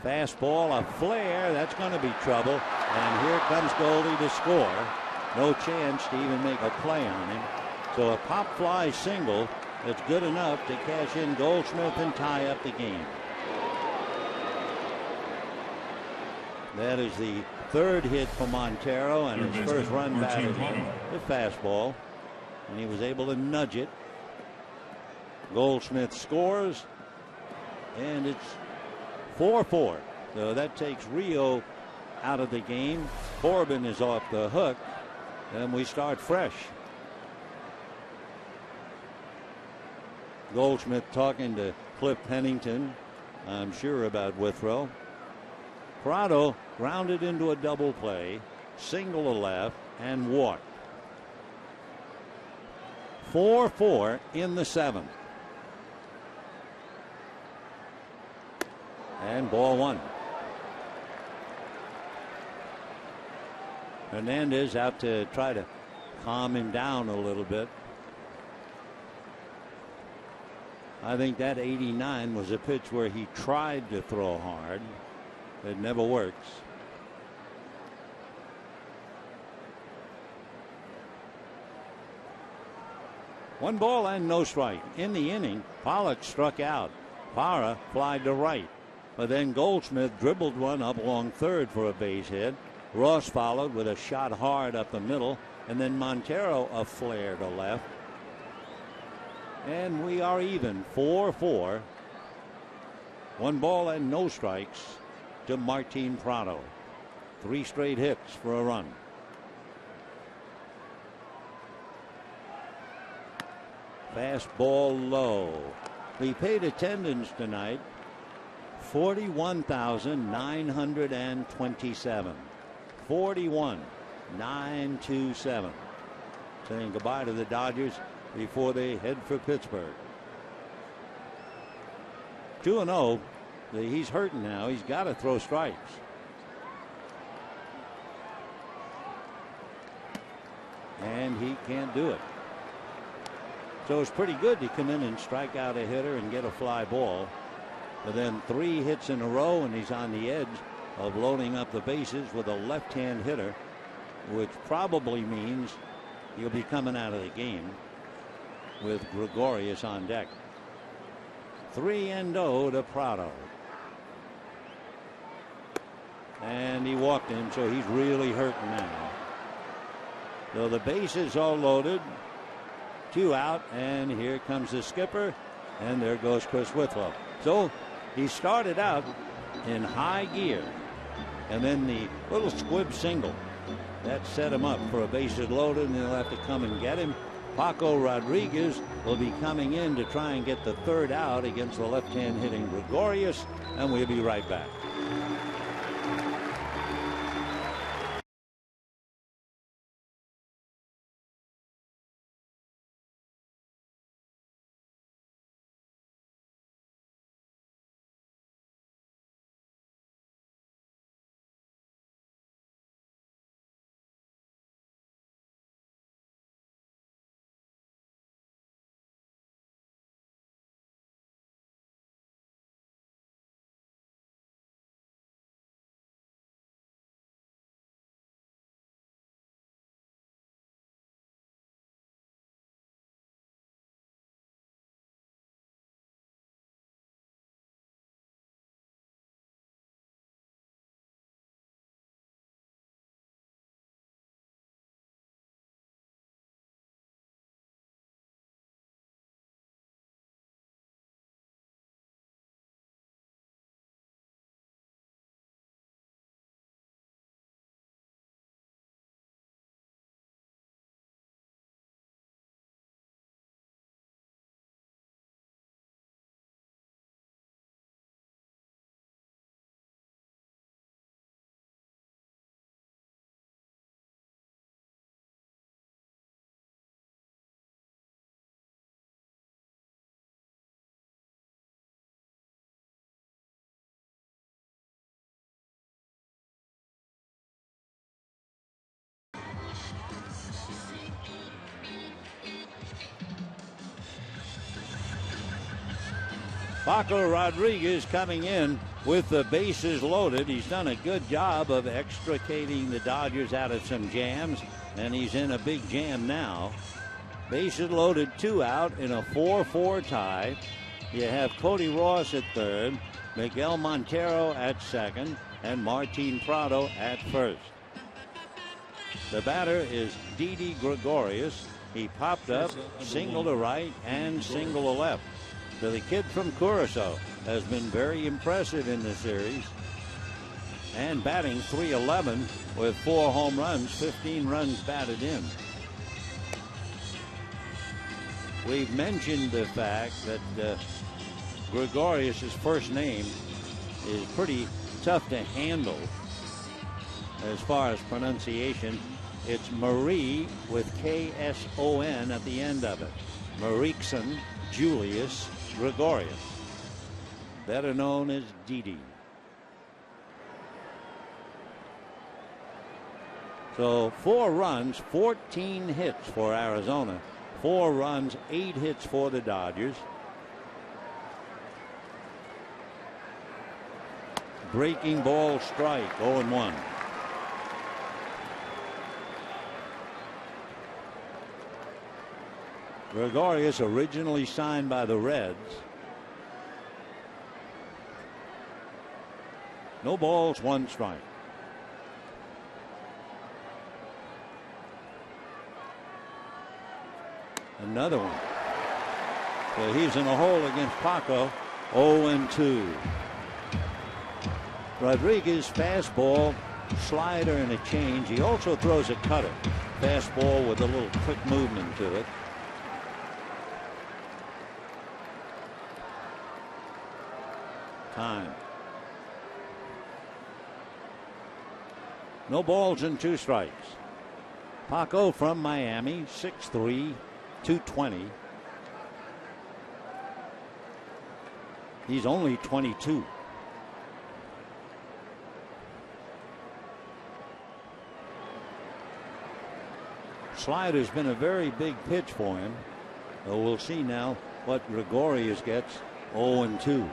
Fastball, a flare, that's going to be trouble. And here comes Goldie to score. No chance to even make a play on him. So a pop fly single that's good enough to cash in Goldschmidt and tie up the game. That is the 3rd hit for Montero, and his first run batted the fastball, and he was able to nudge it. Goldschmidt scores, and it's 4-4. So that takes Rio out of the game. Corbin is off the hook, and we start fresh. Goldschmidt talking to Cliff Pennington, I'm sure, about Withrow. Prado grounded into a double play, single to left, and walked. 4-4 in the 7th. And ball 1. Hernandez out to try to calm him down a little bit. I think that 89 was a pitch where he tried to throw hard. It never works. One ball and no strike. In the inning, Pollock struck out. Parra flied to right. But then Goldschmidt dribbled one up along 3rd for a base hit. Ross followed with a shot hard up the middle. And then Montero a flare to left. And we are even, 4-4. 1 ball and no strikes to Martin Prado. 3 straight hits for a run. Fastball low. We paid attendance tonight. 41,927. 41,927. Saying goodbye to the Dodgers before they head for Pittsburgh. 2-0. He's hurting now. He's got to throw strikes. And he can't do it. So it's pretty good to come in and strike out a hitter and get a fly ball. But then 3 hits in a row, and he's on the edge of loading up the bases with a left-hand hitter, which probably means he'll be coming out of the game with Gregorius on deck. 3-0 to Prado. And he walked him, so he's really hurting now. So the bases all loaded, 2 out, and here comes the skipper, and there goes Chris Whitlow. So he started out in high gear, and then the little squib single that set him up for a bases loaded, and they'll have to come and get him. Paco Rodriguez will be coming in to try and get the 3rd out against the left-hand hitting Gregorius, and we'll be right back. Paco Rodriguez coming in with the bases loaded. He's done a good job of extricating the Dodgers out of some jams, and he's in a big jam now. Bases loaded, 2 out in a 4-4 tie. You have Cody Ross at 3rd, Miguel Montero at 2nd, and Martin Prado at 1st. The batter is Didi Gregorius. He popped up, single to right and single to left. So the kid from Curacao has been very impressive in the series, and batting .311 with 4 home runs, 15 runs batted in. We've mentioned the fact that Gregorius' first name is pretty tough to handle as far as pronunciation. It's Marie with K-S-O-N at the end of it. Mariekson Julius Gregorius, better known as Didi. So 4 runs, 14 hits for Arizona. 4 runs, 8 hits for the Dodgers. Breaking ball strike, 0-1. Gregorius originally signed by the Reds. No balls, 1 strike. Another one. So he's in a hole against Paco. 0-2. Rodriguez fastball, slider, and a change. He also throws a cutter. Fastball with a little quick movement to it. Time. No balls and 2 strikes. Paco from Miami, 6'3", 220. He's only 22. Slider's been a very big pitch for him. So we'll see now what Gregorius gets. 0-2.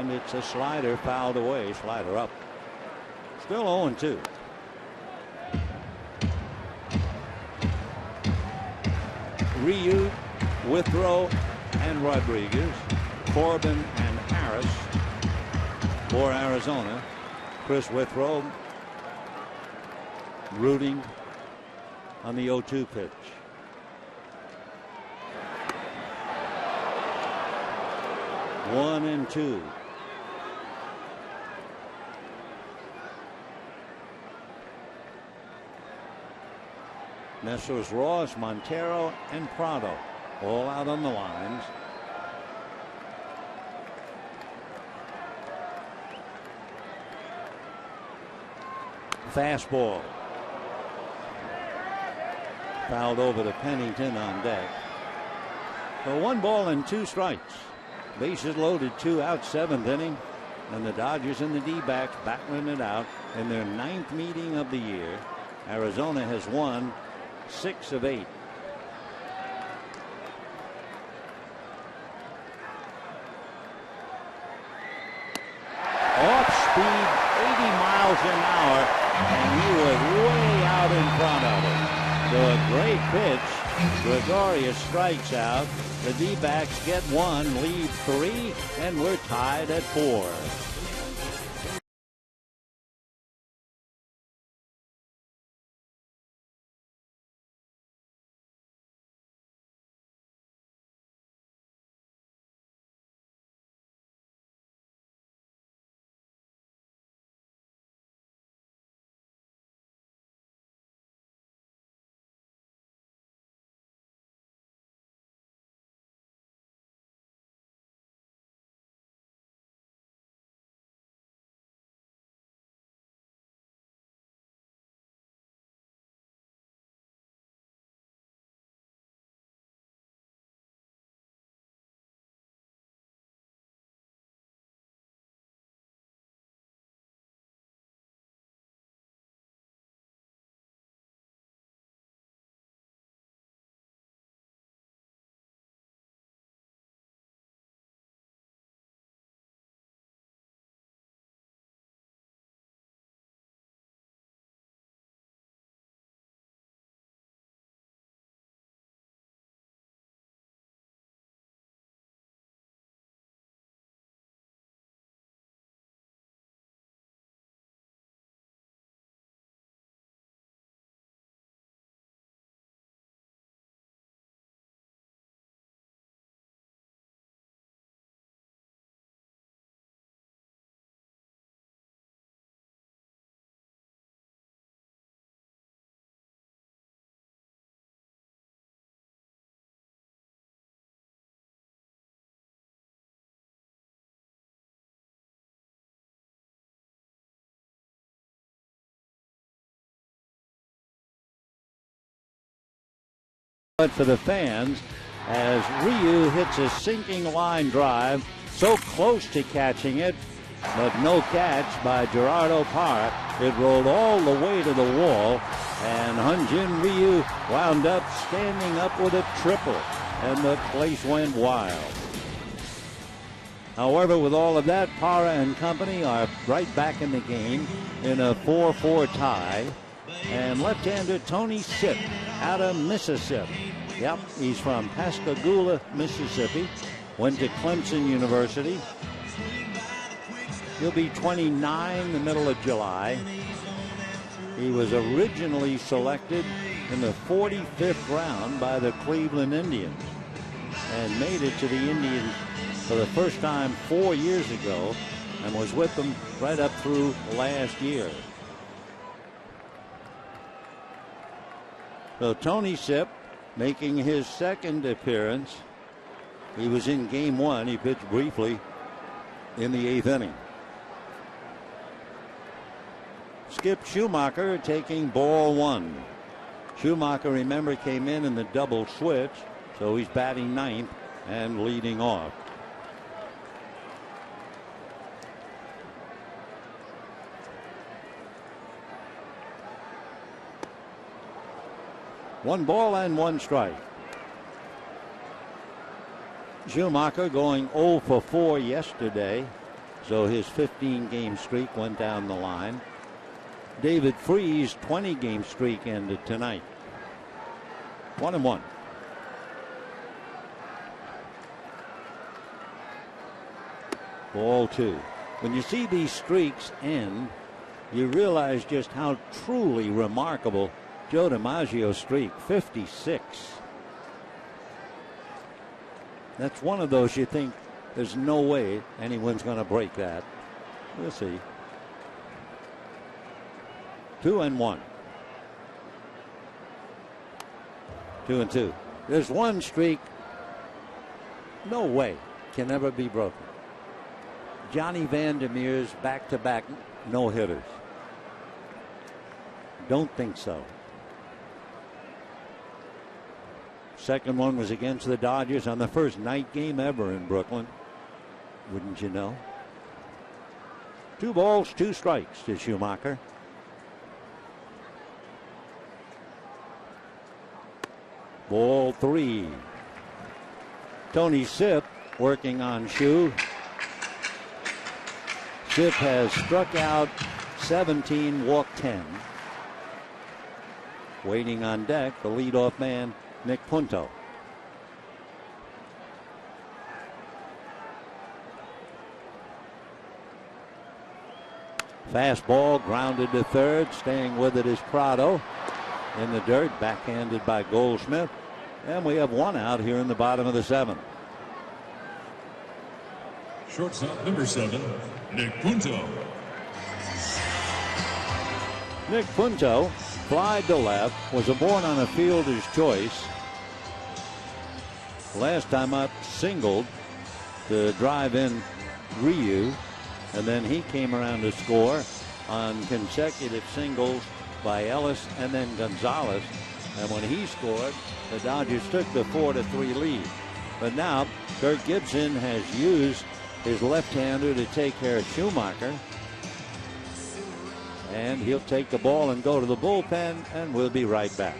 and it's a slider fouled away. Slider up. Still 0-2. Ryu, Withrow, and Rodriguez. Corbin and Harris for Arizona. Chris Withrow rooting on the 0-2 pitch. One and two. Messrs. Ross, Montero, and Prado all out on the lines. Fastball. Fouled over to Pennington on deck. So 1 ball and 2 strikes. Bases loaded, 2 out, 7th inning. And the Dodgers and the D-backs battling it out in their 9th meeting of the year. Arizona has won 6 of 8. Off speed, 80 miles an hour, and he was way out in front of it. So a great pitch. Gregorius strikes out. The D-backs get 1, lead 3, and we're tied at 4. But for the fans, as Ryu hits a sinking line drive, so close to catching it, but no catch by Gerardo Parra. It rolled all the way to the wall, and Hyun-Jin Ryu wound up standing up with a triple, and the place went wild. However, with all of that, Parra and company are right back in the game in a 4-4 tie. And left-hander Tony Sipp out of Mississippi. Yep, he's from Pascagoula, Mississippi. Went to Clemson University. He'll be 29 the middle of July. He was originally selected in the 45th round by the Cleveland Indians and made it to the Indians for the first time 4 years ago and was with them right up through last year. So Tony Sipp making his second appearance. He was in game 1. He pitched briefly in the 8th inning. Skip Schumacher taking ball 1. Schumacher, remember, came in the double switch, so he's batting 9th and leading off. One ball and 1 strike. Schumacher going 0 for 4 yesterday. So his 15-game streak went down the line. David Free's 20-game streak ended tonight. 1-1. Ball 2. When you see these streaks end, you realize just how truly remarkable Joe DiMaggio's streak, 56. That's one of those you think there's no way anyone's going to break that. We'll see. 2-1. 2-2. There's one streak, no way, can ever be broken. Johnny Vandermeer's back-to-back no-hitters. Don't think so. Second one was against the Dodgers on the first night game ever in Brooklyn. Wouldn't you know? 2 balls, 2 strikes to Schumacher. Ball 3. Tony Sipp working on Schu. Sipp has struck out 17, walked 10. Waiting on deck, the leadoff man, Nick Punto. Fastball grounded to third. Staying with it is Prado. In the dirt, backhanded by Goldschmidt. And we have 1 out here in the bottom of the 7th. Shortstop number 7, Nick Punto. Nick Punto flied to left, was born on a fielder's choice. Last time up, singled to drive in Ryu, and then he came around to score on consecutive singles by Ellis and then Gonzalez. And when he scored, the Dodgers took the 4-3 lead. But now Kirk Gibson has used his left-hander to take care of Schumacher. And he'll take the ball and go to the bullpen, and we'll be right back.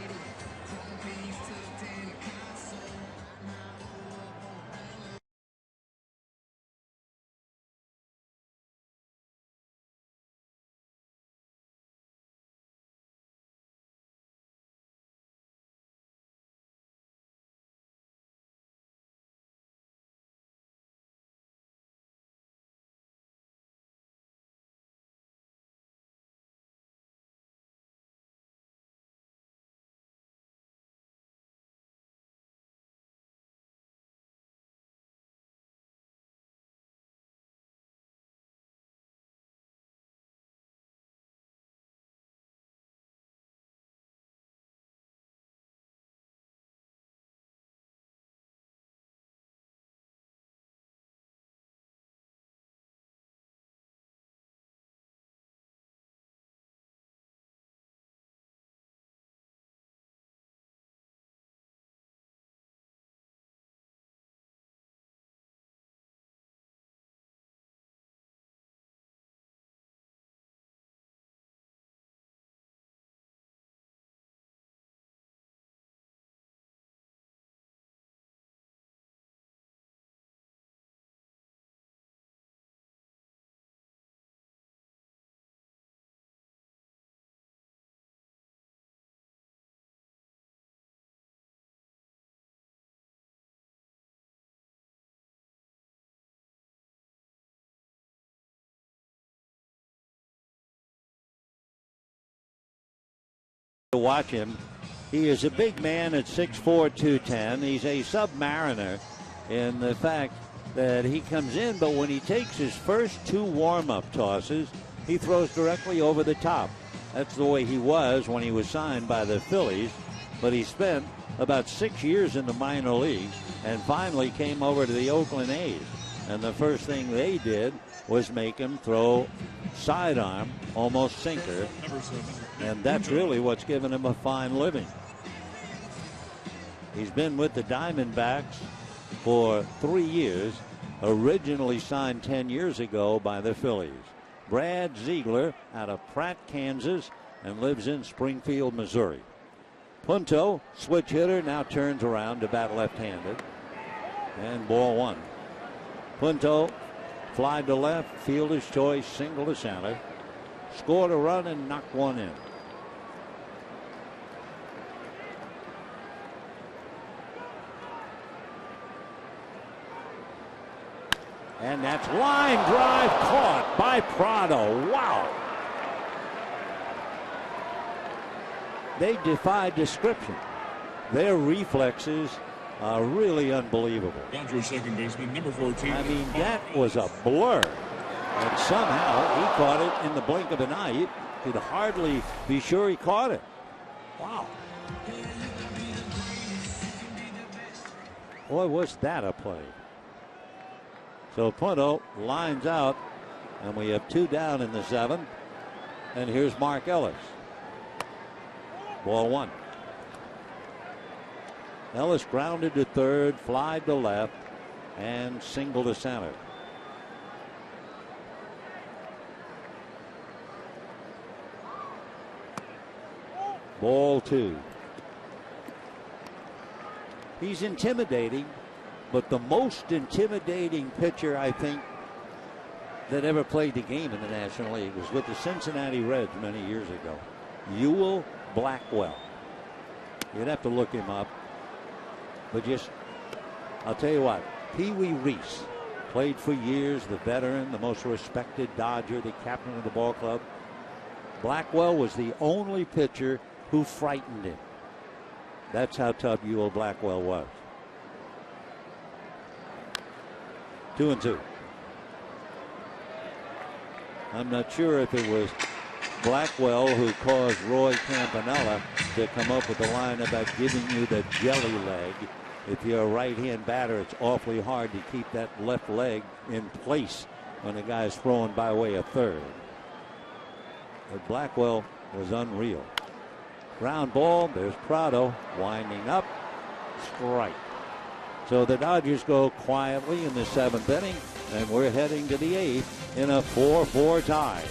To watch him. He is a big man at 6'4", 210. He's a submariner in the fact that he comes in, but when he takes his first 2 warm-up tosses, he throws directly over the top. That's the way he was when he was signed by the Phillies, but he spent about 6 years in the minor leagues and finally came over to the Oakland A's. And the first thing they did was make him throw sidearm, almost sinker, and that's really what's given him a fine living. He's been with the Diamondbacks for 3 years, originally signed 10 years ago by the Phillies. Brad Ziegler out of Pratt, Kansas, and lives in Springfield, Missouri. Punto, switch hitter, now turns around to bat left-handed. And ball 1. Punto fly to left, fielder's choice, single to center. Scored a run and knocked one in. And that's line drive caught by Prado. Wow. They defy description. Their reflexes are really unbelievable. Dodgers second baseman, number 14. I mean, that was a blur. And somehow he caught it in the blink of an eye. You could hardly be sure he caught it. Wow. Boy, was that a play. So Punto lines out, and we have 2 down in the 7th. And here's Mark Ellis. Ball 1. Ellis grounded to third, fly to left, and single to center. Ball 2. He's intimidating, but the most intimidating pitcher, I think, that ever played the game in the National League was with the Cincinnati Reds many years ago. Ewell Blackwell. You'd have to look him up. But just, I'll tell you what, Pee Wee Reese played for years, the veteran, the most respected Dodger, the captain of the ball club. Blackwell was the only pitcher who frightened him. That's how tough Ewell Blackwell was. 2-2. I'm not sure if it was Blackwell who caused Roy Campanella to come up with the line about giving you the jelly leg. If you're a right-hand batter, it's awfully hard to keep that left leg in place when the guy's throwing by way of third. But Blackwell was unreal. Ground ball, there's Prado winding up, strike. So the Dodgers go quietly in the 7th inning, and we're heading to the 8th in a 4-4 tie.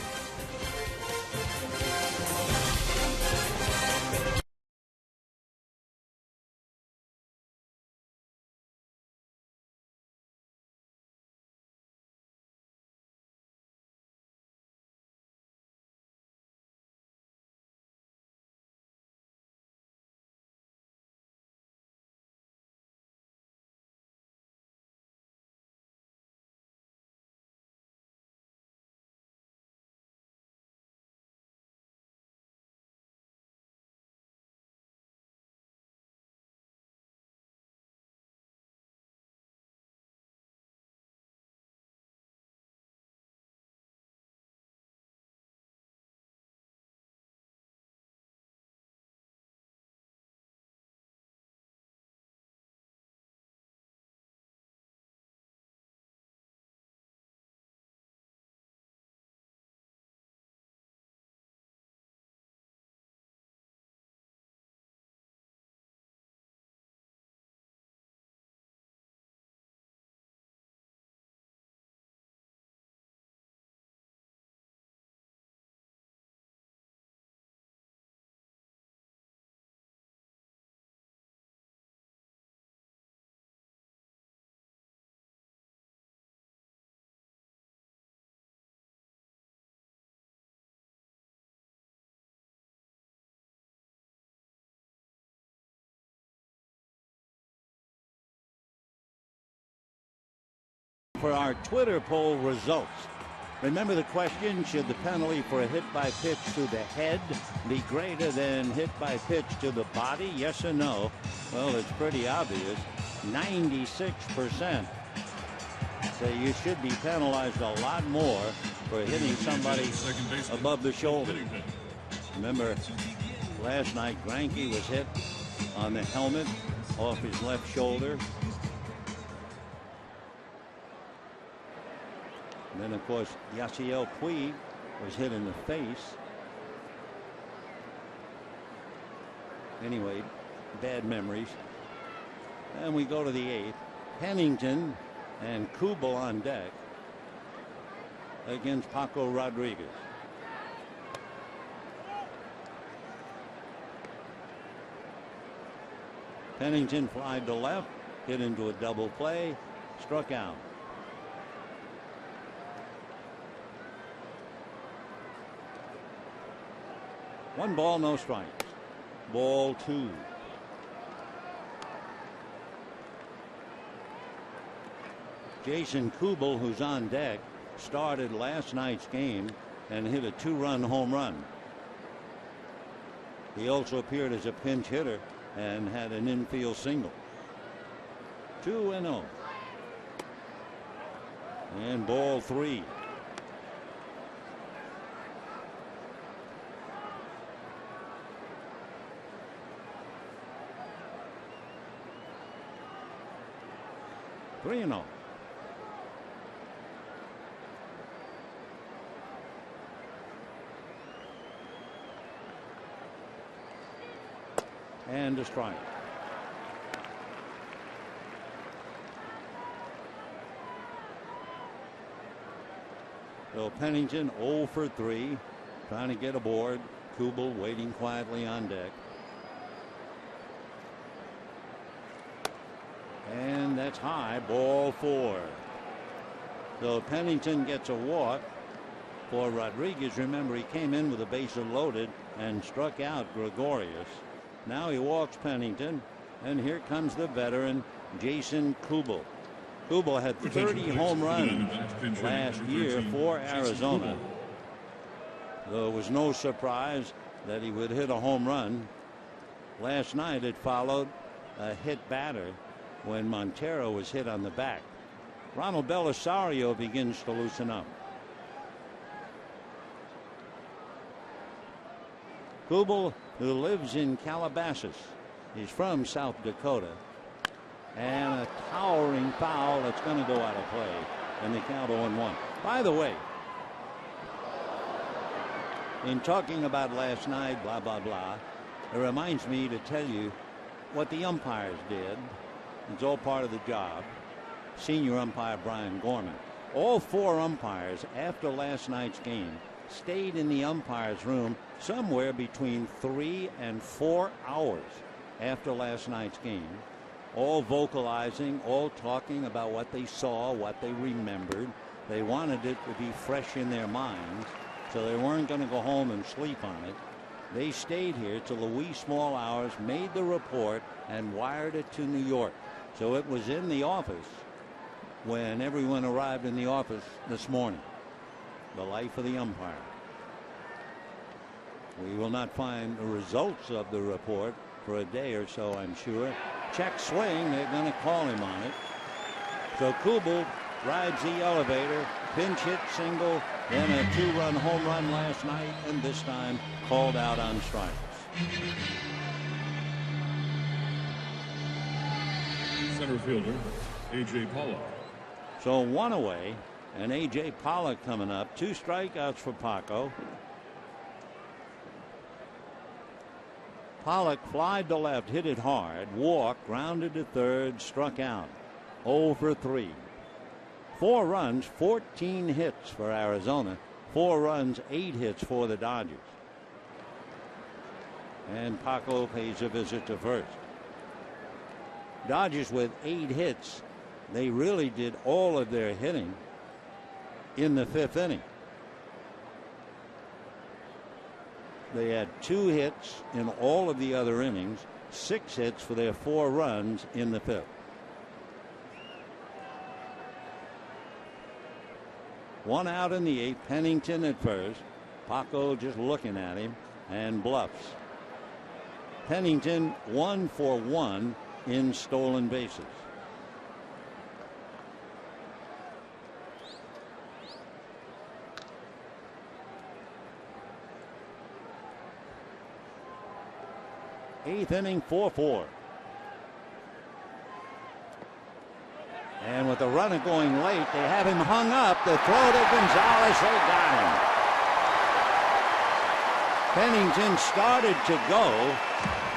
For our Twitter poll results. Remember the question, should the penalty for a hit by pitch to the head be greater than hit by pitch to the body? Yes or no? Well, it's pretty obvious. 96% say you should be penalized a lot more for hitting somebody above the shoulder. Remember, last night Greinke was hit on the helmet off his left shoulder. And then, of course, Yasiel Puig was hit in the face. Anyway, bad memories. And we go to the 8th. Pennington and Kubel on deck against Paco Rodriguez. Pennington flied to left, hit into a double play, struck out. 1 ball, no strikes. Ball 2. Jason Kubel, who's on deck, started last night's game and hit a 2-run home run. He also appeared as a pinch hitter and had an infield single. 2-0. And ball 3. Three and 0. And a strike. So Pennington 0 for 3, trying to get aboard. Kubel waiting quietly on deck. And that's high, ball 4. So Pennington gets a walk for Rodriguez. Remember, he came in with the bases loaded and struck out Gregorius. Now he walks Pennington, and here comes the veteran Jason Kubel. Kubel had 30 home runs last year for Arizona. Though it was no surprise that he would hit a home run. Last night it followed a hit batter when Montero was hit on the back. Ronald Belisario begins to loosen up. Kubel, who lives in Calabasas, he's from South Dakota. And a towering foul that's going to go out of play. And the count 0-1. By the way, in talking about last night, blah, blah, blah, it reminds me to tell you what the umpires did. It's all part of the job. Senior umpire Brian Gorman. All 4 umpires after last night's game stayed in the umpires' room somewhere between 3 and 4 hours after last night's game. All vocalizing, all talking about what they saw, what they remembered. They wanted it to be fresh in their minds, so they weren't going to go home and sleep on it. They stayed here till the wee small hours, made the report, and wired it to New York. So it was in the office when everyone arrived in the office this morning. The life of the umpire. We will not find the results of the report for a day or so, I'm sure. Check swing, they're going to call him on it. So Kubel rides the elevator, pinch hit single, then a 2-run home run last night, and this time called out on strikes. Center fielder, A.J. Pollock. So 1 away, and A.J. Pollock coming up. 2 strikeouts for Paco. Pollock flied to left, hit it hard, walked, grounded to third, struck out. 0 for 3. 4 runs, 14 hits for Arizona. 4 runs, 8 hits for the Dodgers. And Paco pays a visit to first. Dodgers with 8 hits. They really did all of their hitting in the 5th inning. They had 2 hits in all of the other innings, 6 hits for their 4 runs in the 5th. 1 out in the 8th, Pennington at first. Paco just looking at him and bluffs. Pennington 1 for 1 in stolen bases. Eighth inning, 4-4. And with the runner going late, they have him hung up. The throw to Gonzalez, they got him. Pennington started to go,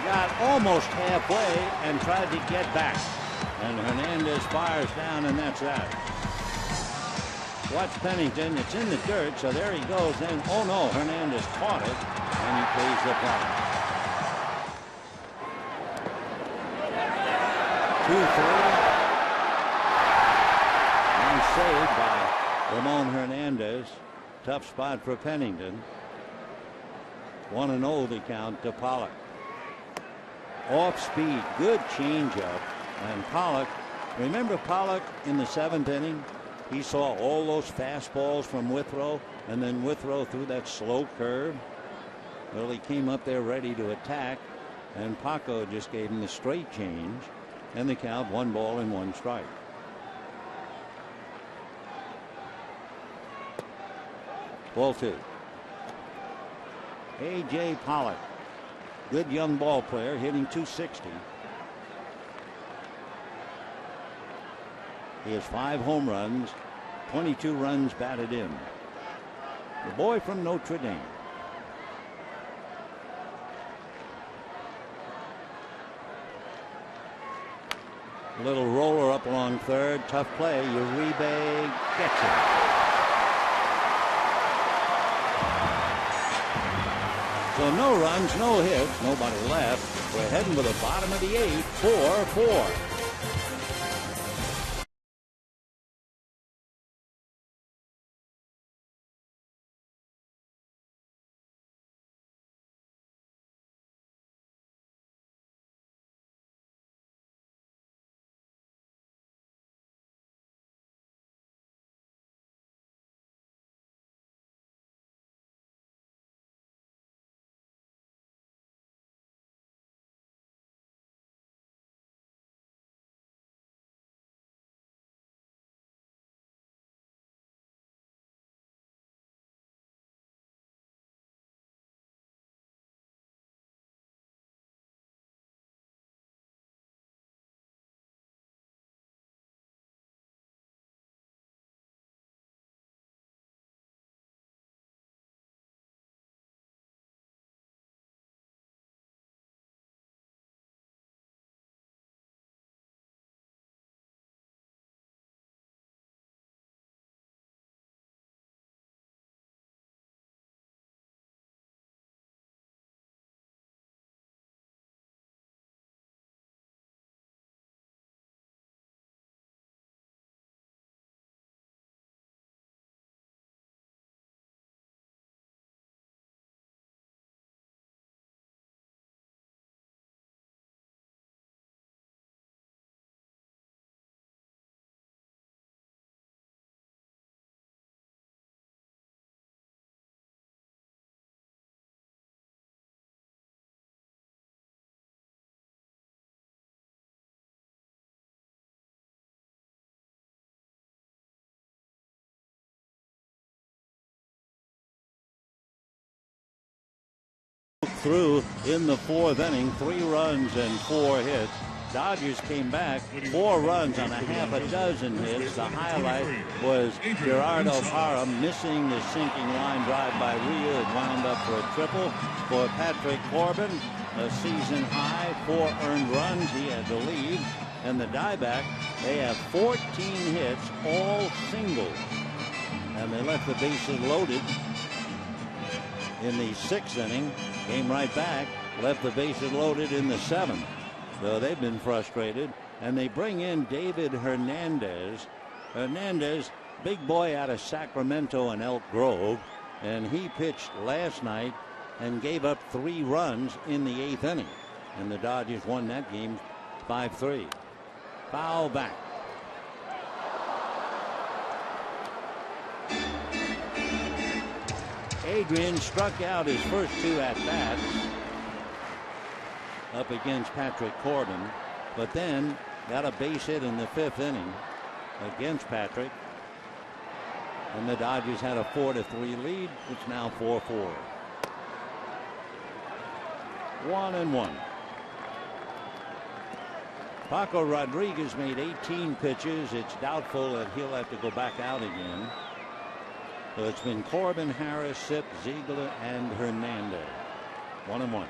got almost halfway, and tried to get back. And Hernandez fires down, and that's that. Watch Pennington, it's in the dirt, so there he goes. Then, oh no, Hernandez caught it, and he pays the price. 2-3. Nice save by Ramon Hernandez. Tough spot for Pennington. 1-0 the count to Pollock. Off speed, good changeup. And Pollock, remember Pollock in the 7th inning? He saw all those fastballs from Withrow, and then Withrow threw that slow curve. Well, he came up there ready to attack, and Paco just gave him the straight change, and the count 1 ball and 1 strike. Ball 2. A.J. Pollock, good young ball player, hitting .260. He has 5 home runs, 22 runs batted in. The boy from Notre Dame. Little roller up along third, tough play. Uribe gets it. So no runs, no hits, nobody left. We're heading to the bottom of the 8th, 4-4. Through in the 4th inning, 3 runs and 4 hits. Dodgers came back, 4 runs on a half a dozen hits. The highlight was Gerardo Parra missing the sinking line drive by Rhea. It wound up for a triple for Patrick Corbin, a season high, 4 earned runs. He had the lead. And the Dieback, they have 14 hits, all singles. And they left the bases loaded in the 6th inning. Came right back, left the bases loaded in the 7th. So they've been frustrated, and they bring in David Hernandez. Hernandez, big boy out of Sacramento and Elk Grove, and he pitched last night and gave up 3 runs in the 8th inning. And the Dodgers won that game 5-3. Foul back. Adrian struck out his first 2 at-bats up against Patrick Corbin, but then got a base hit in the 5th inning against Patrick. And the Dodgers had a 4-3 lead. It's now 4-4. 1-1. Paco Rodriguez made 18 pitches. It's doubtful that he'll have to go back out again. So it's been Corbin, Harris, Sipp, Ziegler, and Hernandez. 1-1.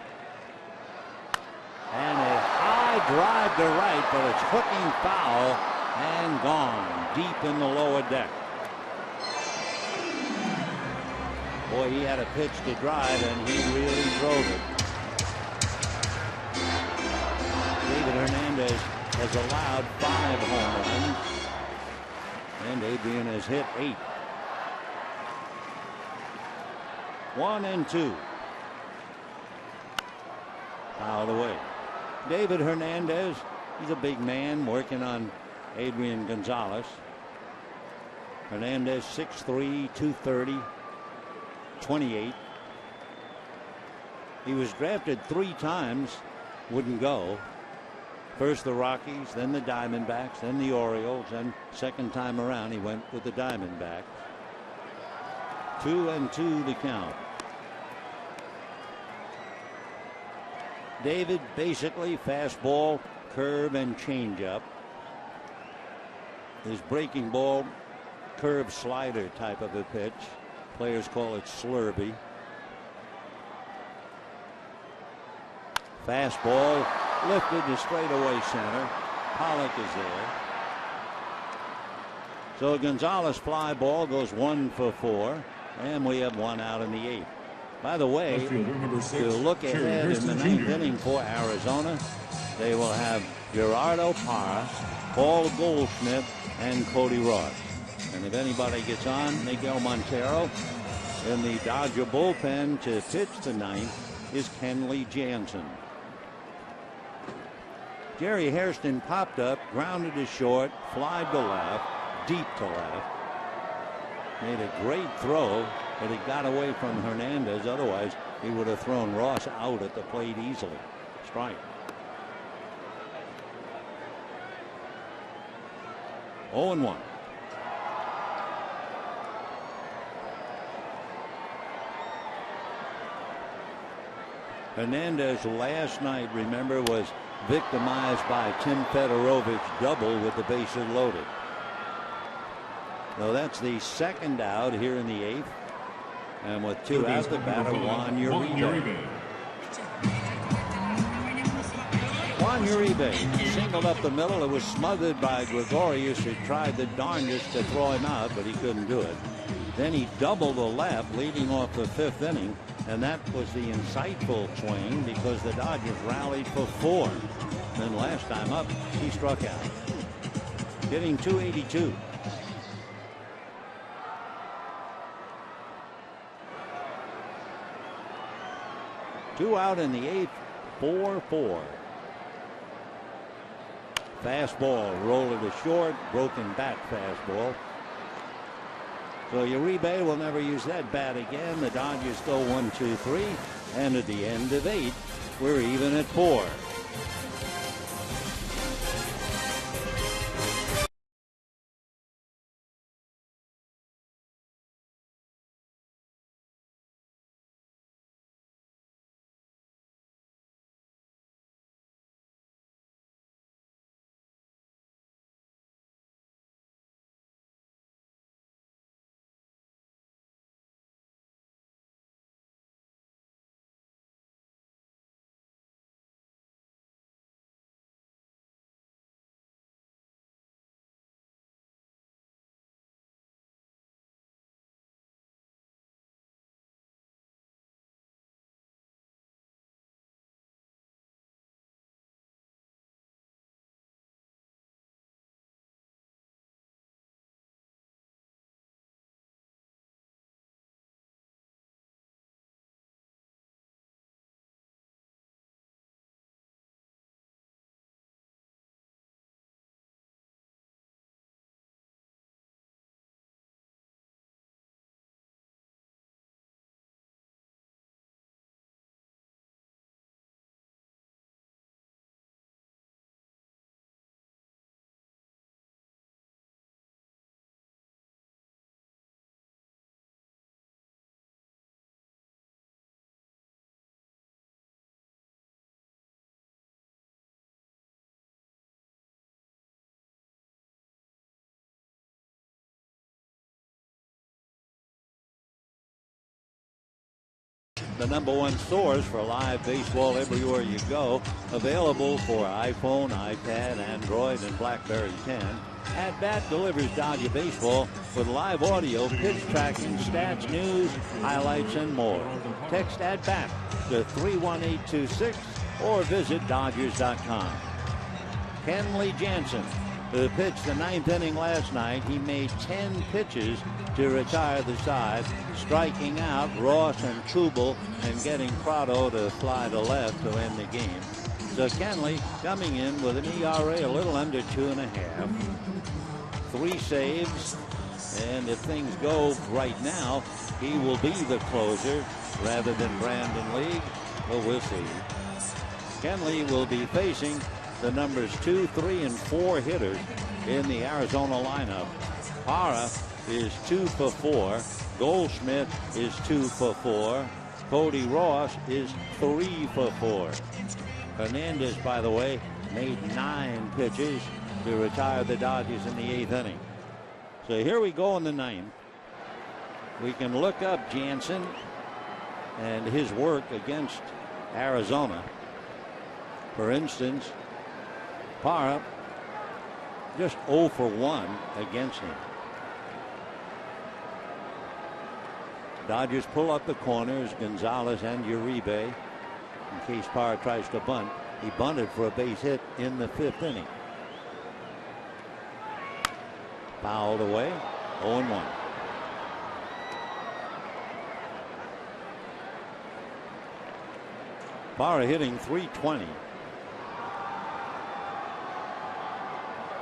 And a high drive to right, but it's hooking foul and gone deep in the lower deck. Boy, he had a pitch to drive, and he really drove it. David Hernandez has allowed 5 home runs, and Adrian has hit 8. 1-2. fouled away. David Hernandez, he's a big man working on Adrian Gonzalez. Hernandez 6'3", 230, 28. He was drafted 3 times, wouldn't go. First the Rockies, then the Diamondbacks, then the Orioles, and second time around he went with the Diamondbacks. 2-2 to count. David basically fastball, curve, and changeup. His breaking ball, curve slider type of a pitch. Players call it slurvy. Fastball lifted to straightaway center. Pollock is there. So Gonzalez fly ball goes 1 for 4, and we have 1 out in the 8th. By the way, to look ahead in the 9th inning for Arizona, they will have Gerardo Parra, Paul Goldschmidt, and Cody Ross. And if anybody gets on, Miguel Montero. In the Dodger bullpen to pitch tonight is Kenley Jansen. Jerry Hairston popped up, grounded to short, flied to left, deep to left. Made a great throw, but it got away from Hernandez. Otherwise, he would have thrown Ross out at the plate easily. Strike. 0-1. Hernandez last night, remember, was victimized by Tim Fedorovic's double with the bases loaded. So that's the second out here in the 8th. And with 2 out, the batter, Juan Uribe. Juan Uribe singled up the middle. It was smothered by Gregorius, who tried the darndest to throw him out, but he couldn't do it. Then he doubled the left, leading off the 5th inning. And that was the insightful swing because the Dodgers rallied for 4. Then last time up, he struck out. Hitting .282. Two out in the 8th, 4-4. Fastball, roller to short, broken bat fastball. So Uribe will never use that bat again. The Dodgers go 1-2-3, and at the end of 8, we're even at 4. The #1 source for live baseball everywhere you go. Available for iPhone, iPad, Android, and BlackBerry 10. At Bat delivers Dodger baseball with live audio, pitch tracking, stats, news, highlights, and more. Text At Bat to 31826 or visit Dodgers.com. Kenley Jansen who pitched the 9th inning last night. He made 10 pitches to retire the side, striking out Ross and Kubel and getting Prado to fly to left to end the game. So Kenley coming in with an ERA a little under 2.5. 3 saves, and if things go right now, he will be the closer rather than Brandon League. But we'll see. Kenley will be facing the numbers 2, 3, and 4 hitters in the Arizona lineup. Parra is 2 for 4. Goldschmidt is 2 for 4. Cody Ross is 3 for 4. Hernandez, by the way, made 9 pitches to retire the Dodgers in the 8th inning. So here we go in the 9th. We can look up Jansen and his work against Arizona. For instance, Parra just 0 for 1 against him. Dodgers pull up the corners, Gonzalez and Uribe. In case Parra tries to bunt, he bunted for a base hit in the 5th inning. Fouled away, 0-1. Parra hitting .320.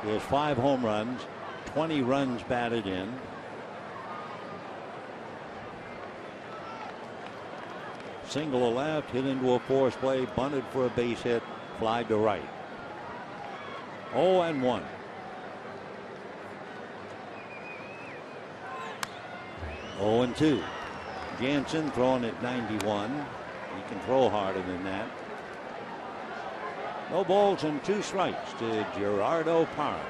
He has 5 home runs, 20 runs batted in. Single to left, hit into a force play, bunted for a base hit, fly to right. 0-1. Oh and 2. Jansen throwing at 91. He can throw harder than that. No balls and 2 strikes to Gerardo Parra.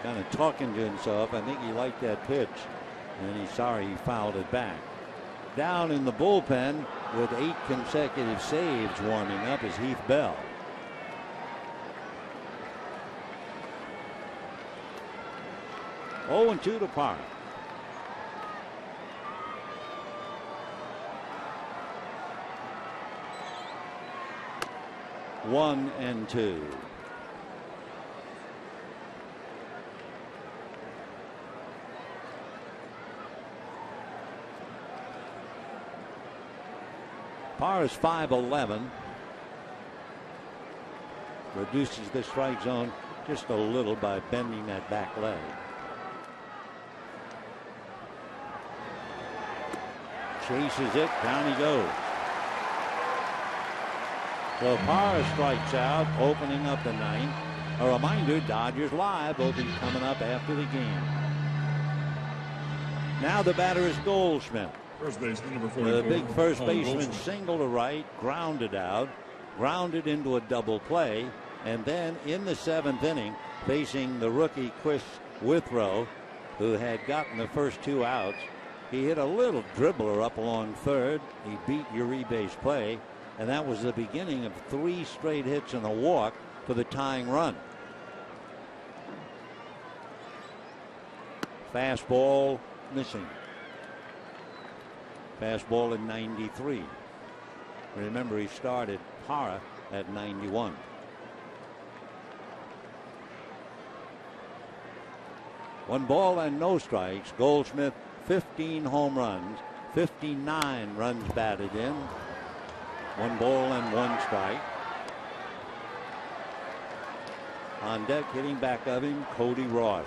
Kind of talking to himself. I think he liked that pitch, and he's sorry he fouled it back. Down in the bullpen with 8 consecutive saves warming up is Heath Bell. Oh and 2 to Parra. One and 2. Parra's 5'11". Reduces the strike zone just a little by bending that back leg. Chases it, down he goes. So Parra strikes out, opening up the 9th. A reminder, Dodgers Live will be coming up after the game. Now the batter is Goldschmidt. First baseman, number 44. The big first baseman single to right, grounded out, grounded into a double play, and then in the 7th inning, facing the rookie Chris Withrow, who had gotten the first 2 outs. He hit a little dribbler up along third. He beat Uribe's play. And that was the beginning of 3 straight hits and a walk for the tying run. Fastball missing. Fastball at 93. Remember, he started Parra at 91. One ball and no strikes. Goldschmidt, 15 home runs, 59 runs batted in. 1 ball and 1 strike. On deck, hitting back of him, Cody Ross.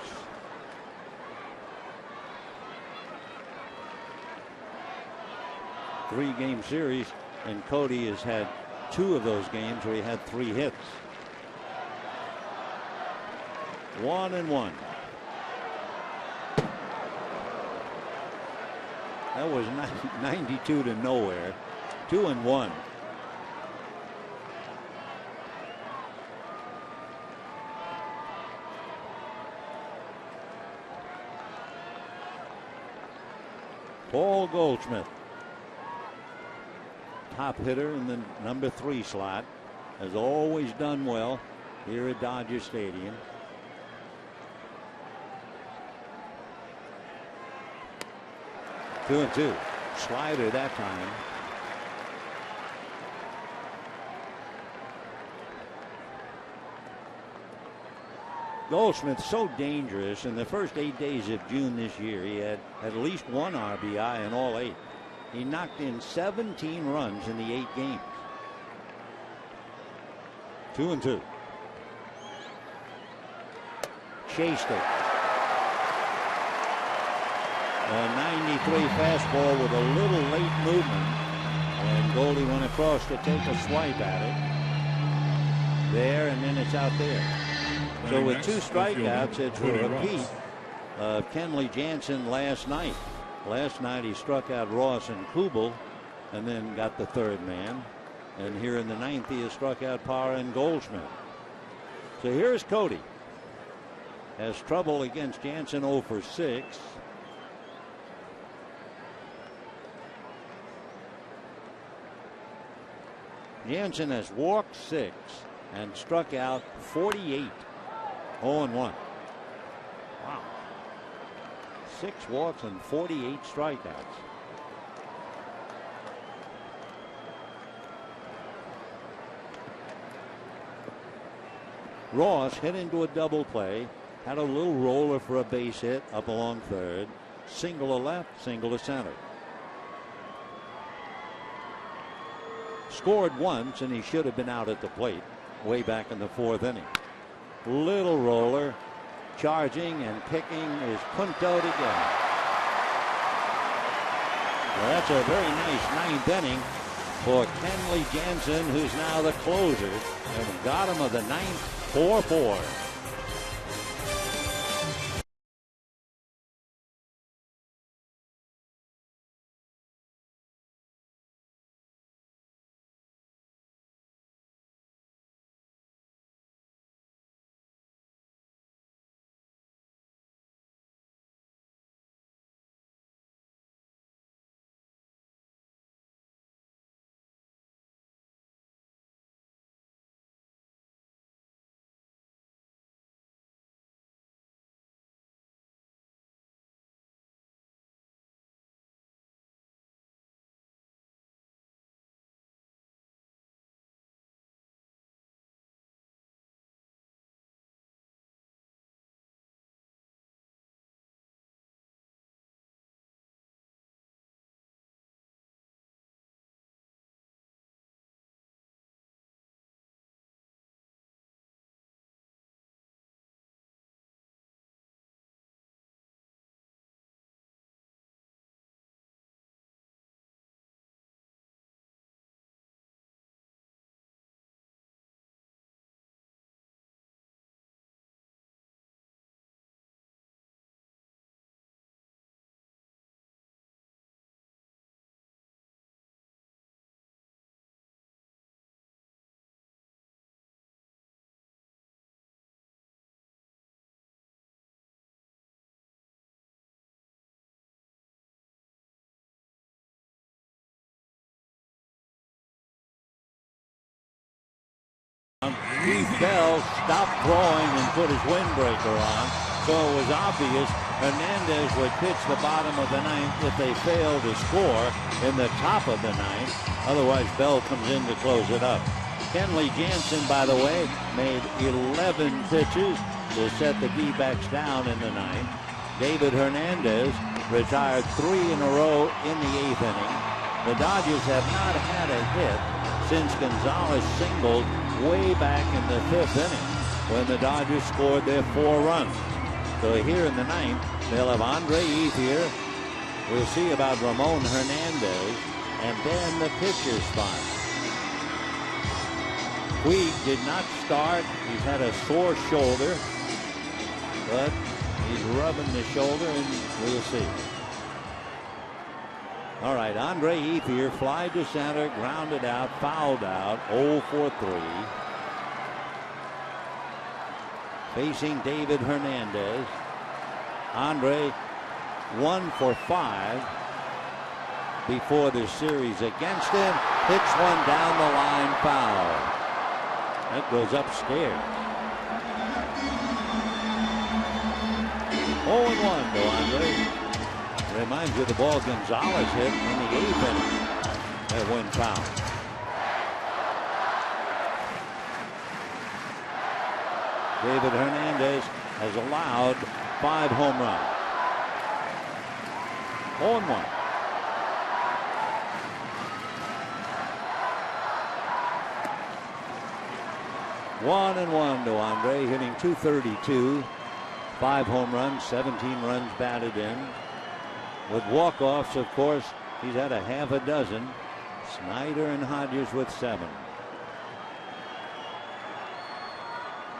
Three-game series, and Cody has had 2 of those games where he had 3 hits. 1-1. That was 92 to nowhere. 2-1. Paul Goldschmidt, top hitter in the number 3 slot, has always done well here at Dodger Stadium. Two and 2. Slider that time. Goldschmidt's so dangerous. In the first 8 days of June this year, he had at least 1 RBI in all 8. He knocked in 17 runs in the 8 games. 2-2. Chased it. A 93 fastball with a little late movement. And Goldie went across to take a swipe at it. There, and then it's out there. So with 2 strikeouts, it's a repeat of Kenley Jansen last night. Last night he struck out Ross and Kubel and then got the 3rd man. And here in the 9th he has struck out Parra and Goldschmidt. So here's Cody. Has trouble against Jansen 0 for 6. Jansen has walked 6 and struck out 48. 0-1. Wow. 6 walks and 48 strikeouts. Ross hit into a double play. Had a little roller for a base hit up along 3rd. Single to left, single to center. Scored once, and he should have been out at the plate way back in the 4th inning. Little roller, charging and picking is puntoed again. Well, that's a very nice 9th inning for Kenley Jansen, who's now the closer. And got him of the 9th, 4-4. Keith Bell stopped throwing and put his windbreaker on, so it was obvious Hernandez would pitch the bottom of the 9th if they failed to score in the top of the 9th. Otherwise, Bell comes in to close it up. Kenley Jansen, by the way, made 11 pitches to set the D-backs down in the 9th. David Hernandez retired 3 in a row in the 8th inning. The Dodgers have not had a hit since Gonzalez singled way back in the 5th inning when the Dodgers scored their 4 runs. So here in the 9th, they'll have Andre Ethier. We'll see about Ramon Hernandez, and then the pitcher's spot. Puig did not start. He's had a sore shoulder, but he's rubbing the shoulder, and we'll see. All right, Andre Ethier, fly to center, grounded out, fouled out, 0 for 3. Facing David Hernandez. Andre 1 for 5 before the series against him. Hits one down the line, foul. That goes upstairs. 0-1 to Andre. Reminds you of the ball Gonzalez hit in the 8th inning. That went foul. David Hernandez has allowed 5 home runs. 0-1. One and one to Andre, hitting .232, 5 home runs, 17 runs batted in. With walk-offs, of course, he's had a half a dozen. Snyder and Hodges with 7.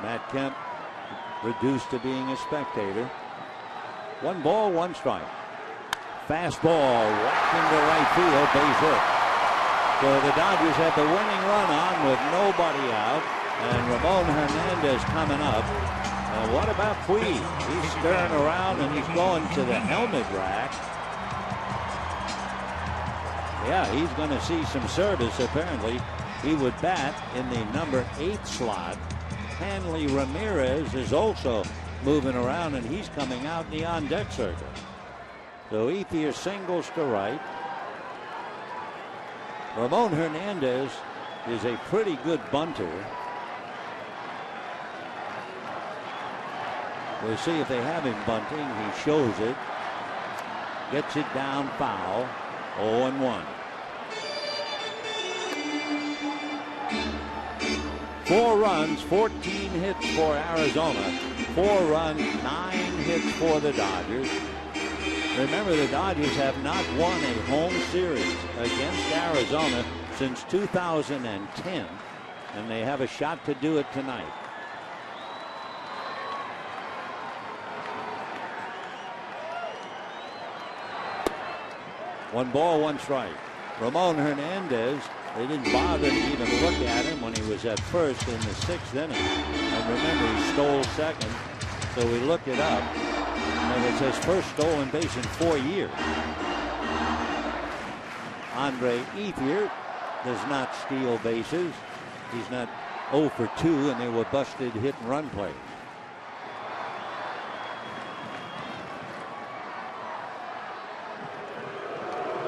Matt Kemp reduced to being a spectator. 1 ball, 1 strike. Fastball whacked into right field, base hit. So the Dodgers have the winning run on with nobody out. And Ramon Hernandez coming up. And what about Puig? He's stirring around and he's going to the helmet rack. Yeah, he's going to see some service apparently. He would bat in the number 8 slot. Hanley Ramirez is also moving around and he's coming out in the on-deck circle. So Ethier singles to right. Ramon Hernandez is a pretty good bunter. We'll see if they have him bunting. He shows it. Gets it down foul. 0-1. 4 runs, 14 hits for Arizona. 4 runs, 9 hits for the Dodgers. Remember, the Dodgers have not won a home series against Arizona since 2010, and they have a shot to do it tonight. One ball, 1 strike. Ramon Hernandez, they didn't bother to even look at him when he was at first in the 6th inning. And remember, he stole second, so we looked it up. And it's his first stolen base in 4 years. Andre Ethier does not steal bases. He's not 0 for 2, and they were busted hit and run plays.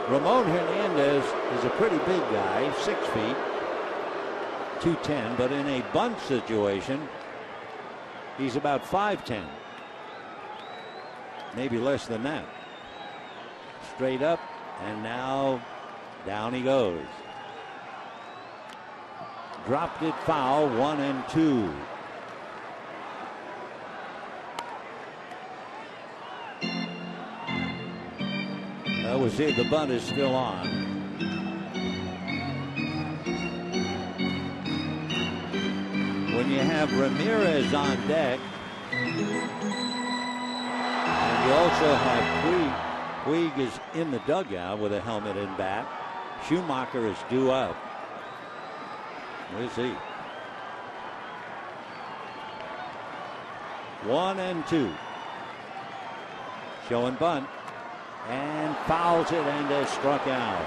Ramon Hernandez is a pretty big guy, 6 feet, 210, but in a bunt situation, he's about 5'10", maybe less than that. Straight up, and now down he goes. Dropped it foul, 1-2. We'll see if the bunt is still on. When you have Ramirez on deck, and you also have Puig. Puig is in the dugout with a helmet and bat. Schumacher is due up. We'll see. 1-2. Showing bunt. And fouls it and is struck out.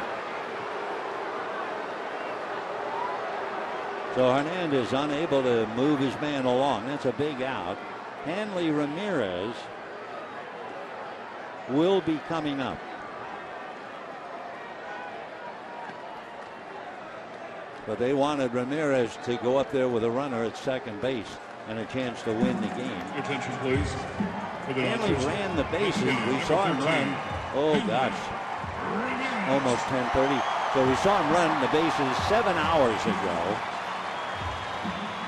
So Hernandez unable to move his man along. That's a big out. Hanley Ramirez will be coming up. But they wanted Ramirez to go up there with a runner at second base and a chance to win the game. Attention, please. Hanley ran the bases. We saw him run. Oh gosh, almost 10:30. So we saw him run the bases 7 hours ago.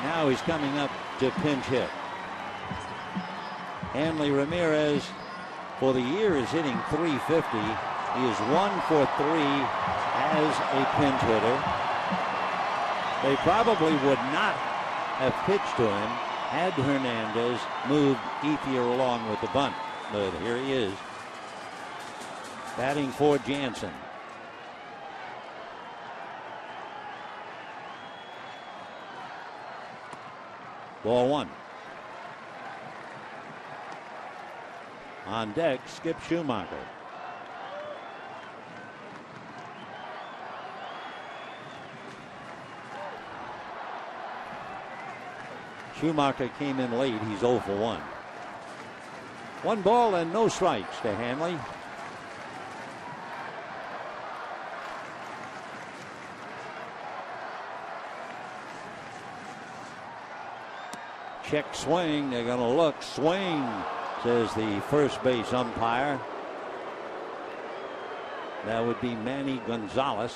Now he's coming up to pinch hit. Hanley Ramirez for the year is hitting .350. He is 1 for 3 as a pinch hitter. They probably would not have pitched to him had Hernandez moved Ethier along with the bunt. But here he is, batting for Jansen. Ball 1. On deck, Skip Schumacher. Schumacher came in late. He's 0 for 1. 1 ball and no strikes to Hanley. Check swing. They're going to look. Swing, says the first base umpire. That would be Manny Gonzalez.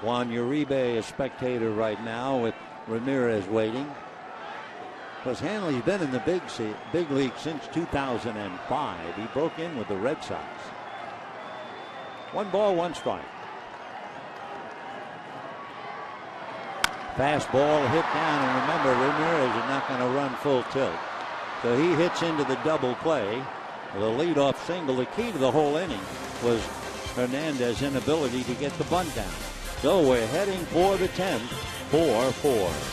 Juan Uribe, a spectator right now with Ramirez waiting. Because Hanley's been in the big league since 2005. He broke in with the Red Sox. 1 ball, 1 strike. Fastball hit down, and remember, Ramirez is not going to run full tilt. So he hits into the double play. The leadoff single. The key to the whole inning was Hernandez's inability to get the bunt down. So we're heading for the 10th, 4-4.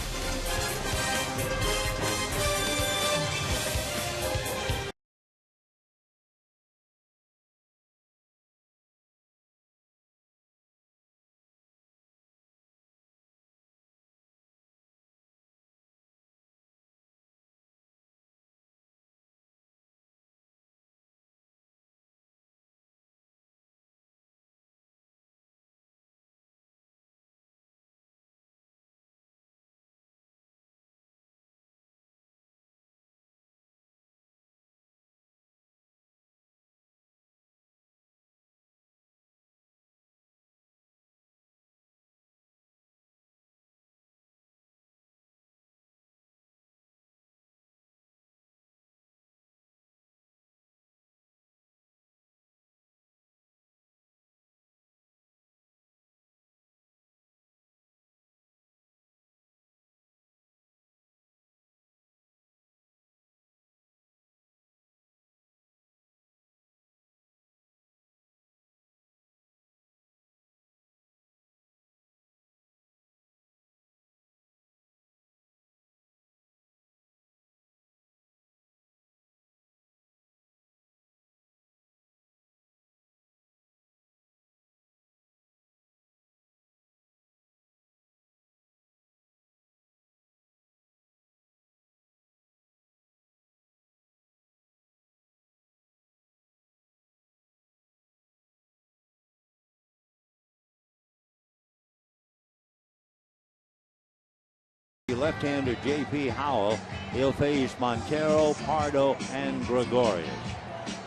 Left-hander J.P. Howell. He'll face Montero, Pardo, and Gregorius.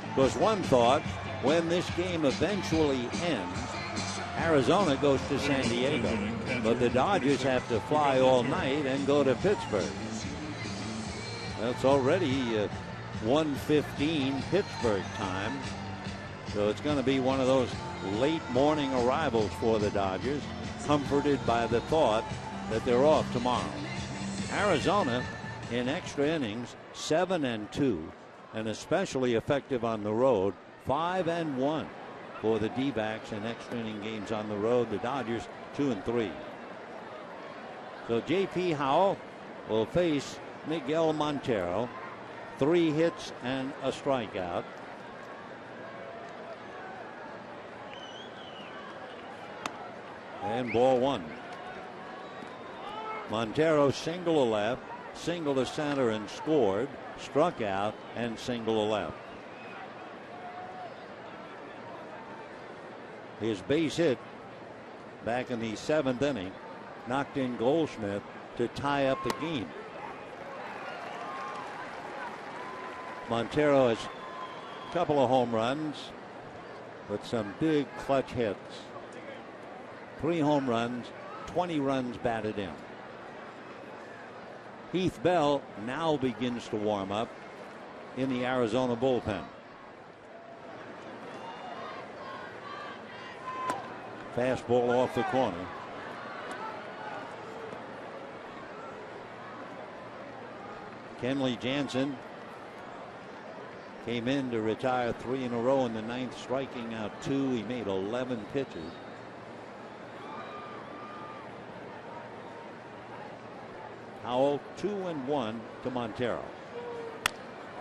Because one thought, when this game eventually ends, Arizona goes to San Diego. But the Dodgers have to fly all night and go to Pittsburgh. That's already 1:15 Pittsburgh time. So it's going to be one of those late morning arrivals for the Dodgers, comforted by the thought that they're off tomorrow. Arizona in extra innings 7-2, and especially effective on the road 5-1 for the D-backs in extra inning games on the road. The Dodgers 2-3. So J.P. Howell will face Miguel Montero. 3 hits and a strikeout. And ball 1. Montero single to left, single to center and scored, struck out and single to left. His base hit back in the 7th inning knocked in Goldschmidt to tie up the game. Montero has a couple of home runs with some big clutch hits. 3 home runs, 20 runs batted in. Heath Bell now begins to warm up in the Arizona bullpen. Fastball off the corner. Kenley Jansen came in to retire 3 in a row in the 9th, striking out 2. He made 11 pitches. Howell 2-1 to Montero.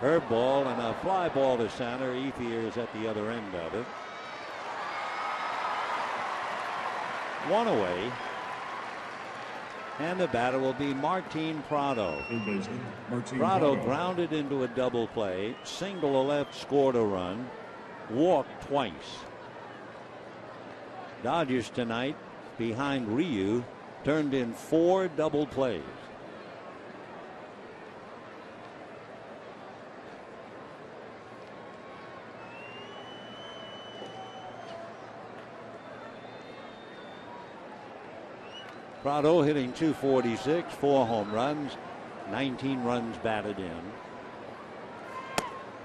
Herb ball and a fly ball to center. Ethier is at the other end of it. 1 away. And the batter will be Martin Prado. Prado grounded into a double play. Single to left, scored a run. walked twice. Dodgers tonight, behind Ryu, turned in 4 double plays. Prado hitting .246, 4 home runs, 19 runs batted in.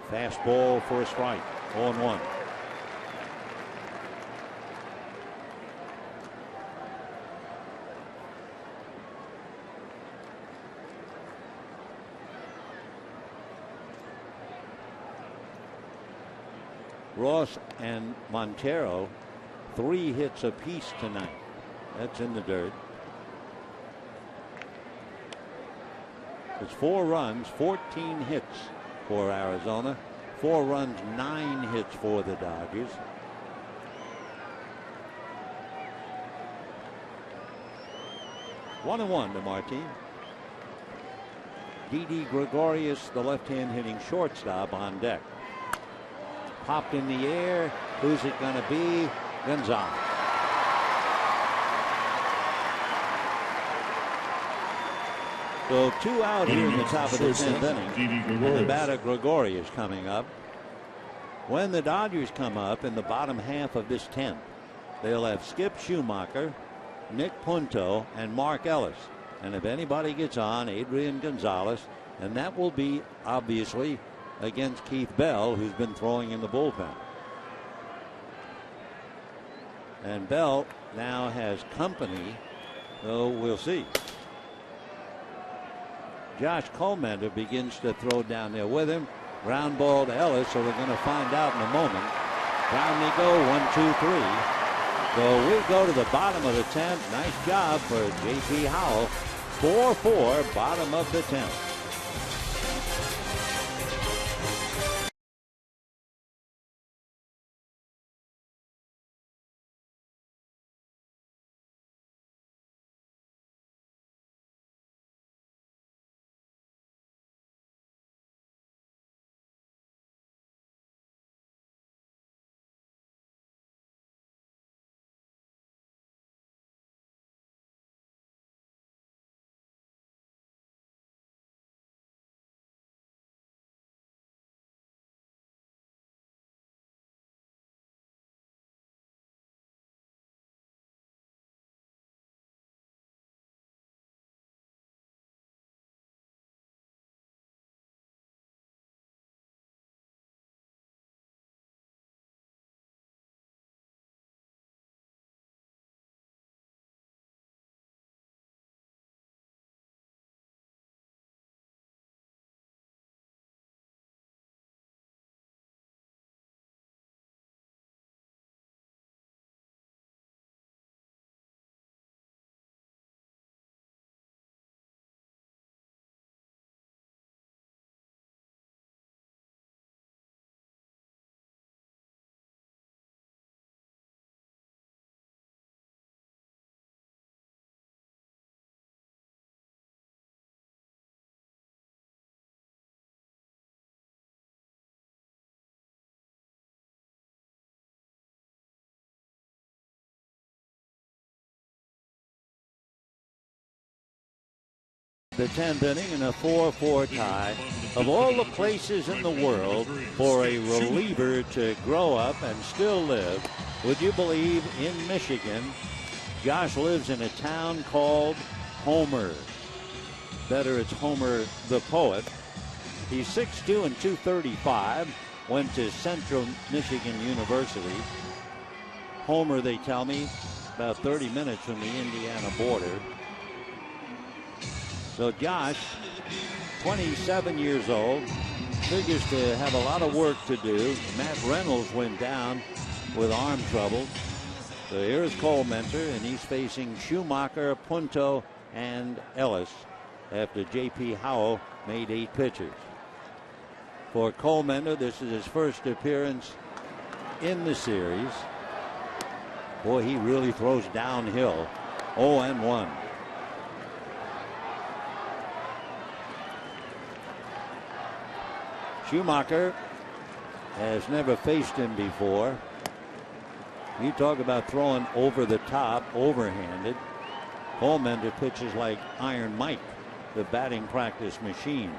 Fastball for a strike, 0-1. Ross and Montero, 3 hits apiece tonight. That's in the dirt. It's 4 runs, 14 hits for Arizona. 4 runs, 9 hits for the Dodgers. One and one to Martin. Didi Gregorius, the left-hand hitting shortstop, on deck. Popped in the air. Who's it going to be? Gonzalez. So 2 out here in the top of the 10th inning. And the batter Gregorius coming up. When the Dodgers come up in the bottom half of this 10th, they'll have Skip Schumacher, Nick Punto, and Mark Ellis. And if anybody gets on, Adrian Gonzalez, and that will be obviously against Keith Bell, who's been throwing in the bullpen. And Bell now has company, so we'll see. Josh Colmander begins to throw down there with him. Ground ball to Ellis, so we're going to find out in a moment. Down they go, 1, 2, 3. So we go to the bottom of the 10th. Nice job for J.P. Howell. 4-4, bottom of the 10th. The 10th inning in a 4-4 tie. Of all the places in the world for a reliever to grow up and still live, would you believe in Michigan, Josh lives in a town called Homer. Better, it's Homer the poet. He's 6'2" and 235. Went to Central Michigan University. Homer, they tell me, about 30 minutes from the Indiana border. So Josh, 27 years old, figures to have a lot of work to do. Matt Reynolds went down with arm trouble. So here's Cole Mentor, and he's facing Schumacher, Punto, and Ellis after J.P. Howell made 8 pitches. For Cole Mentor, this is his first appearance in the series. Boy, he really throws downhill. 0-1. Schumacher has never faced him before. You talk about throwing over the top, overhanded. Holmender pitches like Iron Mike, the batting practice machine.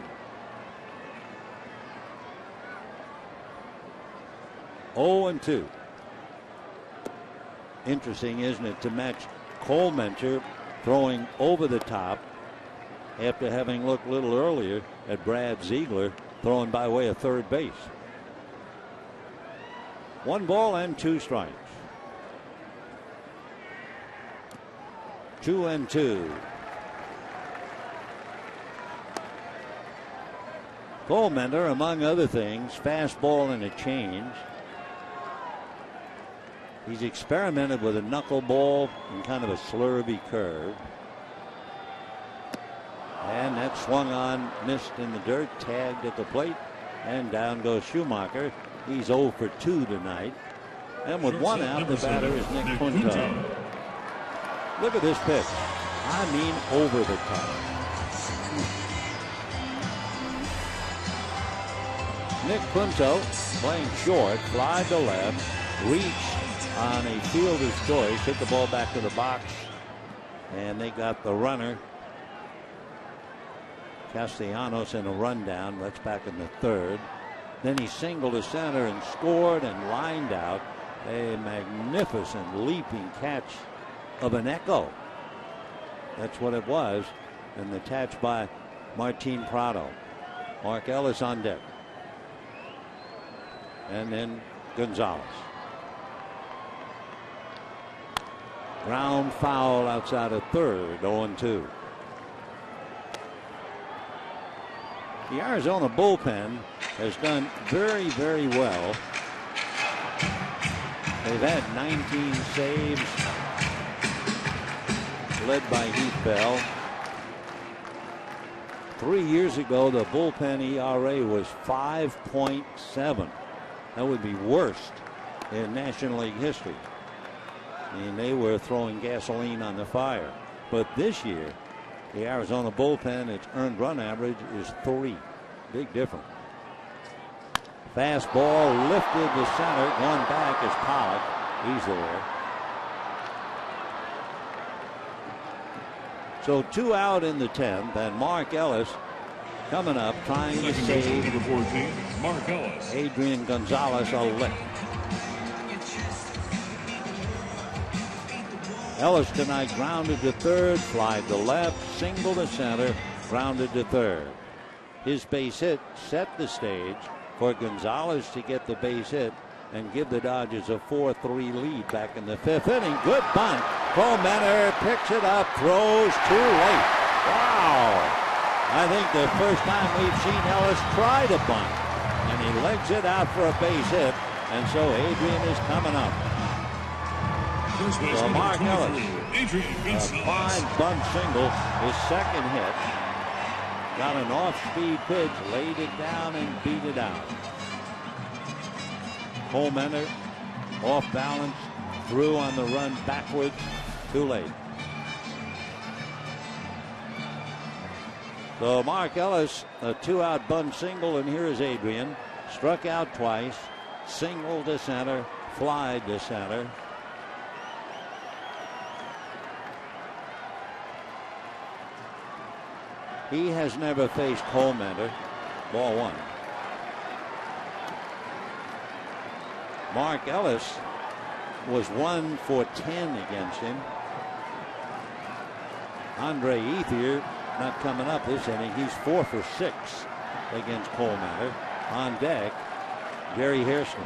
0-2. Interesting, isn't it, to match Holmender throwing over the top after having looked a little earlier at Brad Ziegler throwing by way of third base. 1 ball and 2 strikes. 2-2. Holmender, among other things, fastball and a change. He's experimented with a knuckleball and kind of a slurvy curve. And that swung on, missed in the dirt, tagged at the plate, and down goes Schumacher. He's 0 for 2 tonight. And with 1 out, the batter is Nick Punto. Look at this pitch. I mean, over the top. Nick Punto playing short, fly to left, reach on a fielder's choice, hit the ball back to the box, and they got the runner Castellanos in a rundown. That's back in the third. Then he singled to center and scored and lined out. A magnificent leaping catch of an echo. That's what it was. And the catch by Martin Prado. Mark Ellis on deck. And then Gonzalez. Ground foul outside of third, 0-2. The Arizona bullpen has done very, very well. They've had 19 saves, led by Heath Bell. 3 years ago, the bullpen ERA was 5.7. That would be worst in National League history. And they were throwing gasoline on the fire. But this year, the Arizona bullpen, its earned run average is 3. Big difference. Fastball lifted to center. Going back is Pollock. He's there. So 2 out in the 10th, and Mark Ellis coming up trying to save number 14, Mark Ellis. Adrian Gonzalez a lick. Ellis tonight grounded to third, fly to left, single to center, grounded to third. His base hit set the stage for Gonzalez to get the base hit and give the Dodgers a 4-3 lead back in the 5th inning. Good bunt. Holmender picks it up, throws too late. Wow. I think the first time we've seen Ellis try to bunt, and he legs it out for a base hit, and so Adrian is coming up. So Mark Ellis, a fine bunt single, his second hit. Got an off-speed pitch, laid it down and beat it out. Holmender off balance, threw on the run backwards, too late. So Mark Ellis, a 2-out bunt single, and here is Adrian. Struck out twice, single to center, fly to center. He has never faced Holmender. Ball 1. Mark Ellis was 1 for 10 against him. Andre Ethier not coming up this inning. He's 4 for 6 against Holmender. On deck, Gary Hairston.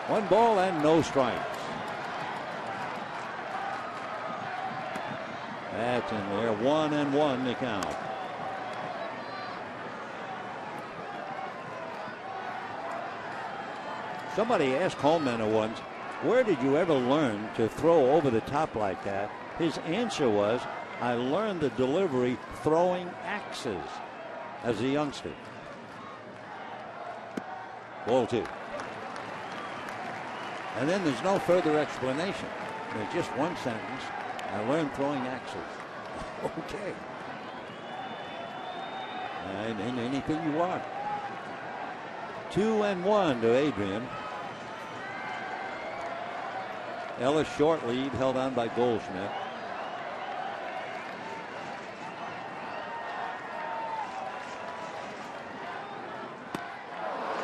1 ball and no strikes. That's in there. 1-1 to count. Somebody asked Holmender once, where did you ever learn to throw over the top like that? His answer was, I learned the delivery throwing axes as a youngster. Ball 2. And then there's no further explanation. There's just one sentence. I learned throwing axes. Okay. And anything you want. 2-1 to Adrian. Ellis short lead held on by Goldschmidt.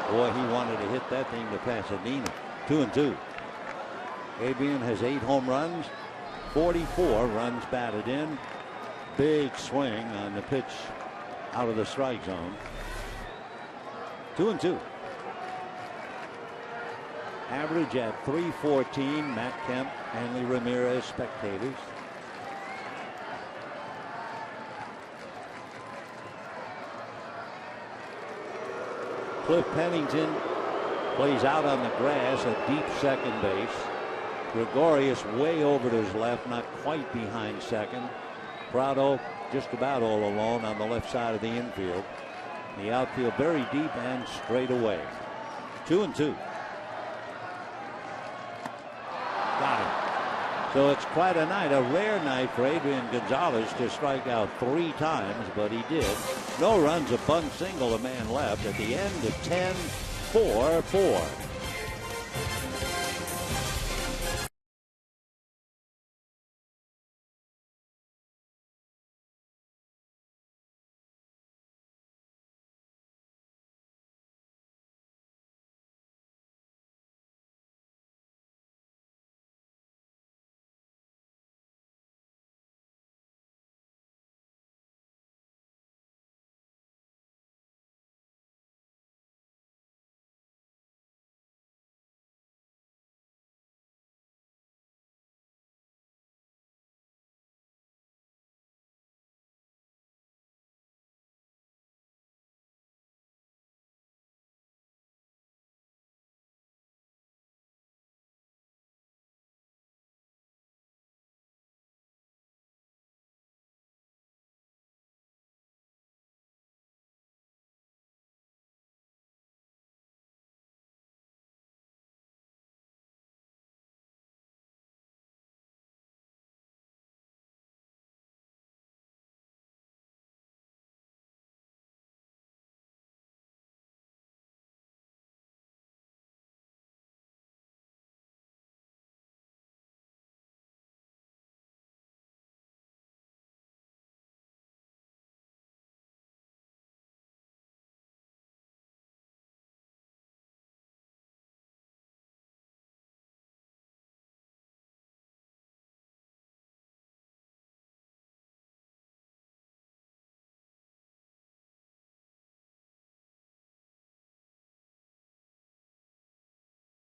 Boy, he wanted to hit that thing to Pasadena. 2-2. Adrian has 8 home runs, 44 runs batted in. Big swing on the pitch out of the strike zone. 2-2. Average at .314. Matt Kemp, Hanley Ramirez, spectators. Cliff Pennington plays out on the grass at deep second base. Gregorius way over to his left, not quite behind second. Prado just about all alone on the left side of the infield. The outfield very deep and straight away. 2-2. Got it. So it's quite a night, a rare night for Adrian Gonzalez to strike out 3 times, but he did. No runs, a bunt single, a man left at the end of 10, 4-4.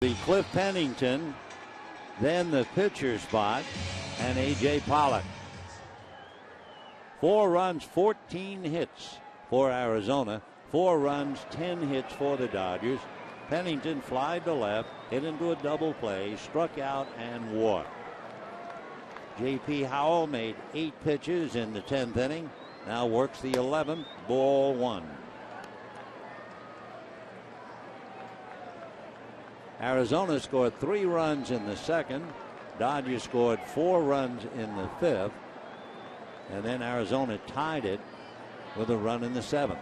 The Cliff Pennington, then the pitcher spot, and A.J. Pollock. 4 runs, 14 hits for Arizona. 4 runs, 10 hits for the Dodgers. Pennington flied to left, hit into a double play, struck out, and walked. J.P. Howell made 8 pitches in the 10th inning. Now works the 11th, ball 1. Arizona scored 3 runs in the 2nd. Dodgers scored 4 runs in the 5th. And then Arizona tied it with a run in the 7th.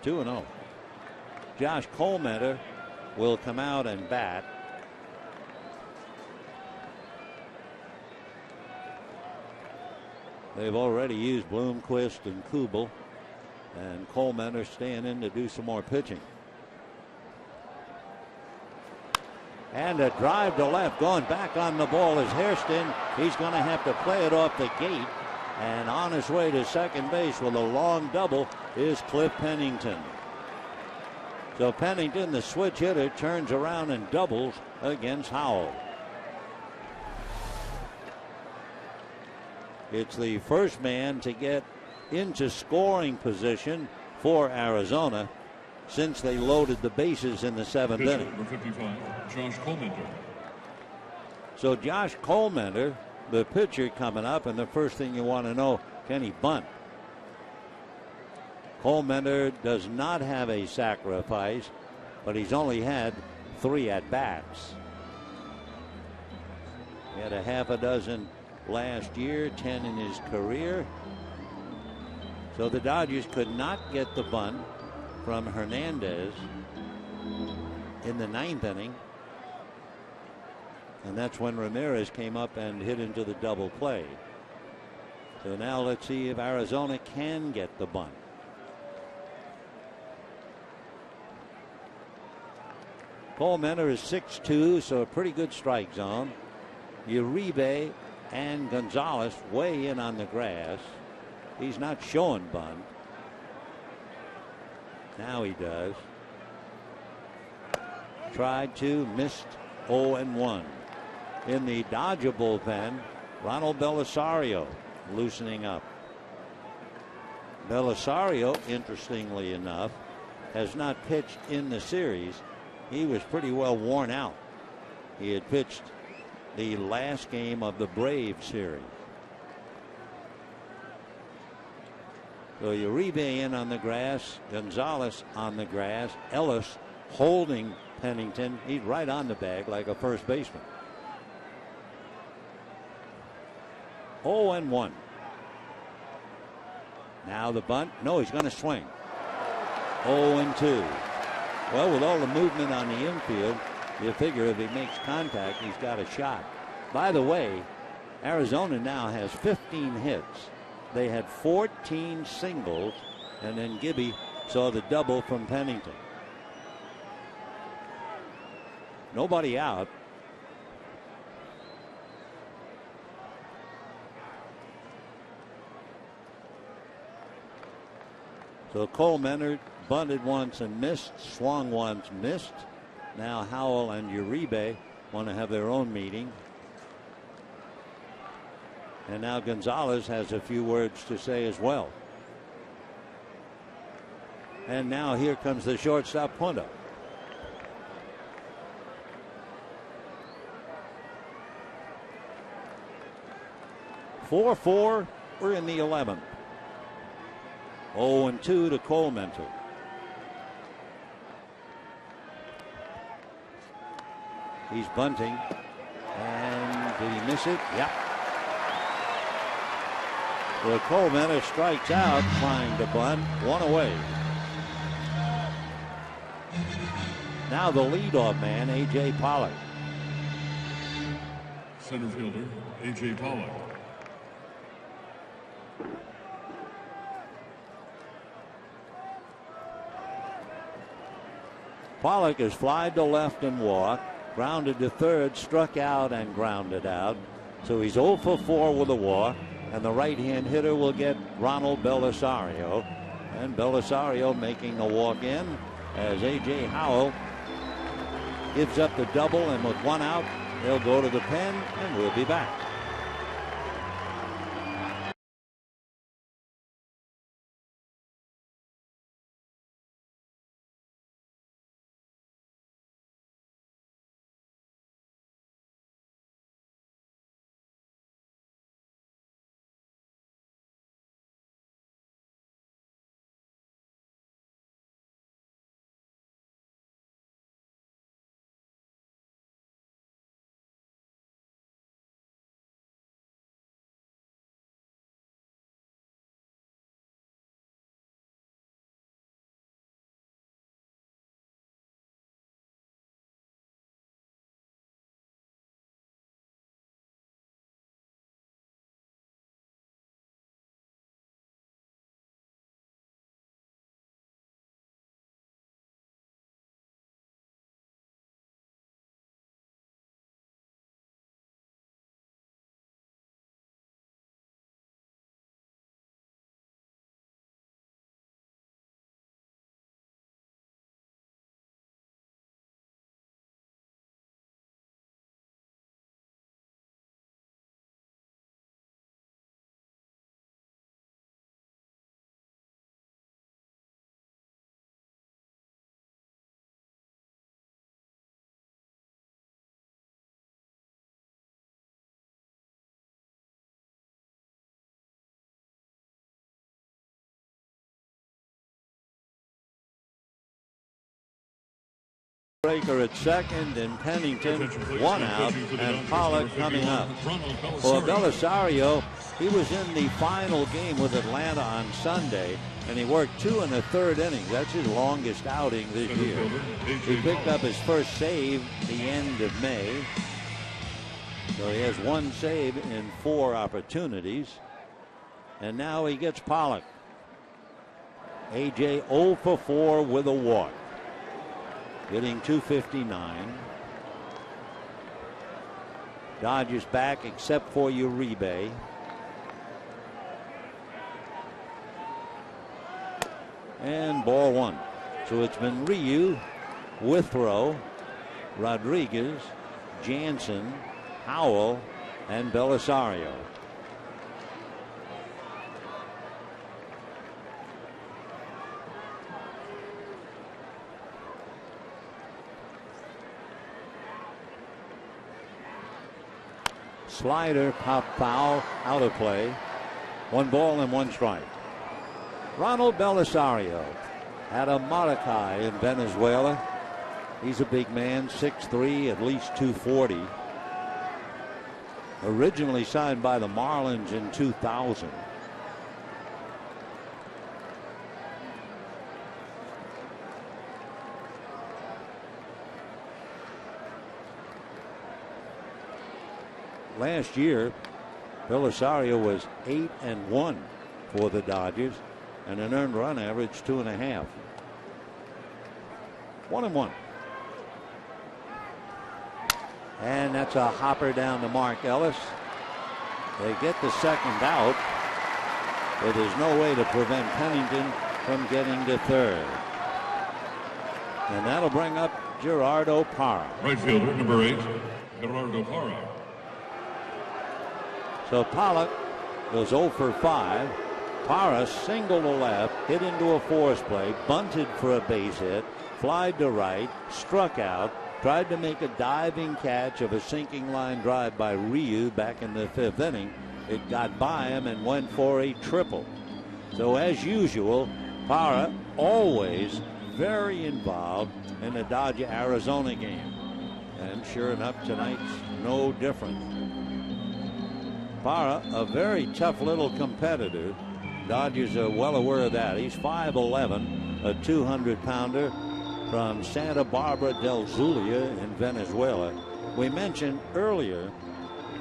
2-0. Josh Colmeter will come out and bat. They've already used Bloomquist and Kubel. And Colmeter staying in to do some more pitching. And a drive to left, going back on the ball is Hairston. He's going to have to play it off the gate. And on his way to second base with a long double is Cliff Pennington. So Pennington, the switch hitter, turns around and doubles against Howell. It's the first man to get into scoring position for Arizona since they loaded the bases in the 7th inning. Number 55, Josh Colmeter. So Josh Colmeter, the pitcher, coming up, and the first thing you want to know, can he bunt? Colmeter does not have a sacrifice, but he's only had 3 at-bats. He had a half a dozen last year, 10 in his career. So the Dodgers could not get the bunt from Hernandez in the 9th inning. And that's when Ramirez came up and hit into the double play. So now let's see if Arizona can get the bunt. Cole Mentor is 6'2", so a pretty good strike zone. Uribe and Gonzalez way in on the grass. He's not showing bunt. Now he does. Tried to, missed, 0-1. In the Dodger bullpen, Ronald Belisario loosening up. Belisario, interestingly enough, has not pitched in the series. He was pretty well worn out. He had pitched the last game of the Braves series. So Uribe in on the grass, Gonzalez on the grass, Ellis holding Pennington. He's right on the bag like a first baseman. 0-1. Now the bunt. No, he's going to swing. 0-2. Well, with all the movement on the infield, you figure if he makes contact, he's got a shot. By the way, Arizona now has 15 hits. They had 14 singles, and then Gibby saw the double from Pennington. Nobody out. So Cole Menard bunted once and missed, swung once, missed. Now Howell and Uribe want to have their own meeting. And now Gonzalez has a few words to say as well. And now here comes the shortstop, Punta. Four. We're in the 11th. 0-2 to Cole Mentor. He's bunting. And did he miss it? Yep. Well, Cole Mentor strikes out trying to bunt. One away. Now the leadoff man, A.J. Pollock. Center fielder, A.J. Pollock. Pollock is flied to left and walked, grounded to third, struck out and grounded out. So he's 0 for 4 with a walk, and the right-hand hitter will get Ronald Belisario. And Belisario making the walk in as A.J. Howell gives up the double, and with one out, they'll go to the pen, and we'll be back. Breaker at second, and Pennington one out, and Pollock coming up. For Belisario, he was in the final game with Atlanta on Sunday, and he worked 2 1/3 innings. That's his longest outing this year. He picked up his first save the end of May. So he has 1 save in 4 opportunities. And now he gets Pollock. AJ 0 for 4 with a walk. Hitting .259. Dodgers back except for Uribe. And ball 1. So it's been Ryu, Withrow, Rodriguez, Jansen, Howell, and Belisario. Slider, pop foul, out of play. 1 ball and 1 strike. Ronald Belisario had a Maracay in Venezuela. He's a big man, 6'3", at least 240. Originally signed by the Marlins in 2000. Last year, Belisario was 8-1 for the Dodgers, and an earned run average 2.5. 1-1. And that's a hopper down to Mark Ellis. They get the second out, but there's no way to prevent Pennington from getting to third. And that'll bring up Gerardo Parra. Right fielder, number 8, Gerardo Parra. So Pollock goes 0 for 5. Parra singled to left, hit into a force play, bunted for a base hit, flied to right, struck out, tried to make a diving catch of a sinking line drive by Ryu back in the 5th inning. It got by him and went for a triple. So as usual, Parra always very involved in the Dodger-Arizona game. And sure enough, tonight's no different. Parra, a very tough little competitor. Dodgers are well aware of that. He's 5'11", a 200-pounder from Santa Barbara del Zulia in Venezuela. We mentioned earlier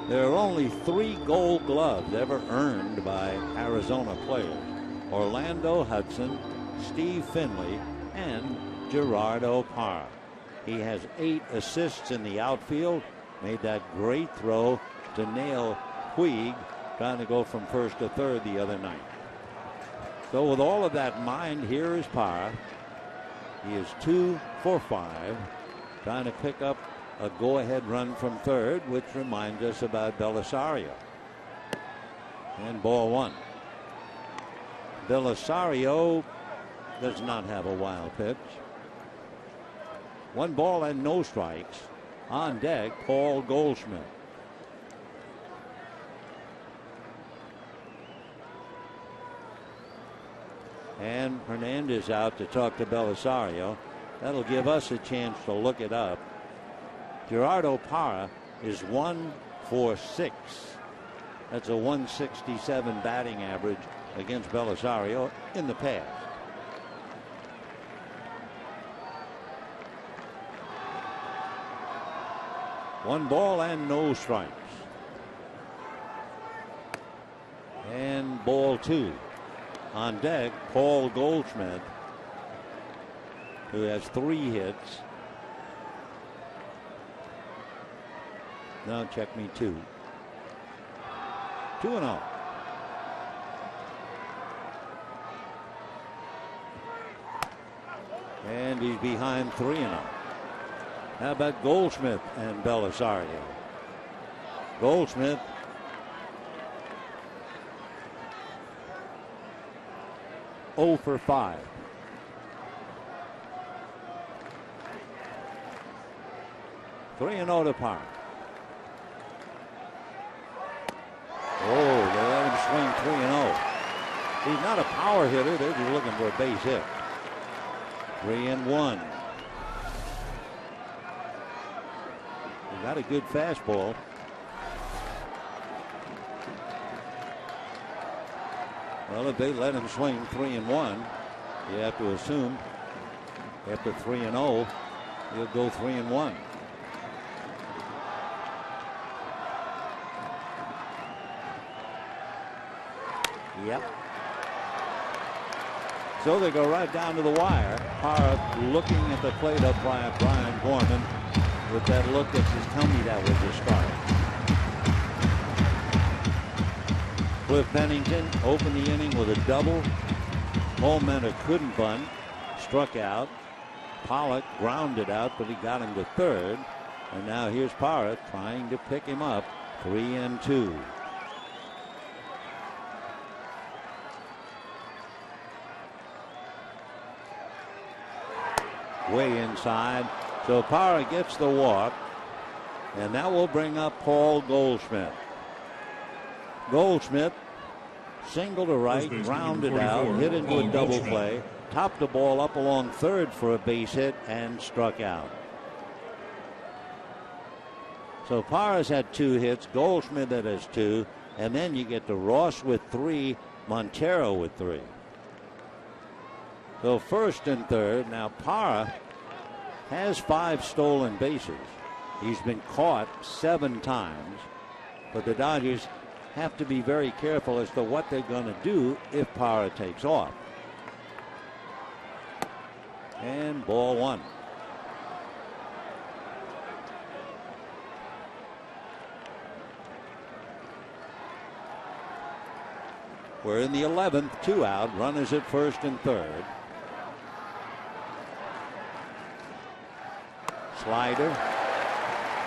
there are only 3 gold gloves ever earned by Arizona players. Orlando Hudson, Steve Finley, and Gerardo Parra. He has 8 assists in the outfield, made that great throw to nail Puig, trying to go from first to third the other night. So with all of that in mind, here is Parra. He is 2 for 5, trying to pick up a go-ahead run from third, which reminds us about Belisario. And ball 1. Belisario does not have a wild pitch. 1 ball and no strikes. On deck, Paul Goldschmidt. And Hernandez out to talk to Belisario. That'll give us a chance to look it up. Gerardo Parra is 1 for 6. That's a 167 batting average against Belisario in the past. One ball and no strikes. And ball 2. On deck, Paul Goldschmidt, who has 3 hits. No, check me 2. 2-0. And he's behind 3-0. How about Goldschmidt and Belisario? Goldschmidt oh for 5. Three and 0 to Parra. Oh, they let him swing 3-0. He's not a power hitter. They're just looking for a base hit. 3-1. got a good fastball. Well, if they let him swing 3-1, you have to assume after 3-0, he'll go 3-1. Yep. So they go right down to the wire. Parra looking at the plate up by Brian Gorman with that look that says, tell me that was a strike. Cliff Pennington opened the inning with a double. Holmenter couldn't bunt, struck out. Pollock grounded out, but he got him to third. And now here's Parra trying to pick him up. 3-2. Way inside. So Parra gets the walk. And that will bring up Paul Goldschmidt. Goldschmidt single to right, grounded out, hit into a double play, topped the ball up along third for a base hit, and struck out. So Parra's had 2 hits, Goldschmidt that has 2, and then you get to Ross with 3, Montero with 3. So first and third. Now Parra has 5 stolen bases. He's been caught 7 times, but the Dodgers have to be very careful as to what they're going to do if Parra takes off. And ball 1. We're in the 11th, 2 out, runners at first and third. Slider,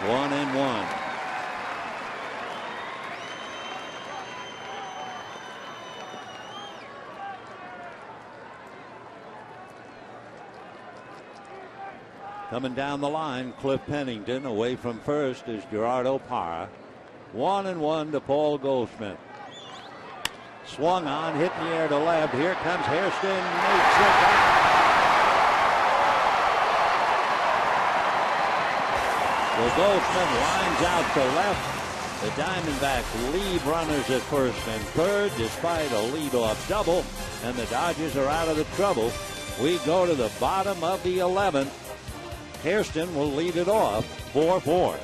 1-1. Coming down the line, Cliff Pennington. Away from first is Gerardo Parra. 1-1 to Paul Goldschmidt. Swung on, hit in the air to left. Here comes Hairston. Makes it back. Well, Goldschmidt lines out to left. The Diamondbacks leave runners at first and third despite a leadoff double, and the Dodgers are out of the trouble. We go to the bottom of the 11th. Hairston will lead it off 4-4.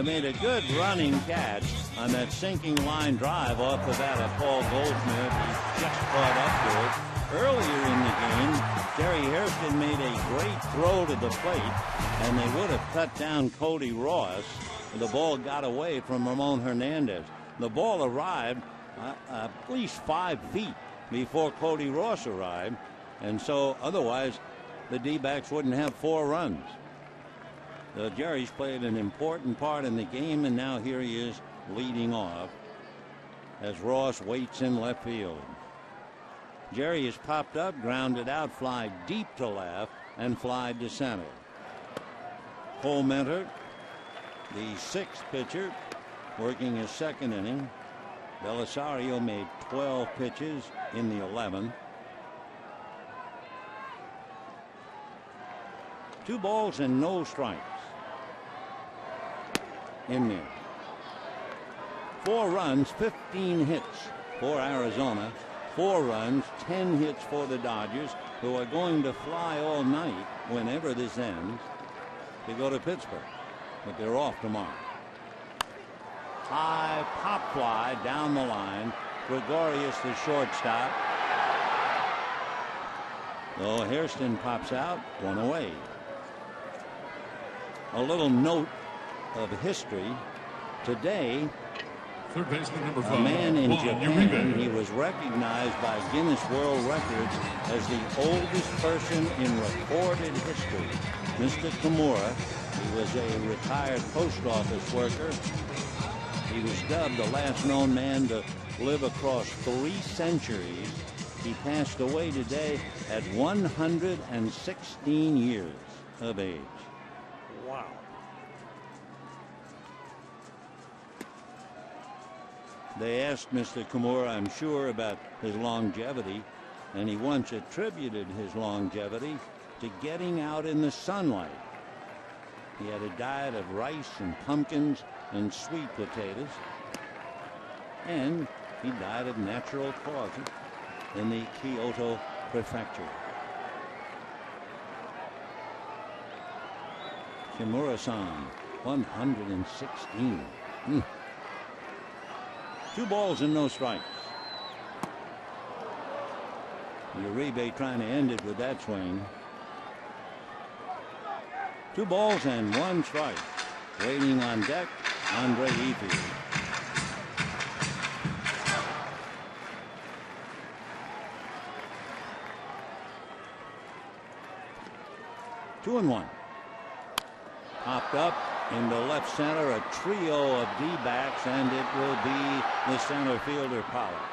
Made a good running catch on that sinking line drive off the bat of Paul Goldschmidt. He just caught up to it. Earlier in the game, Gary Hairston made a great throw to the plate, and they would have cut down Cody Ross. The ball got away from Ramon Hernandez. The ball arrived at least 5 feet before Cody Ross arrived, and so otherwise the D-backs wouldn't have 4 runs. Jerry's played an important part in the game, and now here he is leading off as Ross waits in left field. Jerry is popped up, grounded out, fly deep to left, and fly to center. Cole Mentor, the 6th pitcher, working his 2nd inning. Belisario made 12 pitches in the 11th. 2 balls and no strikes. In there. 4 runs, 15 hits for Arizona. 4 runs, 10 hits for the Dodgers, who are going to fly all night whenever this ends to go to Pittsburgh. But they're off tomorrow. High pop fly down the line. Gregorius, the shortstop. So Hairston pops out, 1 away. A little note of history. Today, Third baseman number 5, a man in Juan Japan, Uribe. he was recognized by Guinness World Records as the oldest person in recorded history. Mr. Kimura, he was a retired post office worker. He was dubbed the last known man to live across 3 centuries. He passed away today at 116 years of age. Wow. They asked Mr. Kimura, I'm sure, about his longevity, and he once attributed his longevity to getting out in the sunlight. He had a diet of rice and pumpkins and sweet potatoes, and he died of natural causes in the Kyoto prefecture. Kimura-san, 116. 2 balls and no strikes. Uribe trying to end it with that swing. 2 balls and 1 strike. Waiting on deck, Andre Efield. Two and 1. Popped up into left center, a trio of D-backs, and it will be the center fielder Pollock.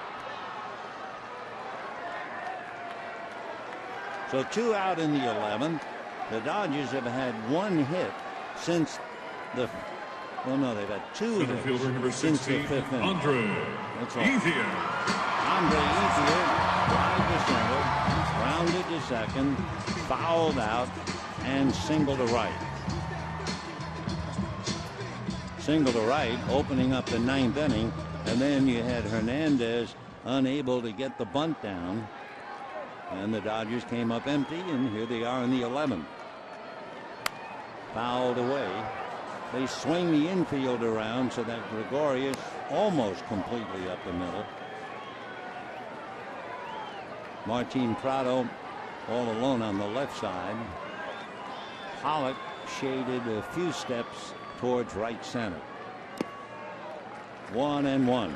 So 2 out in the 11th. The Dodgers have had 1 hit since the, well, no, they've had 2 Center hits fielder number since the 16, 5th inning. Andre That's all. Ethier. Andre Ethier, drive to center, rounded to second, fouled out, and single to right. Single to right, opening up the 9th inning, and then you had Hernandez unable to get the bunt down, and the Dodgers came up empty, and here they are in the 11th. Fouled away. They swing the infield around so that Gregorius almost completely up the middle. Martin Prado all alone on the left side. Pollock shaded a few steps towards right center. 1 and 1.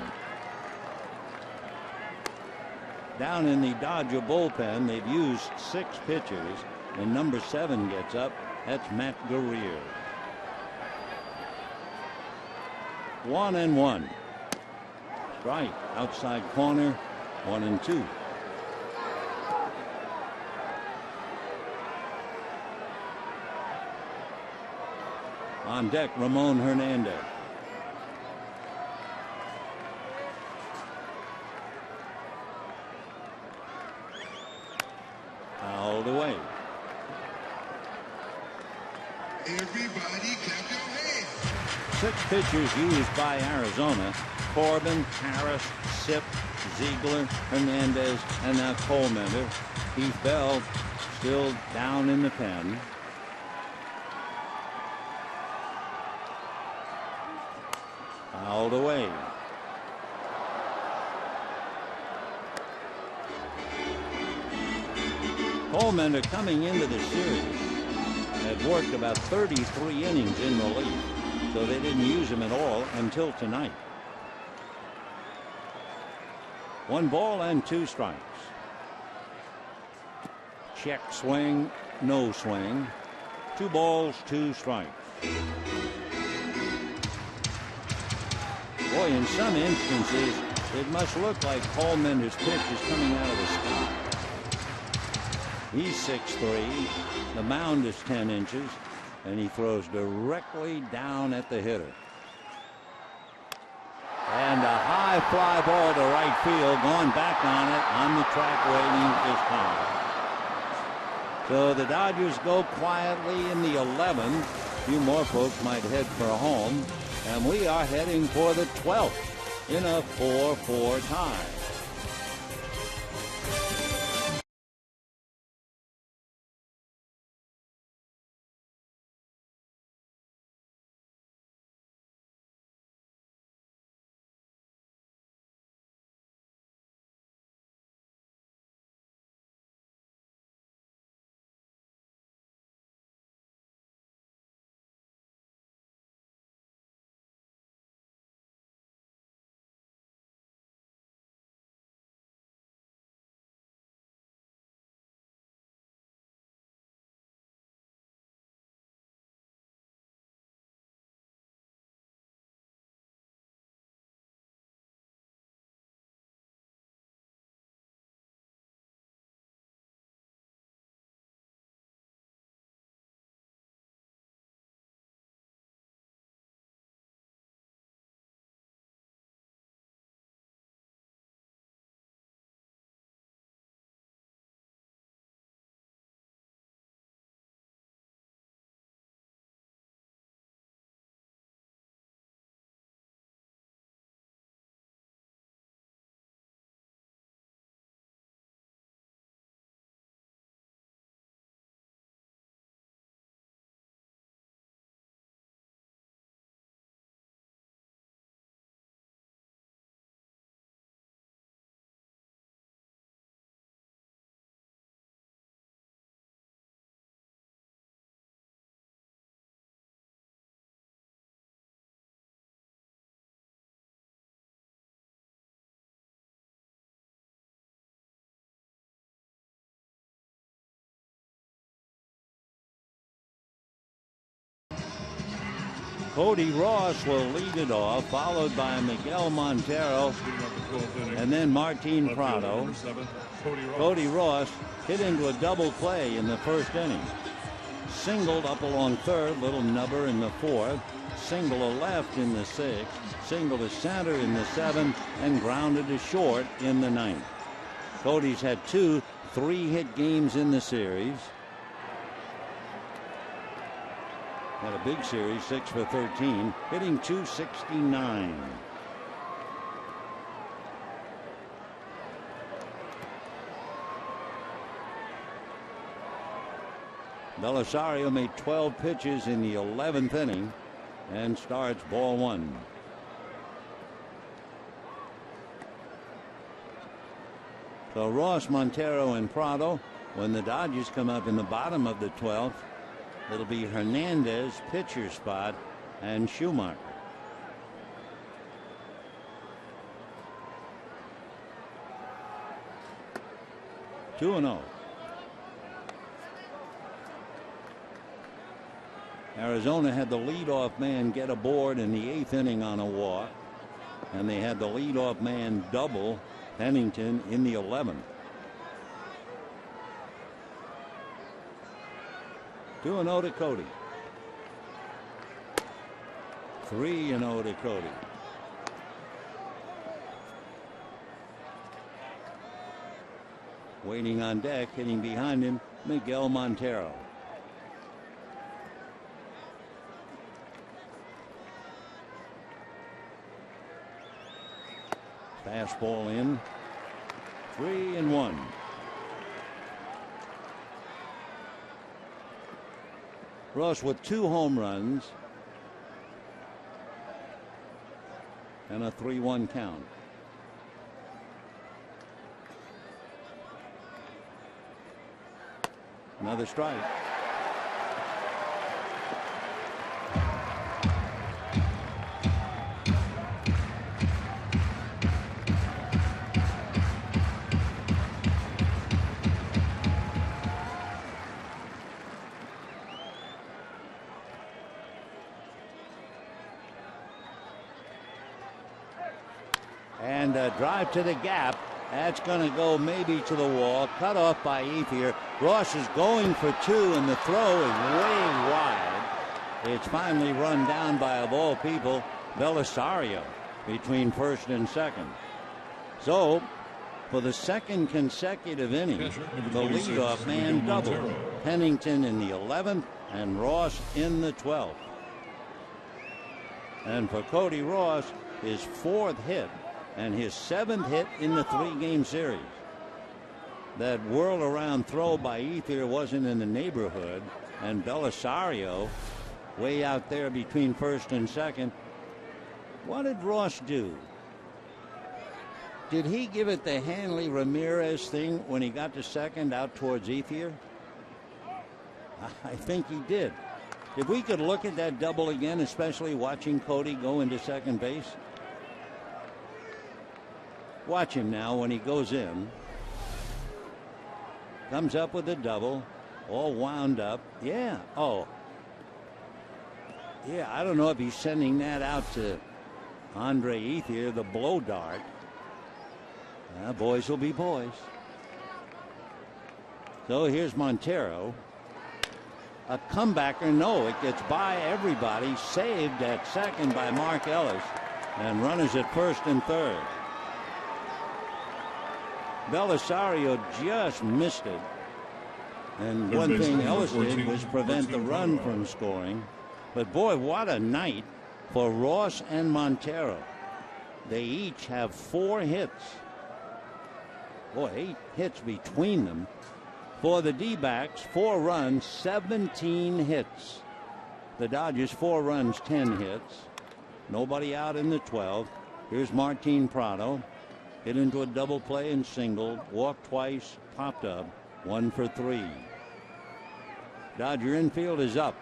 Down in the Dodger bullpen, they've used 6 pitchers, and number 7 gets up. That's Matt Guerrier. 1 and 1. Strike outside corner. 1 and 2. On deck, Ramon Hernandez. Fouled away. Everybody clap your hands. 6 pitchers used by Arizona. Corbin, Harris, Sipp, Ziegler, Hernandez, and now Cole Mentor. Keith Bell still down in the pen. Fouled away. Cole Mentor, coming into the series, had worked about 33 innings in relief, so they didn't use him at all until tonight. 1 ball and 2 strikes. Check swing, no swing. 2 balls, 2 strikes. Boy, in some instances, it must look like Paul Mender's pitch is coming out of the sky. He's 6'3". The mound is 10 inches, and he throws directly down at the hitter. And a high fly ball to right field, going back on it, on the track waiting this time. So the Dodgers go quietly in the 11th. A few more folks might head for home. And we are heading for the 12th in a 4-4 tie. Cody Ross will lead it off, followed by Miguel Montero and then Martin Prado. Cody Ross hit into a double play in the first inning. Singled up along third, little nubber in the fourth. Single to left in the sixth. Single to center in the seventh, and grounded to short in the ninth. Cody's had 2 3-hit games in the series. Had a big series, 6 for 13, hitting .269. Belisario made 12 pitches in the 11th inning and starts ball 1. So Ross, Montero, and Prado. When the Dodgers come up in the bottom of the 12th, it'll be Hernandez, pitcher spot, and Schumacher. Two and 0. Arizona had the leadoff man get aboard in the 8th inning on a walk, and they had the leadoff man double Pennington in the 11th. 2-0 to Cody. 3-0 to Cody. Waiting on deck, hitting behind him, Miguel Montero. Fastball in. 3-1. Ross with 2 home runs and a 3-1 count. Another strike. And a drive to the gap. That's going to go maybe to the wall. Cut off by Ethier. Ross is going for two, and the throw is way wide. It's finally run down by, of all people, Belisario between first and second. So, for the second consecutive inning, the leadoff man doubled. Pennington in the 11th and Ross in the 12th. And for Cody Ross, his fourth hit and his seventh hit in the three-game series. That whirl-around throw by Ethier wasn't in the neighborhood, and Belisario way out there between first and second. What did Ross do? Did he give it the Hanley Ramirez thing when he got to second out towards Ethier? I think he did. If we could look at that double again, especially watching Cody go into second base. Watch him now when he goes in. Comes up with a double, all wound up. Yeah, oh. Yeah, I don't know if he's sending that out to Andre Ethier, the blow dart. Boys will be boys. So here's Montero. A comebacker, no, it gets by everybody. Saved at second by Mark Ellis. And runners at first and third. Belisario just missed it. And one thing Ellis did was prevent the run from scoring. But boy, what a night for Ross and Montero. They each have 4 hits. Boy, 8 hits between them. For the D-backs, 4 runs, 17 hits. The Dodgers, 4 runs, 10 hits. Nobody out in the 12th. Here's Martin Prado. Hit into a double play and singled. Walked twice, popped up. 1 for 3. Dodger infield is up.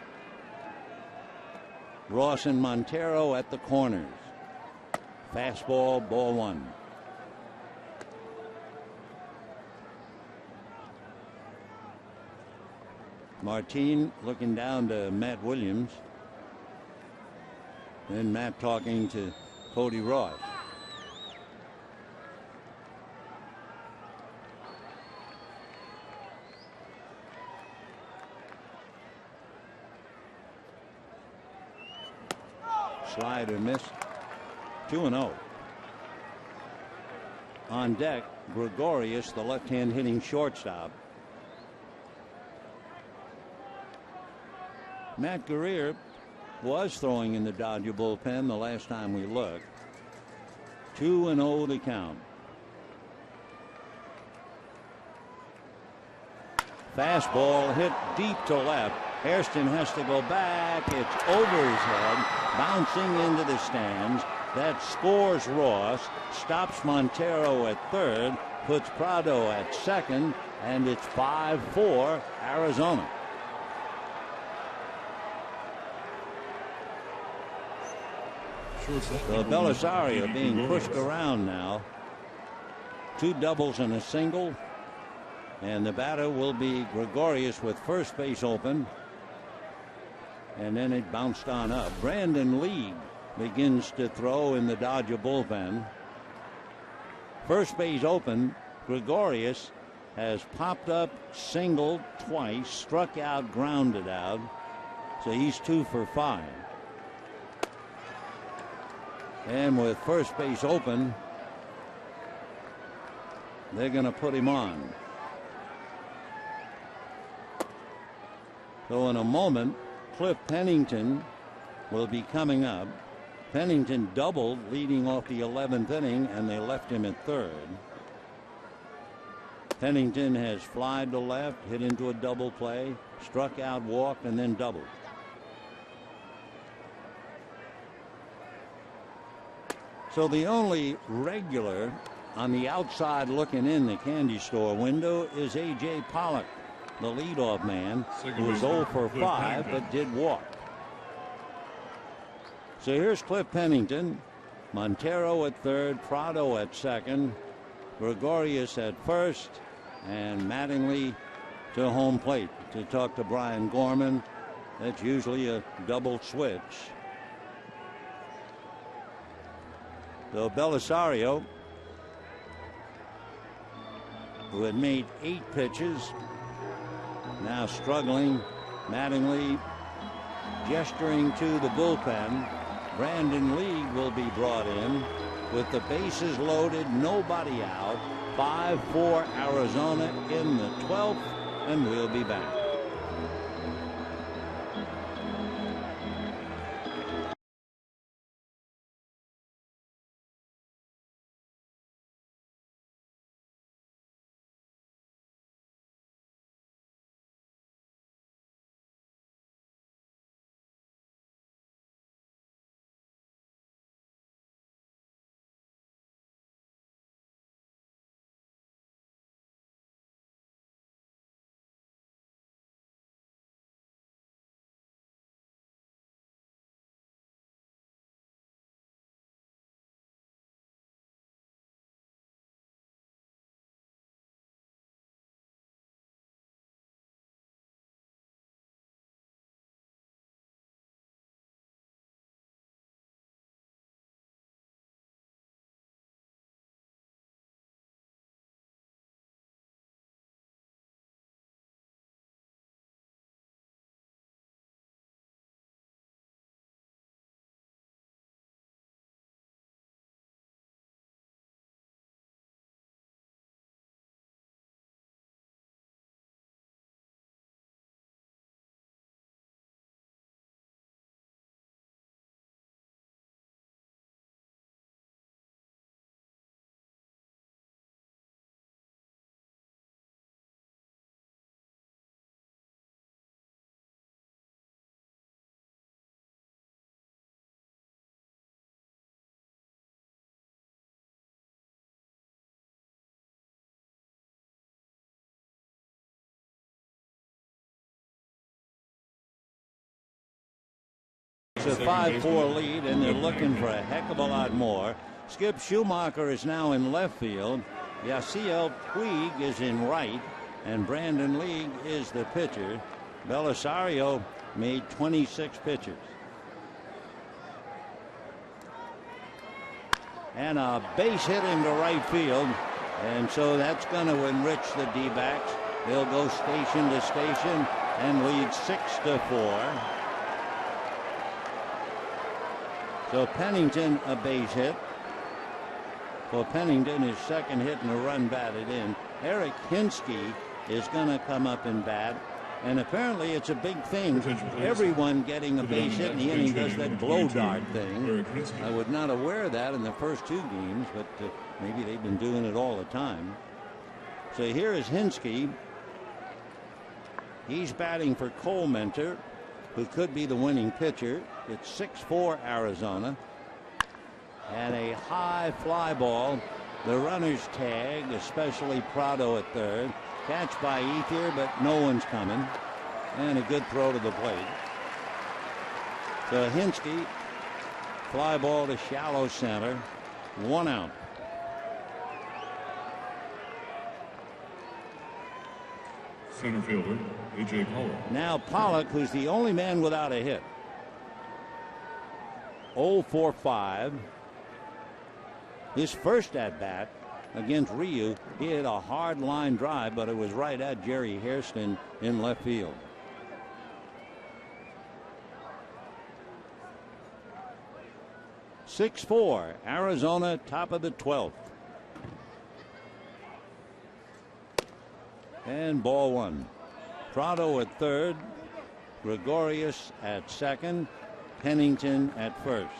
Ross and Montero at the corners. Fastball, ball 1. Martin looking down to Matt Williams. Then Matt talking to Cody Ross. Slider missed. 2-0. On deck, Gregorius, the left-hand hitting shortstop. Matt Guerrier was throwing in the Dodger bullpen the last time we looked. 2-0 to count. Fastball hit deep to left. Hairston has to go back. It's over his head, bouncing into the stands. That scores Ross, stops Montero at third, puts Prado at second, and it's 5-4 Arizona. So Belisario being pushed around now. 2 doubles and a single. And the batter will be Gregorius with first base open. And then it bounced on up. Brandon Lee begins to throw in the Dodger bullpen. First base open. Gregorius has popped up, singled twice, struck out, grounded out. So he's 2 for 5. And with first base open, they're going to put him on. So in a moment, Cliff Pennington will be coming up. Pennington doubled leading off the 11th inning, and they left him at third. Pennington has flied to left, hit into a double play, struck out, walked, and then doubled. So the only regular on the outside looking in the candy store window is A.J. Pollock, the leadoff man, who was 0 for 5 but did walk. So here's Cliff Pennington, Montero at third, Prado at second, Gregorius at first, and Mattingly to home plate to talk to Brian Gorman. That's usually a double switch. So Belisario, who had made 8 pitches, now struggling. Mattingly gesturing to the bullpen. Brandon League will be brought in with the bases loaded, nobody out. 5-4 Arizona in the 12th, and we'll be back. It's a 5-4 lead, and they're looking for a heck of a lot more. Skip Schumacher is now in left field. Yasiel Puig is in right, and Brandon League is the pitcher. Belisario made 26 pitches. And a base hit into right field, and so that's going to enrich the D-backs. They'll go station to station and lead 6-4. So Pennington, a base hit. For Pennington, his second hit and a run batted in. Eric Hinsky is going to come up and bat. And apparently it's a big thing. Everyone getting a base hit in the inning does that blow dart thing. I was not aware of that in the first 2 games, but maybe they've been doing it all the time. So here is Hinsky. He's batting for Cole Mentor, who could be the winning pitcher. It's 6-4 Arizona. And a high fly ball. The runner's tag, especially Prado at third. Catch by Ethier, but no one's coming. And a good throw to the plate. So Hinsky, fly ball to shallow center. 1 out. Center fielder, A.J. Pollock. Now Pollock, who's the only man without a hit. 0-for-5. His first at bat against Ryu, he hit a hard line drive, but it was right at Jerry Hairston in left field. (6-4) Arizona, top of the 12th. And ball 1. Prado at third, Gregorius at second, Pennington at first.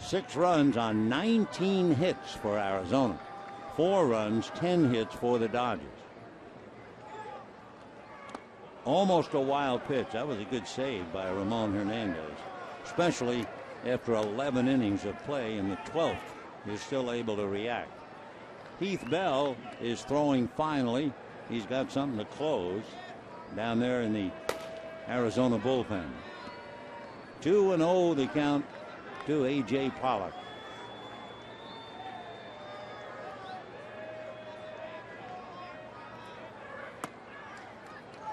6 runs on 19 hits for Arizona. 4 runs, 10 hits for the Dodgers. Almost a wild pitch. That was a good save by Ramon Hernandez, especially after 11 innings of play. In the 12th, he's still able to react. Heath Bell is throwing finally. He's got something to close down there in the Arizona bullpen. 2-0 the count to A.J. Pollock.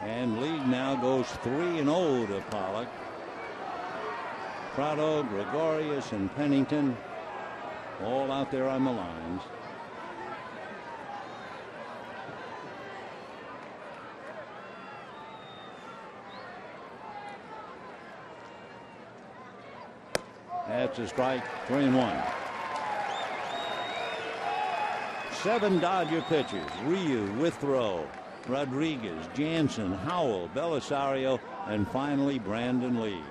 And League now goes 3-0 to Pollock. Prado, Gregorius, and Pennington all out there on the lines. That's a strike, 3-1. 7 Dodger pitchers. Ryu, Withrow, Rodriguez, Jansen, Howell, Belisario, and finally Brandon Lee.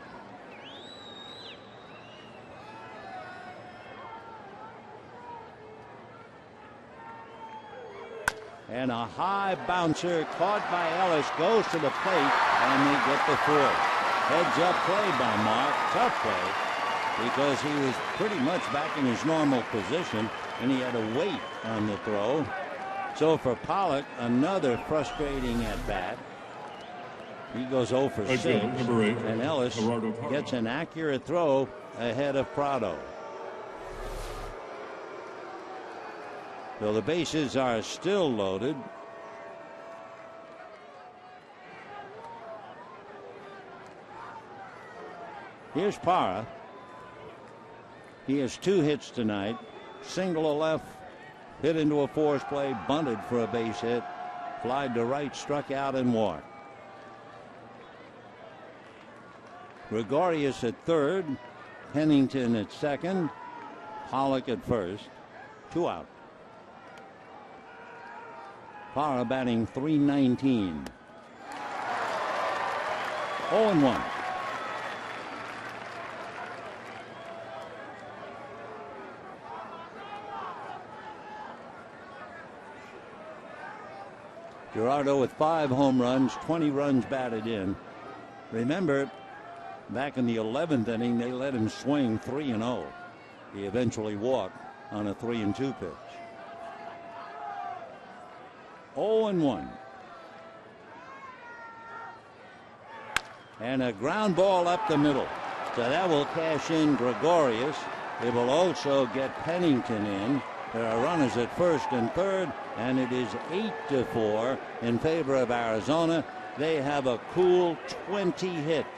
And a high bouncer caught by Ellis goes to the plate, and they get the 4th. Heads up play by Mark. Tough play because he was pretty much back in his normal position, and he had to wait on the throw. So for Pollock, another frustrating at bat. He goes 0 for 6, and Ellis gets an accurate throw ahead of Prado. So the bases are still loaded. Here's Parra. He has 2 hits tonight. Single to left, hit into a force play, bunted for a base hit, flied to right, struck out, and walked. Gregorius at third, Pennington at second, Pollock at first. 2 out. Parra batting .319. 0-1. Gerardo with 5 home runs, 20 runs batted in. Remember, back in the 11th inning, they let him swing 3-0. He eventually walked on a 3-2 pitch. 0-1. And a ground ball up the middle. So that will cash in Gregorius. It will also get Pennington in. There are runners at first and third, and it is 8-4 in favor of Arizona. They have a cool 20 hits.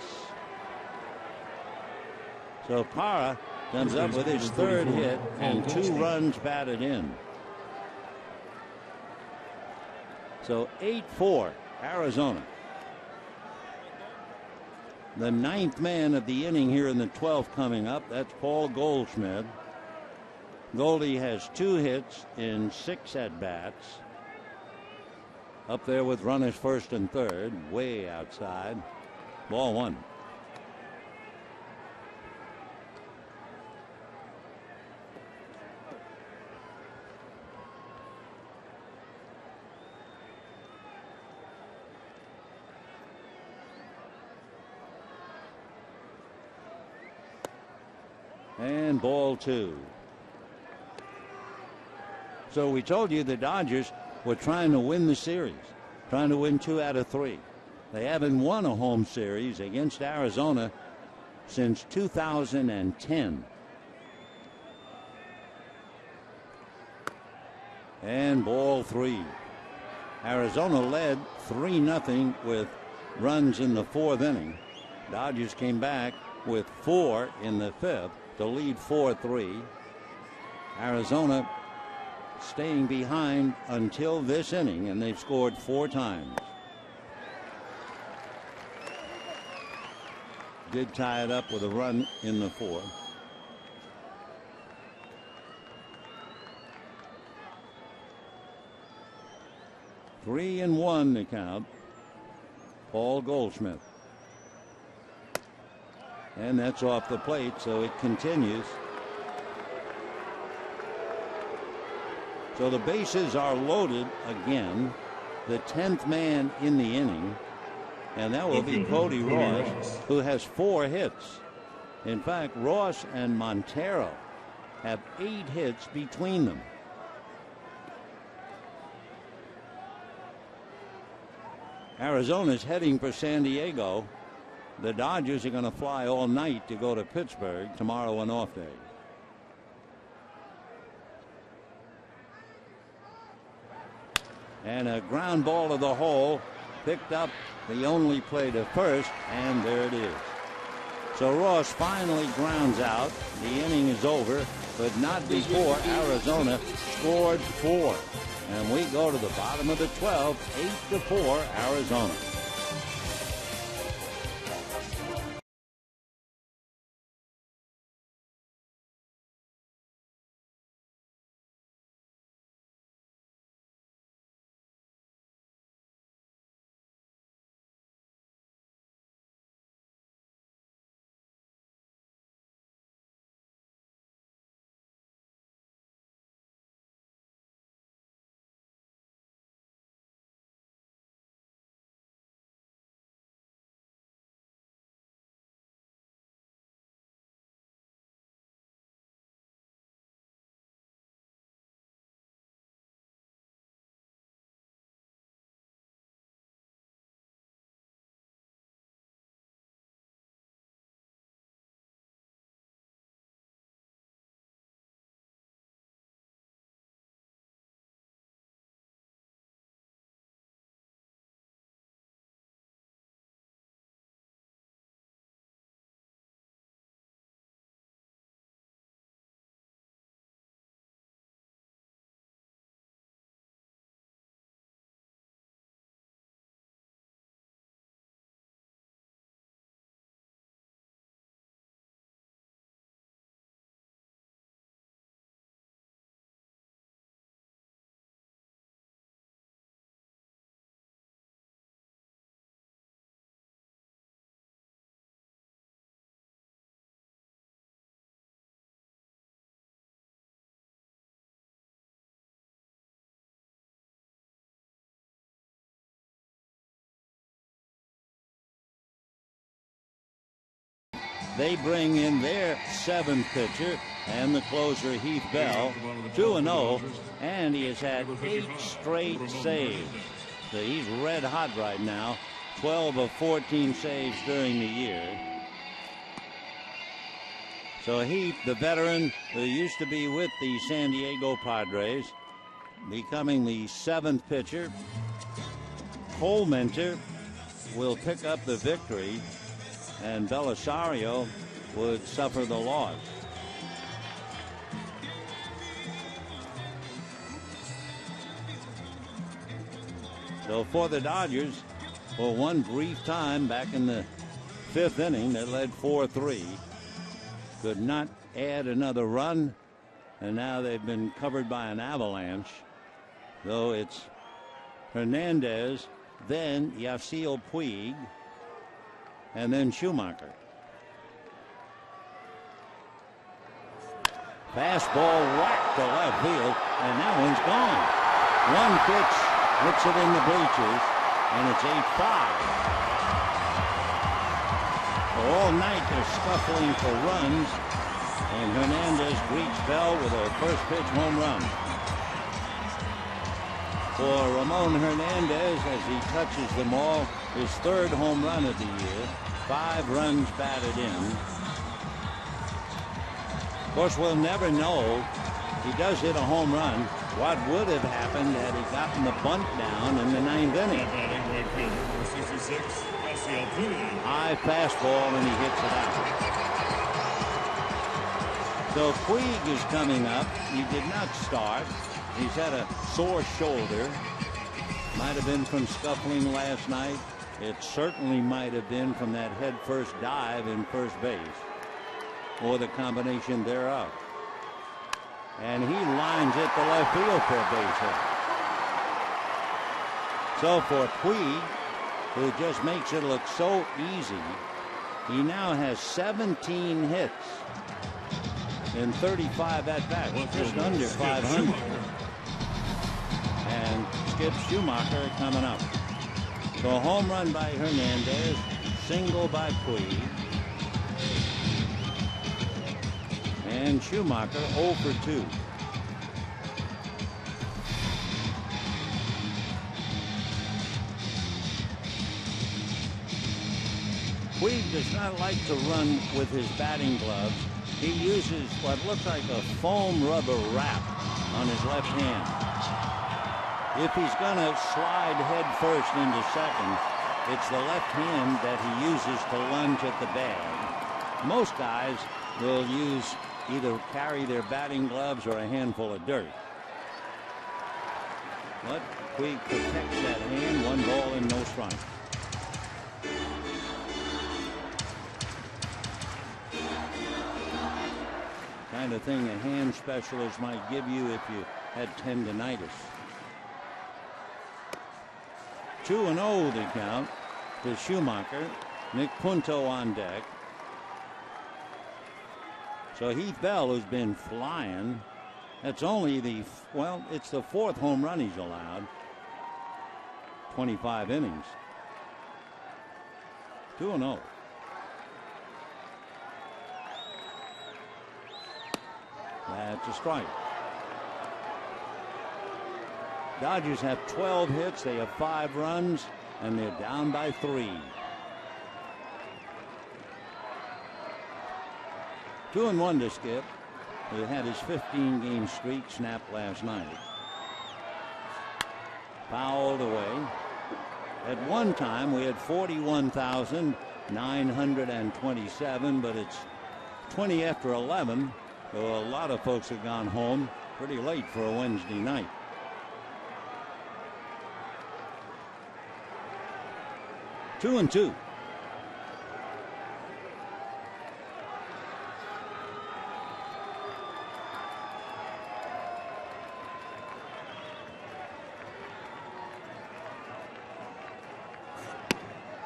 So Parra comes up with his 3rd hit and 2 runs batted in. So 8-4 Arizona. The 9th man of the inning here in the 12th coming up. That's Paul Goldschmidt. Goldie has 2 hits in 6 at-bats. Up there with runners first and third, way outside. Ball 1. And ball 2. So we told you the Dodgers were trying to win the series, trying to win 2 out of 3. They haven't won a home series against Arizona since 2010. And ball 3. Arizona led 3-0 with runs in the 4th inning. Dodgers came back with 4 in the 5th to lead 4-3. Arizona staying behind until this inning, and they've scored 4 times. Did tie it up with a run in the 4th. Three and 1 to count. Paul Goldschmidt. And that's off the plate, so it continues. So the bases are loaded again. The 10th man in the inning, and that will be Cody Ross, who has 4 hits. In fact, Ross and Montero have 8 hits between them. Arizona's heading for San Diego. The Dodgers are going to fly all night to go to Pittsburgh tomorrow, an off day. And a ground ball to the hole, picked up the only play to first, and there it is. So Ross finally grounds out. The inning is over, but not before Arizona scored 4. And we go to the bottom of the 12th, 8-4 Arizona. They bring in their 7th pitcher and the closer Heath Bell, 2-0, and he has had 8 straight saves. So he's red hot right now, 12 of 14 saves during the year. So Heath, the veteran who used to be with the San Diego Padres, becoming the 7th pitcher. Cole Mentor will pick up the victory, and Belisario would suffer the loss. So for the Dodgers, for one brief time back in the 5th inning, they led 4-3. Could not add another run, and now they've been covered by an avalanche. Though it's Hernandez, then Yasiel Puig, and then Schumacher. Fastball whacked to left field, and that one's gone. One pitch hits it in the bleachers, and it's 8-5. All night they're scuffling for runs, and Hernandez greets Bell with a first pitch home run. For Ramon Hernandez, as he touches them all, his 3rd home run of the year, 5 runs batted in. Of course, we'll never know. He does hit a home run. What would have happened had he gotten the bunt down in the 9th inning? High fastball, and he hits it out. So Puig is coming up. He did not start. He's had a sore shoulder. Might have been from scuffling last night. It certainly might have been from that head-first dive in first base, or the combination thereof. And he lines it to left field for a base hit. So for Puig, who just makes it look so easy, he now has 17 hits in 35 at-bats, just under 500. And Skip Schumacher coming up. So a home run by Hernandez, single by Puig. And Schumacher 0 for 2. Puig does not like to run with his batting gloves. He uses what looks like a foam rubber wrap on his left hand. If he's going to slide head first into second, it's the left hand that he uses to lunge at the bag. Most guys will either carry their batting gloves or a handful of dirt. But Puig protects that hand. 1 ball and no strike. Kind of thing a hand specialist might give you if you had tendinitis. 2-0 the count to Schumacher. Nick Punto on deck. So Heath Bell, who's been flying, that's only it's the 4th home run he's allowed. 25 innings. 2-0. That's a strike. Dodgers have 12 hits. They have 5 runs, and they're down by 3. 2-1 to Skip, who had his 15-game streak snapped last night. Fouled away. At one time, we had 41,927, but it's 20 after 11. So a lot of folks have gone home pretty late for a Wednesday night. Two and two.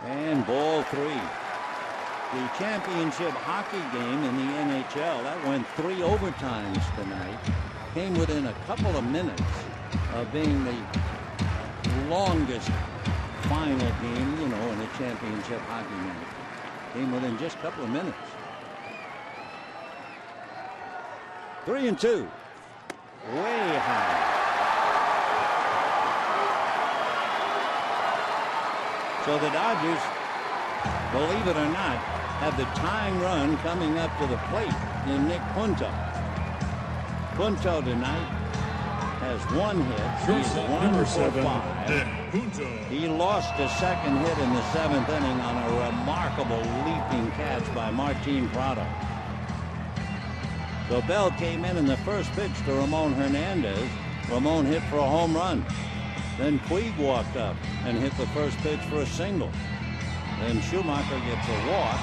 And ball 3. The championship hockey game in the NHL, that went 3 overtimes tonight. Came within a couple of minutes of being the longest final game, in a championship hockey night. Came within just a couple of minutes. 3 and 2. Way high. So the Dodgers, believe it or not, have the tying run coming up to the plate in Nick Punto. Punto tonight has 1 hit. He's 1 for 5. He lost a second hit in the 7th inning on a remarkable leaping catch by Martin Prado. So Bell came in the first pitch to Ramon Hernandez. Ramon hit for a home run. Then Puig walked up and hit the first pitch for a single. Then Schumacher gets a walk,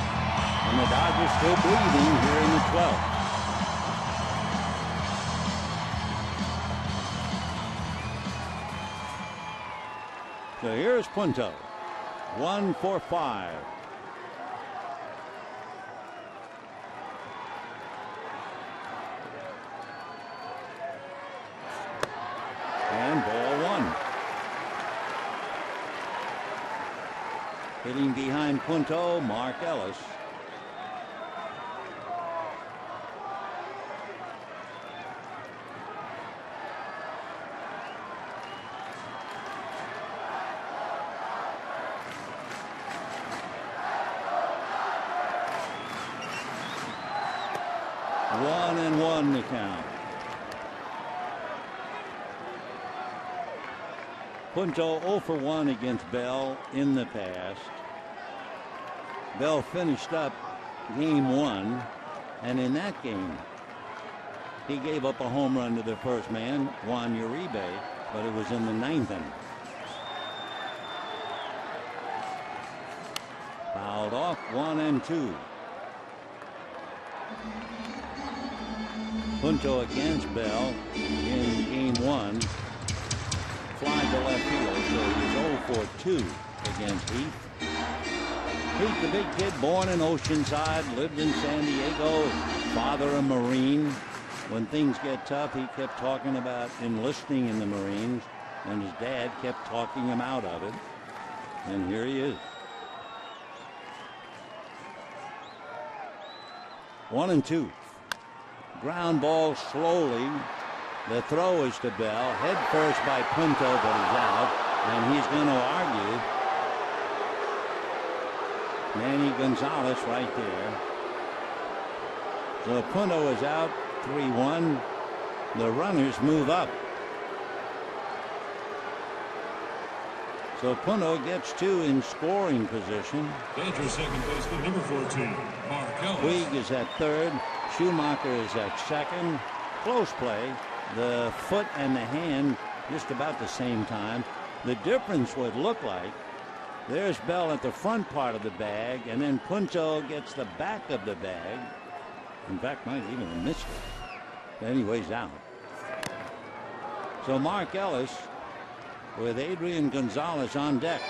and the Dodgers still breathing here in the 12th. So here's Punto. 1 for 5. And ball 1. Hitting behind Punto, Mark Ellis. One and 1 to count. Punto 0 for 1 against Bell in the past. Bell finished up game 1, and in that game, he gave up a home run to the first man, Juan Uribe, but it was in the 9th inning. Fouled off. 1 and 2. Punto against Bell in game 1. Fly to left field, so he's 0 for 2 against Heath. Heath, the big kid, born in Oceanside, lived in San Diego, father a Marine. When things get tough, he kept talking about enlisting in the Marines, and his dad kept talking him out of it. And here he is. 1 and 2. Ground ball slowly. The throw is to Bell. Head first by Punto, but he's out. And he's going to argue. Manny Gonzalez right there. So Punto is out. 3-1. The runners move up. So Puno gets 2 in scoring position. Dodgers second baseman number 14, Mark Ellis. Puig is at third. Schumacher is at second. Close play. The foot and the hand just about the same time. The difference would look like there's Bell at the front part of the bag, and then Punto gets the back of the bag. In fact, might even have missed it. Anyways, out. So Mark Ellis with Adrian Gonzalez on deck.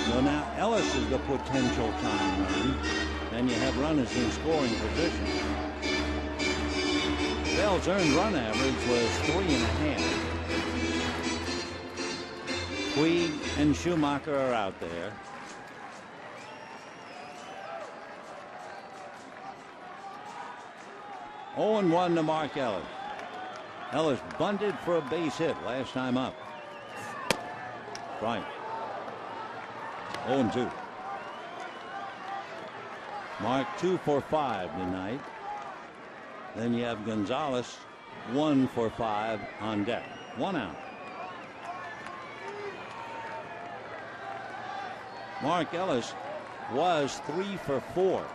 So now Ellis is the potential time run. Then you have runners in scoring position. Bell's earned run average was 3.5. Puig and Schumacher are out there. Oh, 0-1 to Mark Ellis. Ellis bunted for a base hit last time up. Right. 0-2. Mark 2 for 5 tonight. Then you have Gonzalez 1 for 5 on deck. 1 out. Mark Ellis was 3 for 4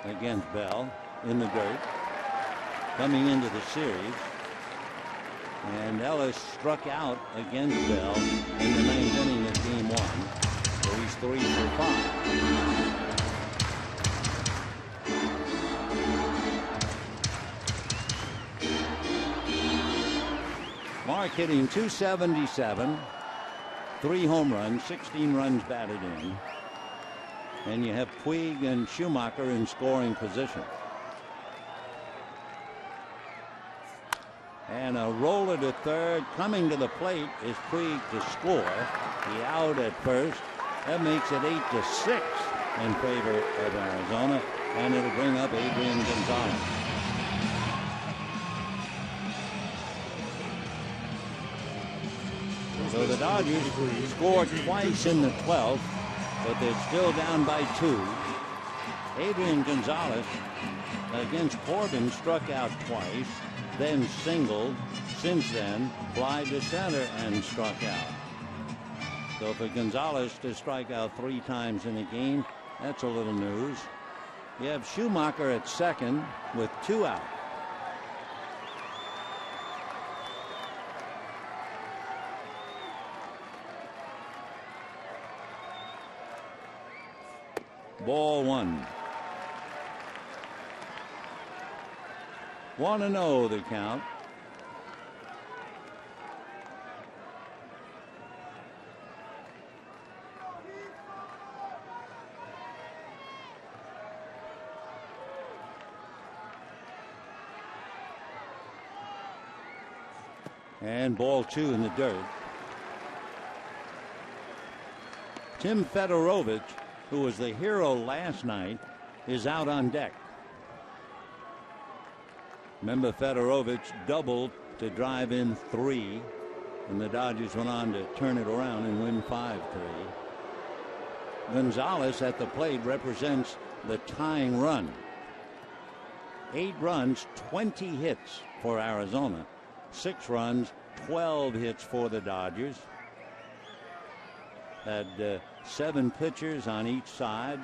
against Bell in the dirt coming into the series. And Ellis struck out against Bell in the 9th inning of Game 1. So he's 3 for 5. Mark hitting .277, 3 home runs, 16 runs batted in. And you have Puig and Schumacher in scoring position. And a roller to third. Coming to the plate is Puig to score. The out at first. That makes it 8-6 in favor of Arizona. And it'll bring up Adrian Gonzalez. So the Dodgers scored twice in the 12th, but they're still down by 2. Adrian Gonzalez against Corbin struck out twice, then singled. Since then, fly to center and struck out. So for Gonzalez to strike out 3 times in a game, that's a little news. You have Schumacher at second with 2 out. Ball 1. 1-0 the count. And ball 2 in the dirt. Tim Fedorovich, who was the hero last night, is out on deck. Remember, Fedorovich doubled to drive in 3, and the Dodgers went on to turn it around and win 5-3. Gonzalez at the plate represents the tying run. 8 runs, 20 hits for Arizona. 6 runs, 12 hits for the Dodgers. Had 7 pitchers on each side.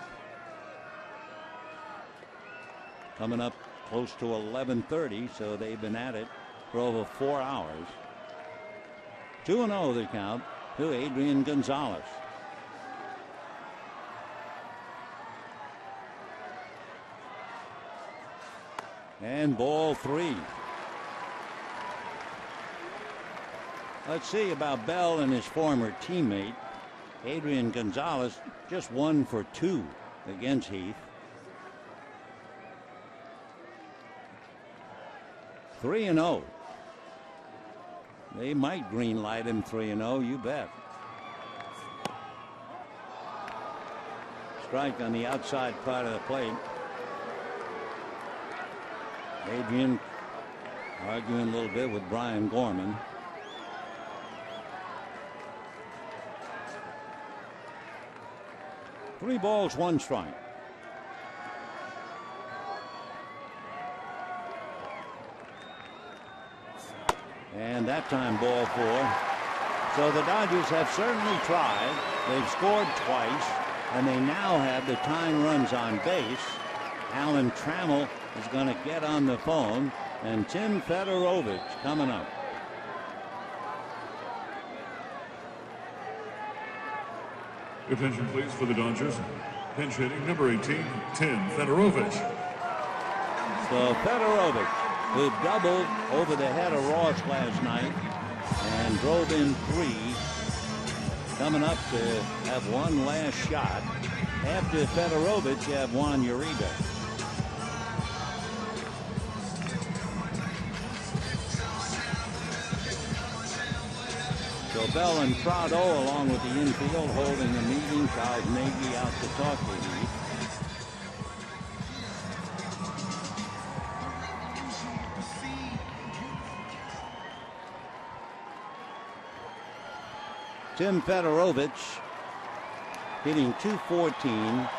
Coming up close to 11:30, so they've been at it for over 4 hours. 2-0 the count to Adrian Gonzalez. And ball 3. Let's see about Bell and his former teammate. Adrian Gonzalez just 1 for 2 against Heath. 3-0. They might green light him 3-0, you bet. Strike on the outside part of the plate. Adrian arguing a little bit with Brian Gorman. Three balls, 1 strike. And that time ball 4. So the Dodgers have certainly tried. They've scored twice, and they now have the tying runs on base. Alan Trammell is going to get on the phone, and Tim Fedorovich coming up. Attention, please, for the Dodgers. Pinch hitting, number 18, Tim Fedorovich. So Fedorovich, who doubled over the head of Ross last night and drove in 3, coming up to have one last shot. After Fedorovich, you have Juan Uribe. So Bell and Prado, along with the infield, holding a meeting. Charles Nagy out to talk to Heath. Tim Fedorovich hitting .214,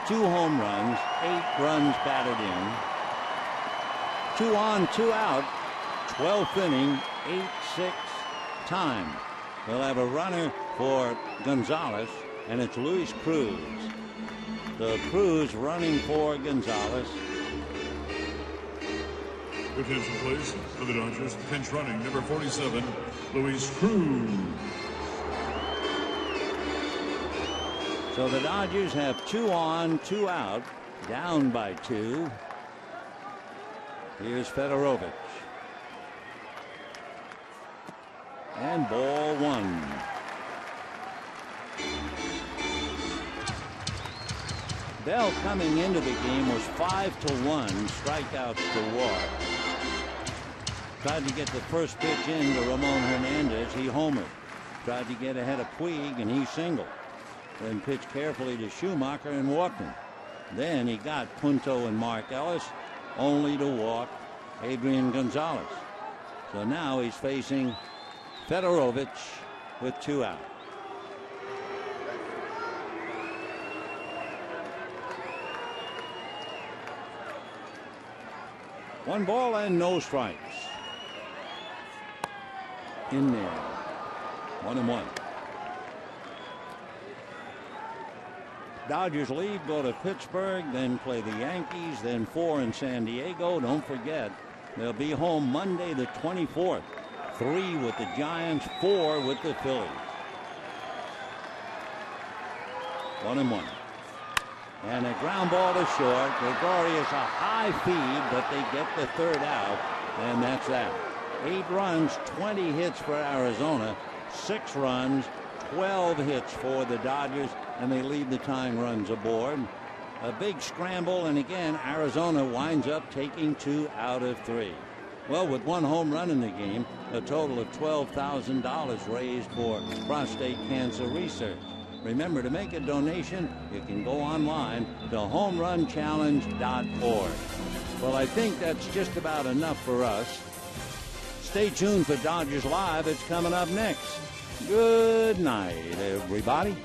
2 home runs, 8 runs batted in. 2 on, 2 out, 12th inning, 8-6 time. We'll have a runner for Gonzalez, and it's Luis Cruz. The Cruz running for Gonzalez. Attention, please, for the Dodgers. Pinch running, number 47, Luis Cruz. So the Dodgers have 2 on, 2 out, down by 2. Here's Fedorovich. And ball 1. Bell coming into the game was 5-1, strikeouts to walk. Tried to get the first pitch in to Ramon Hernandez. He homered. Tried to get ahead of Puig, and he singled. Then pitched carefully to Schumacher and walked him. Then he got Punto and Mark Ellis, only to walk Adrian Gonzalez. So now he's facing Fedorovich with 2 out. One ball and no strikes. In there. 1-1. Dodgers leave, go to Pittsburgh, then play the Yankees, then 4 in San Diego. Don't forget, they'll be home Monday the 24th. 3 with the Giants, 4 with the Phillies. 1-1. And a ground ball to short. Gregorius a high feed, but they get the 3rd out, and that's that. 8 runs, 20 hits for Arizona, 6 runs, 12 hits for the Dodgers, and they leave the tying runs aboard. A big scramble, and again, Arizona winds up taking 2 out of 3. Well, with 1 home run in the game, a total of $12,000 raised for prostate cancer research. Remember, to make a donation, you can go online to homerunchallenge.org. Well, I think that's just about enough for us. Stay tuned for Dodgers Live. It's coming up next. Good night, everybody.